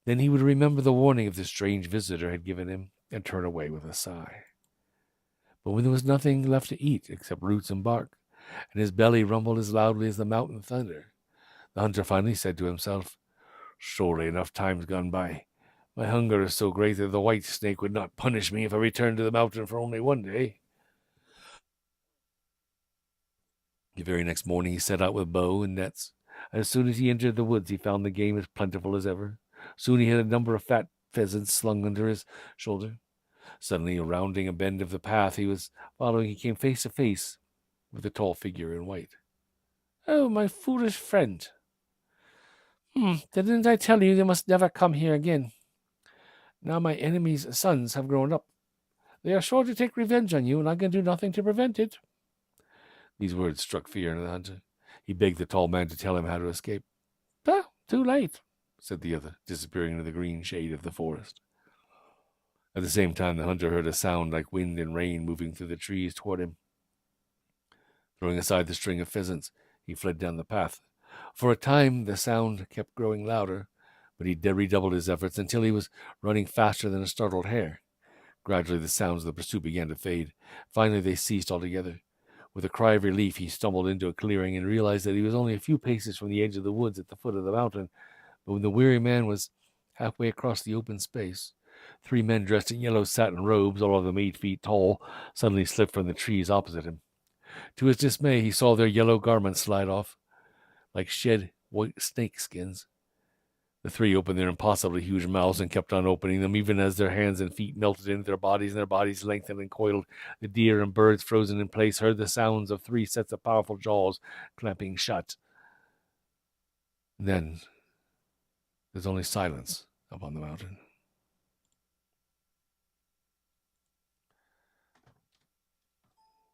Then he would remember the warning of the strange visitor had given him and turn away with a sigh. But when there was nothing left to eat except roots and bark, and his belly rumbled as loudly as the mountain thunder, the hunter finally said to himself, "Surely enough time's gone by. My hunger is so great that the white snake would not punish me if I returned to the mountain for only 1 day." The very next morning he set out with bow and nets. As soon as he entered the woods, he found the game as plentiful as ever. Soon he had a number of fat pheasants slung under his shoulder. Suddenly, rounding a bend of the path he was following, he came face to face with the tall figure in white.
"Oh, my foolish friend. Didn't I tell you must never come here again? Now my enemy's sons have grown up. They are sure to take revenge on you, and I can do nothing to prevent it."
These words struck fear into the hunter. He begged the tall man to tell him how to escape.
"But too late,"
said the other, disappearing into the green shade of the forest. At the same time, the hunter heard a sound like wind and rain moving through the trees toward him. Throwing aside the string of pheasants, he fled down the path. For a time, the sound kept growing louder, but he redoubled his efforts until he was running faster than a startled hare. Gradually, the sounds of the pursuit began to fade. Finally, they ceased altogether. With a cry of relief, he stumbled into a clearing and realized that he was only a few paces from the edge of the woods at the foot of the mountain. But when the weary man was halfway across the open space, 3 men dressed in yellow satin robes, all of them 8 feet tall, suddenly slipped from the trees opposite him. To his dismay, he saw their yellow garments slide off like shed white snake skins. The 3 opened their impossibly huge mouths and kept on opening them, even as their hands and feet melted into their bodies and their bodies lengthened and coiled. The deer and birds frozen in place heard the sounds of 3 sets of powerful jaws clamping shut. And then there's only silence up on the mountain.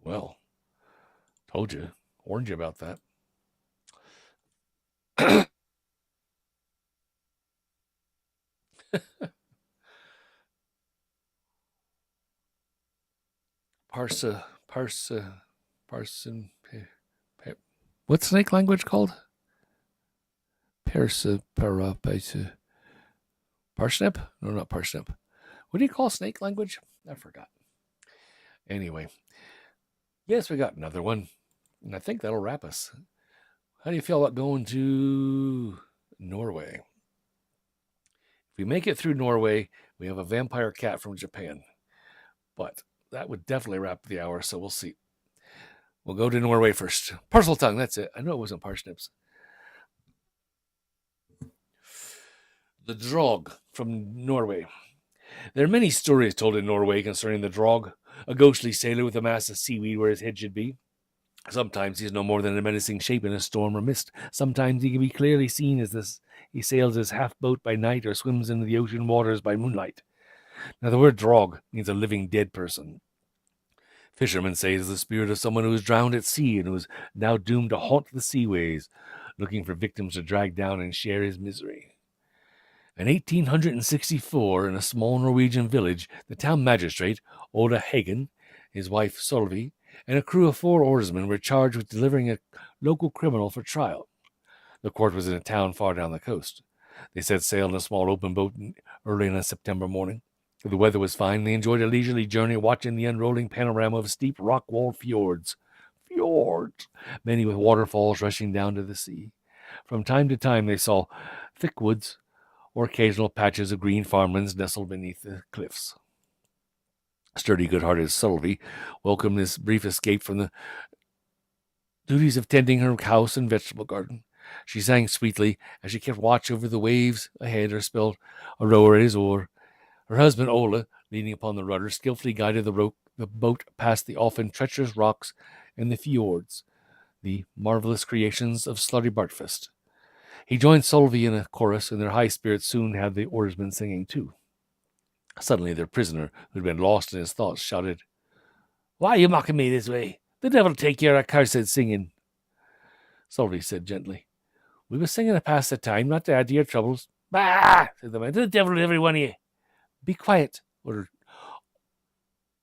Well, told you, warned you about that. Parson. What's snake language called? Parsnip? No, not parsnip. What do you call snake language? I forgot. Anyway, yes, we got another one. And I think that'll wrap us. How do you feel about going to Norway? If we make it through Norway, we have a vampire cat from Japan. But that would definitely wrap the hour, so we'll see. We'll go to Norway first. Parcel tongue, that's it. I know it wasn't parsnips. The Drog from Norway. There are many stories told in Norway concerning the Drog, a ghostly sailor with a mass of seaweed where his head should be. Sometimes he is no more than a menacing shape in a storm or mist. Sometimes he can be clearly seen as this. He sails his half-boat by night or swims into the ocean waters by moonlight. Now, the word Drog means a living dead person. Fishermen say it is the spirit of someone who was drowned at sea and who is now doomed to haunt the seaways, looking for victims to drag down and share his misery. In 1864, in a small Norwegian village, the town magistrate, Oda Hagen, his wife Solveig, and a crew of 4 oarsmen were charged with delivering a local criminal for trial. The court was in a town far down the coast. They set sail in a small open boat early on a September morning. The weather was fine. They enjoyed a leisurely journey watching the unrolling panorama of steep rock-walled fjords. Fjords! Many with waterfalls rushing down to the sea. From time to time they saw thick woods or occasional patches of green farmlands nestled beneath the cliffs. Sturdy, good-hearted Solveig welcomed this brief escape from the duties of tending her house and vegetable garden. She sang sweetly as she kept watch over the waves ahead or spelled a rower at his oar. Her husband, Ola, leaning upon the rudder, skillfully guided the boat past the often treacherous rocks and the fjords, the marvelous creations of Slutty Bartfast. He joined Solveig in a chorus, and their high spirits soon had the oarsmen singing too. Suddenly their prisoner, who had been lost in his thoughts, shouted, "Why are you mocking me this way? The devil take your accursed singing." Solveig said gently, "We were singing to pass the time, not to add to your troubles." "Bah!" said the man. "To the devil with every one of you." "Be quiet," ordered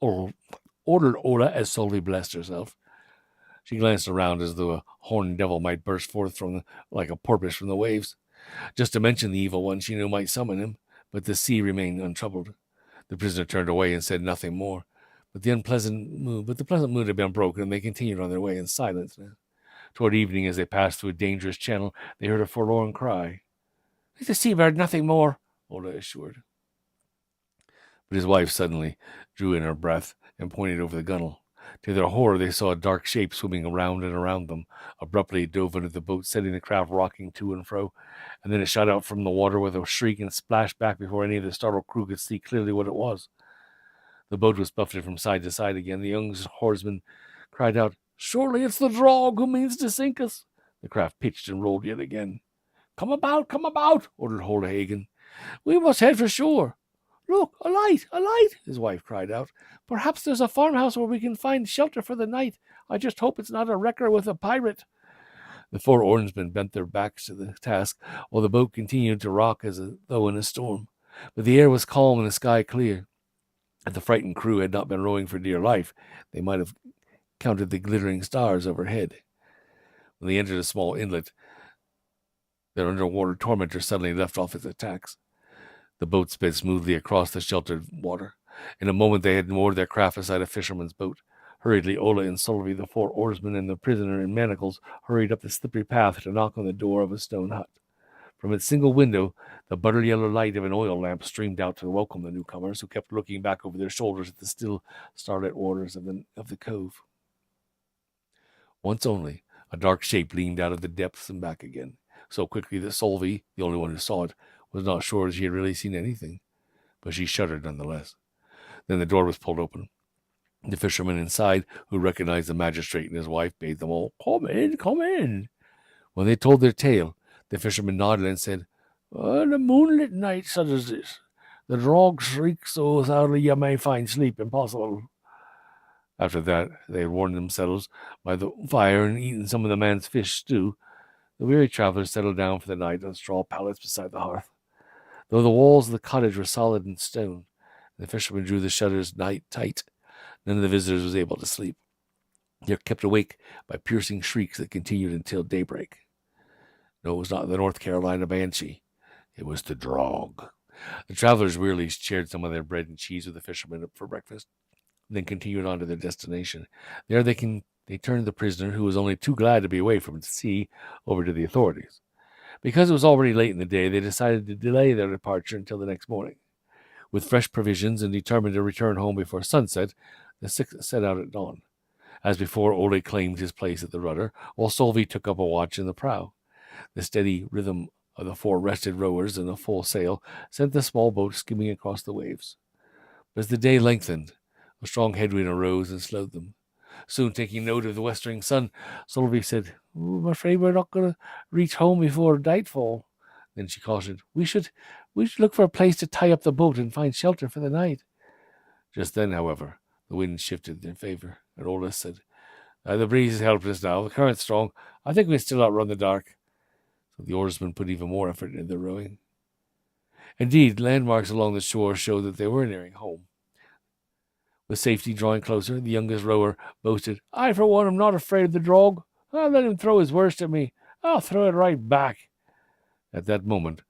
Ola as Solveig blessed herself. She glanced around as though a horned devil might burst forth like a porpoise from the waves. Just to mention the evil one she knew might summon him, but the sea remained untroubled. The prisoner turned away and said nothing more. But the pleasant mood had been broken, and they continued on their way in silence. Toward evening, as they passed through a dangerous channel, they heard a forlorn cry. "It's a seabird, nothing more," Ola assured. But his wife suddenly drew in her breath and pointed over the gunwale. To their horror, they saw a dark shape swimming around and around them. Abruptly, it dove under the boat, setting the craft rocking to and fro, and then it shot out from the water with a shriek and splashed back before any of the startled crew could see clearly what it was. The boat was buffeted from side to side again. The young oarsman cried out, "Surely it's the Drog who means to sink us." The craft pitched and rolled yet again. Come about, ordered Ola Hagen. "We must head for shore." "Look, a light, his wife cried out. "Perhaps there's a farmhouse where we can find shelter for the night. I just hope it's not a wrecker with a pirate." The 4 oarsmen bent their backs to the task, while the boat continued to rock as though in a storm. But the air was calm and the sky clear. If the frightened crew had not been rowing for dear life, they might have counted the glittering stars overhead. When they entered a small inlet, their underwater tormentor suddenly left off its attacks. The boat sped smoothly across the sheltered water. In a moment they had moored their craft beside a fisherman's boat. Hurriedly, Ola and Solveig, the 4 oarsmen, and the prisoner in manacles, hurried up the slippery path to knock on the door of a stone hut. From its single window, the butter-yellow light of an oil lamp streamed out to welcome the newcomers, who kept looking back over their shoulders at the still, starlit waters of the cove. Once only, a dark shape leaned out of the depths and back again, so quickly that Solveig, the only one who saw it, was not sure she had really seen anything, but she shuddered nonetheless. Then the door was pulled open. The fisherman inside, who recognized the magistrate and his wife, bade them all, come in. When they told their tale, the fisherman nodded and said, "On a moonlit night such as this, the Drog shrieks so loudly you may find sleep impossible." After that, they had warmed themselves by the fire and eaten some of the man's fish stew. The weary travelers settled down for the night on straw pallets beside the hearth. Though the walls of the cottage were solid and stone, and the fisherman drew the shutters tight, none of the visitors was able to sleep. They were kept awake by piercing shrieks that continued until daybreak. No, it was not the North Carolina banshee. It was the Drog. The travelers wearily shared some of their bread and cheese with the fishermen for breakfast, then continued on to their destination. There they turned the prisoner, who was only too glad to be away from the sea, over to the authorities. Because it was already late in the day, they decided to delay their departure until the next morning. With fresh provisions and determined to return home before sunset, the six set out at dawn. As before, Ole claimed his place at the rudder, while Solvi took up a watch in the prow. The steady rhythm of the 4 rested rowers and the full sail sent the small boat skimming across the waves. But as the day lengthened, a strong headwind arose and slowed them. Soon, taking note of the westering sun, Solvi said, "I'm afraid we're not going to reach home before nightfall." Then she cautioned, we should look for a place to tie up the boat and find shelter for the night." Just then, however, the wind shifted in favor, and Ola said, "The breeze is helpless now. The current's strong. I think we can still outrun the dark." So the oarsmen put even more effort into their rowing. Indeed, landmarks along the shore showed that they were nearing home. With safety drawing closer, the youngest rower boasted, "I, for one, am not afraid of the drog. I'll let him throw his worst at me. I'll throw it right back." At that moment,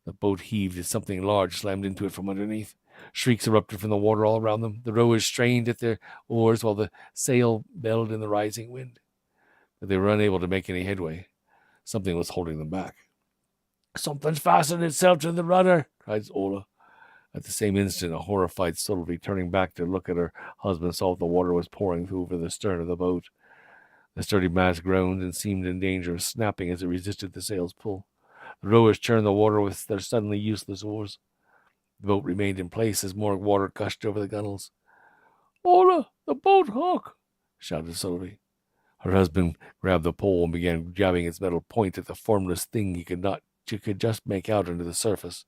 the boat heaved as something large slammed into it from underneath. Shrieks erupted from the water all around them. The rowers strained at their oars while the sail bellowed in the rising wind. But they were unable to make any headway. Something was holding them back. "Something's fastened itself to the rudder," cried Ola. At the same instant, a horrified Sylvie, turning back to look at her husband, saw that the water was pouring over the stern of the boat. The sturdy mast groaned and seemed in danger of snapping as it resisted the sail's pull. The rowers churned the water with their suddenly useless oars. The boat remained in place as more water gushed over the gunwales. "Ola, the boat hook!" shouted Sylvie. Her husband grabbed the pole and began jabbing its metal point at the formless thing he could just make out under the surface.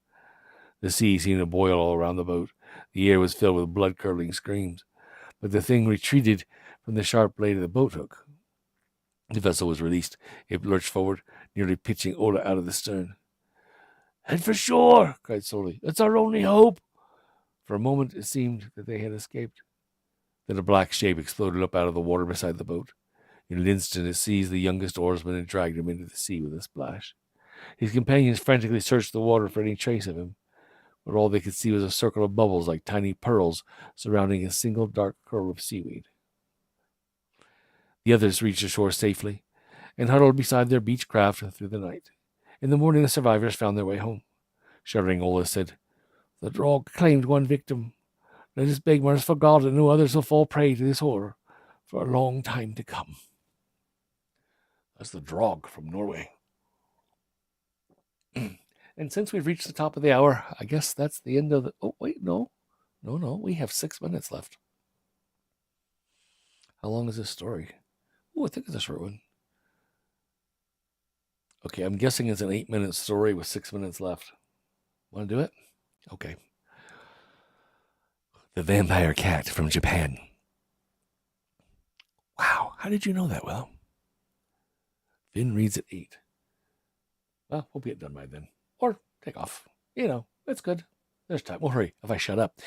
The sea seemed to boil all around the boat. The air was filled with blood-curdling screams. But the thing retreated from the sharp blade of the boat hook. The vessel was released. It lurched forward, nearly pitching Ola out of the stern. "Head for shore!" cried Solly. "It's our only hope." For a moment it seemed that they had escaped. Then a black shape exploded up out of the water beside the boat. In an instant it seized the youngest oarsman and dragged him into the sea with a splash. His companions frantically searched the water for any trace of him, but all they could see was a circle of bubbles like tiny pearls surrounding a single dark curl of seaweed. The others reached the shore safely and huddled beside their beach craft through the night. In the morning the survivors found their way home. Shuddering, Ola said, "The drog claimed one victim. Let us beg mercy for God that no others will fall prey to this horror for a long time to come." That's the drog from Norway. And since we've reached the top of the hour, I guess that's the end of the... Oh, wait, no. No, we have 6 minutes left. How long is this story? Oh, I think it's a short one. Okay, I'm guessing it's an 8-minute story with 6 minutes left. Want to do it? Okay. The Vampire Cat from Japan. Wow, how did you know that, Will? Finn reads at 8. Well, we'll get done by then. Or take off. It's good. There's time. We'll hurry if I shut up.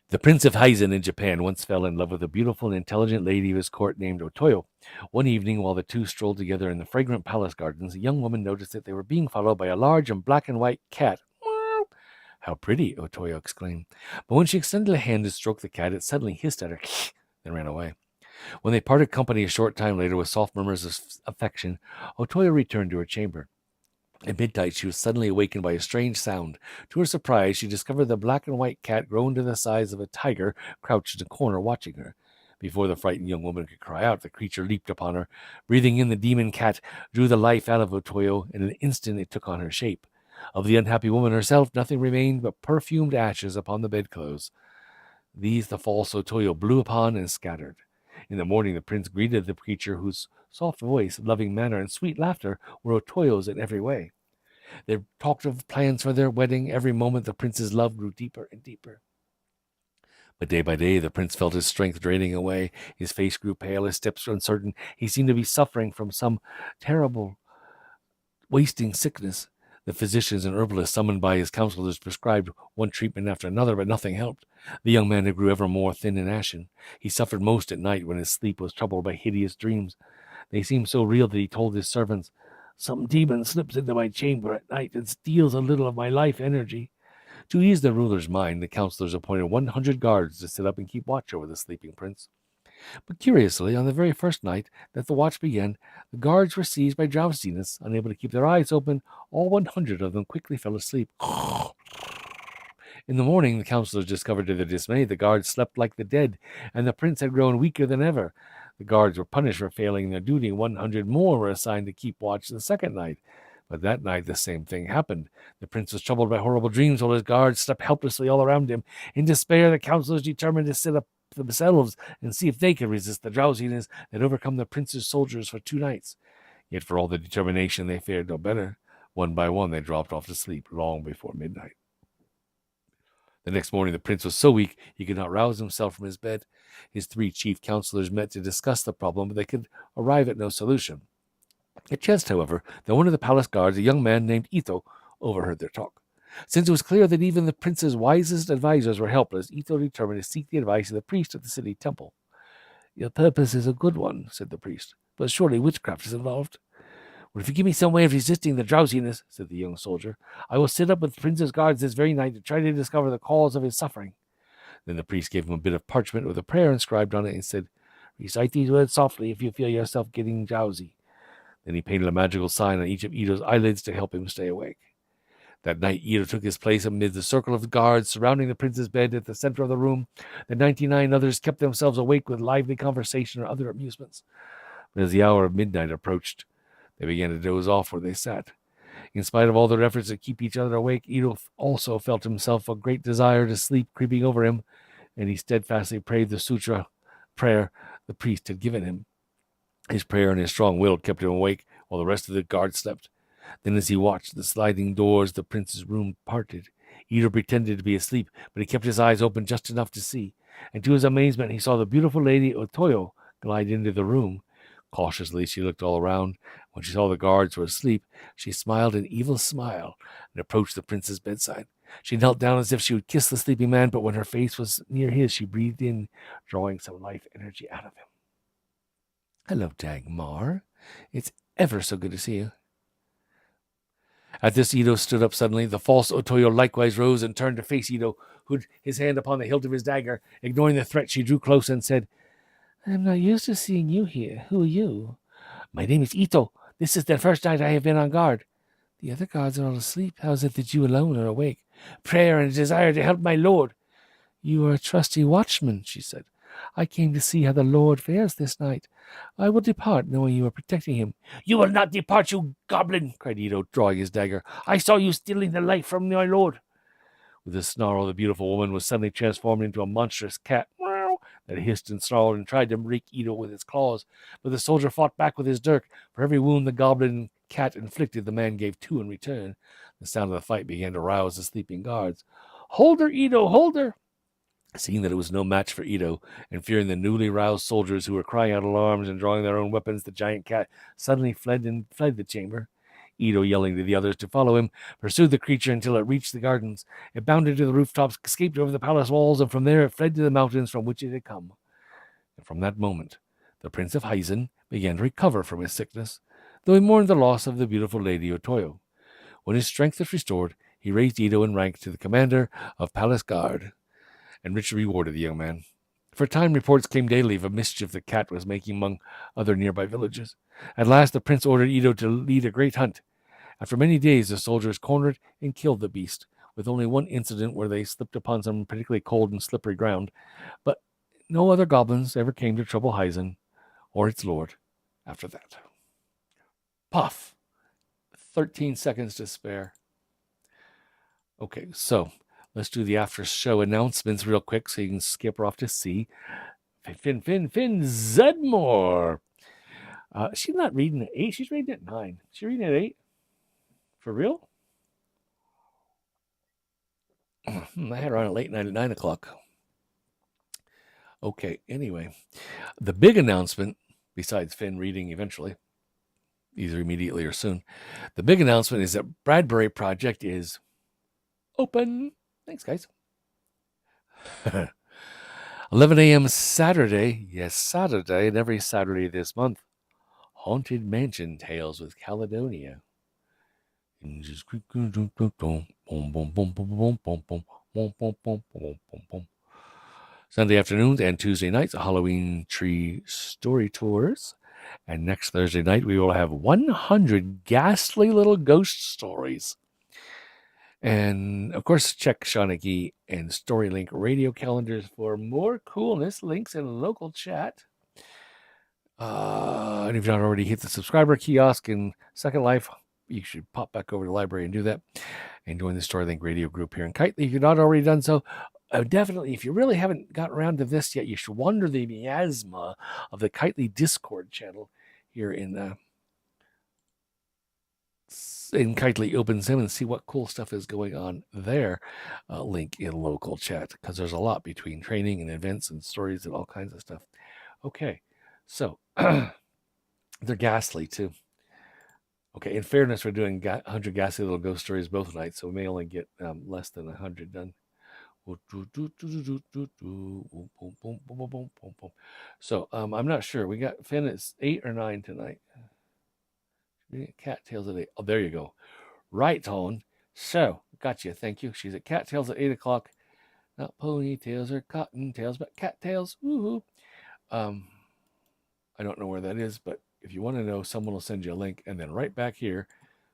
The Prince of Heisen in Japan once fell in love with a beautiful and intelligent lady of his court named Otoyo. One evening, while the two strolled together in the fragrant palace gardens, a young woman noticed that they were being followed by a large and black and white cat. "How pretty!" Otoyo exclaimed. But when she extended a hand to stroke the cat, it suddenly hissed at her, then ran away. When they parted company a short time later with soft murmurs of affection, Otoyo returned to her chamber. At midnight, she was suddenly awakened by a strange sound. To her surprise, she discovered the black and white cat, grown to the size of a tiger, crouched in a corner watching her. Before the frightened young woman could cry out, the creature leaped upon her. Breathing in the demon cat, drew the life out of Otoyo. In an instant, it took on her shape. Of the unhappy woman herself, nothing remained but perfumed ashes upon the bedclothes. These the false Otoyo blew upon and scattered. In the morning, the prince greeted the creature, whose soft voice, loving manner, and sweet laughter were Otoyo's in every way. They talked of plans for their wedding. Every moment the prince's love grew deeper and deeper. But day by day the prince felt his strength draining away. His face grew pale, his steps uncertain. He seemed to be suffering from some terrible wasting sickness. The physicians and herbalists summoned by his counselors prescribed one treatment after another, but nothing helped. The young man grew ever more thin and ashen. He suffered most at night when his sleep was troubled by hideous dreams. They seemed so real that he told his servants, "Some demon slips into my chamber at night and steals a little of my life energy." To ease the ruler's mind, the counselors appointed 100 guards to sit up and keep watch over the sleeping prince. But curiously, on the very first night that the watch began, the guards were seized by drowsiness. Unable to keep their eyes open, all 100 of them quickly fell asleep. In the morning, the counselors discovered to their dismay the guards slept like the dead, and the prince had grown weaker than ever. The guards were punished for failing their duty. 100 more were assigned to keep watch the second night. But that night the same thing happened. The prince was troubled by horrible dreams while his guards slept helplessly all around him. In despair, the counselors determined to sit up themselves and see if they could resist the drowsiness that overcome the prince's soldiers for 2 nights. Yet for all the determination, they fared no better. One by one, they dropped off to sleep long before midnight. The next morning, the prince was so weak he could not rouse himself from his bed. His 3 chief counselors met to discuss the problem, but they could arrive at no solution. It chanced, however, that one of the palace guards, a young man named Ito, overheard their talk. Since it was clear that even the prince's wisest advisors were helpless, Ito determined to seek the advice of the priest at the city temple. "Your purpose is a good one," said the priest, "but surely witchcraft is involved." "Well, if you give me some way of resisting the drowsiness," said the young soldier, "I will sit up with the prince's guards this very night to try to discover the cause of his suffering." Then the priest gave him a bit of parchment with a prayer inscribed on it and said, "Recite these words softly if you feel yourself getting drowsy." Then he painted a magical sign on each of Ito's eyelids to help him stay awake. That night, Ito took his place amid the circle of guards surrounding the prince's bed at the center of the room. The 99 others kept themselves awake with lively conversation or other amusements. But as the hour of midnight approached, they began to doze off where they sat. In spite of all their efforts to keep each other awake, Ito also felt himself a great desire to sleep creeping over him, and he steadfastly prayed the sutra prayer the priest had given him. His prayer and his strong will kept him awake while the rest of the guards slept. Then as he watched, the sliding doors of the prince's room parted. Ito pretended to be asleep, but he kept his eyes open just enough to see. And to his amazement, he saw the beautiful lady Otoyo glide into the room. Cautiously, she looked all around. When she saw the guards were asleep, she smiled an evil smile and approached the prince's bedside. She knelt down as if she would kiss the sleeping man, but when her face was near his, she breathed in, drawing some life energy out of him. "Hello, Dagmar. It's ever so good to see you." At this, Ito stood up suddenly. The false Otoyo likewise rose and turned to face Ito, who had his hand upon the hilt of his dagger. Ignoring the threat, she drew close and said, "I am not used to seeing you here. Who are you?" "My name is Ito. This is the first night I have been on guard." "The other guards are all asleep. How is it that you alone are awake?" "Prayer and a desire to help my lord." "You are a trusty watchman," she said. "I came to see how the Lord fares this night. I will depart, knowing you are protecting him." "You will not depart, you goblin!" cried Ito, drawing his dagger. "I saw you stealing the life from my lord." With a snarl, the beautiful woman was suddenly transformed into a monstrous cat that hissed and snarled and tried to rake Ito with its claws. But the soldier fought back with his dirk. For every wound the goblin cat inflicted, the man gave 2 in return. The sound of the fight began to rouse the sleeping guards. "Hold her, Ito! Hold her!" Seeing that it was no match for Ito, and fearing the newly roused soldiers who were crying out alarms and drawing their own weapons, the giant cat suddenly fled the chamber. Ito, yelling to the others to follow him, pursued the creature until it reached the gardens. It bounded to the rooftops, escaped over the palace walls, and from there it fled to the mountains from which it had come. And from that moment, the Prince of Hizen began to recover from his sickness, though he mourned the loss of the beautiful Lady Otoyo. When his strength was restored, he raised Ito in rank to the commander of Palace Guard, and richly rewarded the young man. For a time, reports came daily of a mischief the cat was making among other nearby villages. At last, the prince ordered Ito to lead a great hunt. After many days, the soldiers cornered and killed the beast, with only one incident where they slipped upon some particularly cold and slippery ground. But no other goblins ever came to trouble Hizen or its lord after that. Puff! 13 seconds to spare. Okay, so let's do the after show announcements real quick so you can skip off to see Finn Zedmore. She's not reading at 8. She's reading at 9. She's reading at 8? For real? I had her on at late night at 9 o'clock. Okay, anyway. The big announcement, besides Finn reading eventually, either immediately or soon, the big announcement is that Bradbury Project is open. Thanks, guys. 11 a.m. Saturday. Yes, Saturday, and every Saturday this month. Haunted Mansion Tales with Caledonia. Boom, boom, boom, boom, boom, boom, boom, boom, boom, boom, boom, boom, boom. Sunday afternoons and Tuesday nights, Halloween tree story tours. And next Thursday night, we will have 100 ghastly little ghost stories. And of course, check Seanchai and Storylink radio calendars for more coolness, links, and local chat. And if you've not already hit the subscriber kiosk in Second Life, you should pop back over to the library and do that. And join the Storylink radio group here in Kitely. If you've not already done so, definitely, if you really haven't gotten around to this yet, you should wander the miasma of the Kitely Discord channel here in Kitely Open Sim and see what cool stuff is going on there. Link in local chat, because there's a lot between training and events and stories and all kinds of stuff. Okay, so they're ghastly too. Okay, in fairness, we're doing 100 ghastly little ghost stories both nights, so we may only get less than 100 done. So I'm not sure. We got Finn at 8 or 9 tonight. Cattails at 8. Oh, there you go. Right on. So, gotcha. Thank you. She's at Cattails at 8 o'clock. Not ponytails or cottontails, but cattails. Woohoo. I don't know where that is, but if you want to know, someone will send you a link. And then right back here,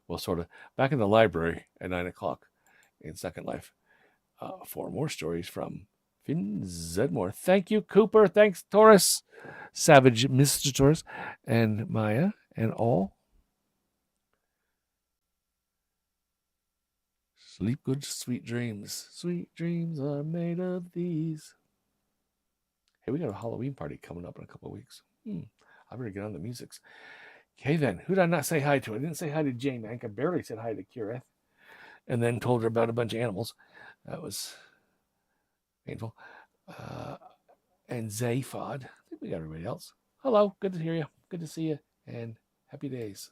well, sort of back in the library at 9 o'clock in Second Life for more stories from Finn Zedmore. Thank you, Cooper. Thanks, Taurus. Savage Mr. Taurus and Maya and all. Sleep good, sweet dreams. Sweet dreams are made of these. Hey, we got a Halloween party coming up in a couple of weeks. I better get on the musics. Okay, then. Who did I not say hi to? I didn't say hi to Jane. I barely said hi to Kira. And then told her about a bunch of animals. That was painful. And Zaphod. I think we got everybody else. Hello. Good to hear you. Good to see you. And happy days.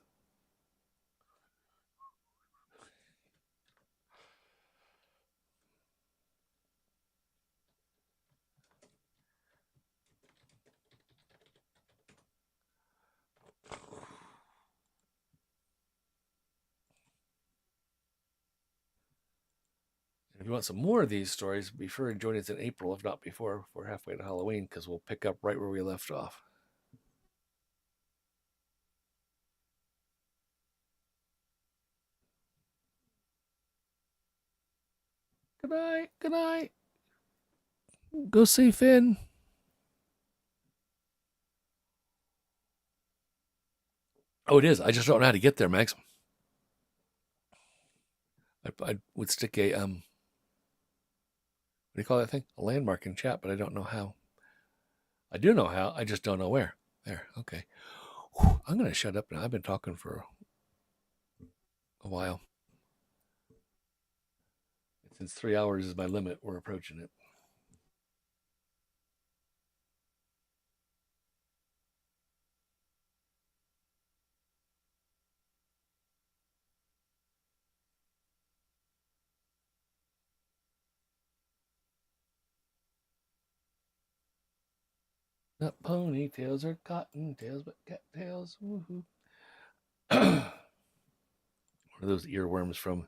If you want some more of these stories, be sure to join us in April, if not before. We're halfway to Halloween, because we'll pick up right where we left off. Good night. Good night. Go see Finn. Oh, it is. I just don't know how to get there, Max. I would stick a what do you call that thing? A landmark in chat, but I don't know how. I do know how. I just don't know where. There. Okay. Whew, I'm going to shut up now. I've been talking for a while. Since 3 hours is my limit, we're approaching it. Not ponytails or cottontails, but cattails. Woohoo. One of those earworms from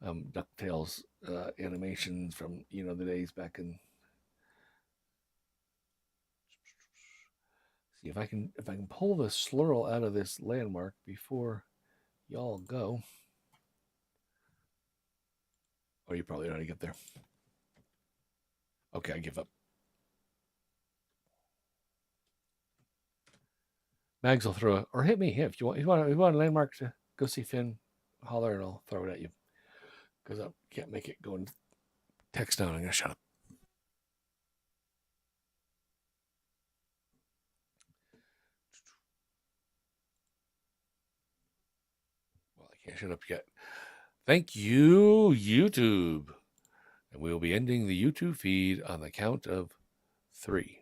DuckTales animations from the days back in. See if I can pull the slurl out of this landmark before y'all go. Oh, you probably know how to get there. Okay, I give up. Mags will throw it, or hit me. If you want a landmark to go see Finn, holler and I'll throw it at you. Because I can't make it go and text down. I'm gonna shut up. Well, I can't shut up yet. Thank you, YouTube. And we will be ending the YouTube feed on the count of 3.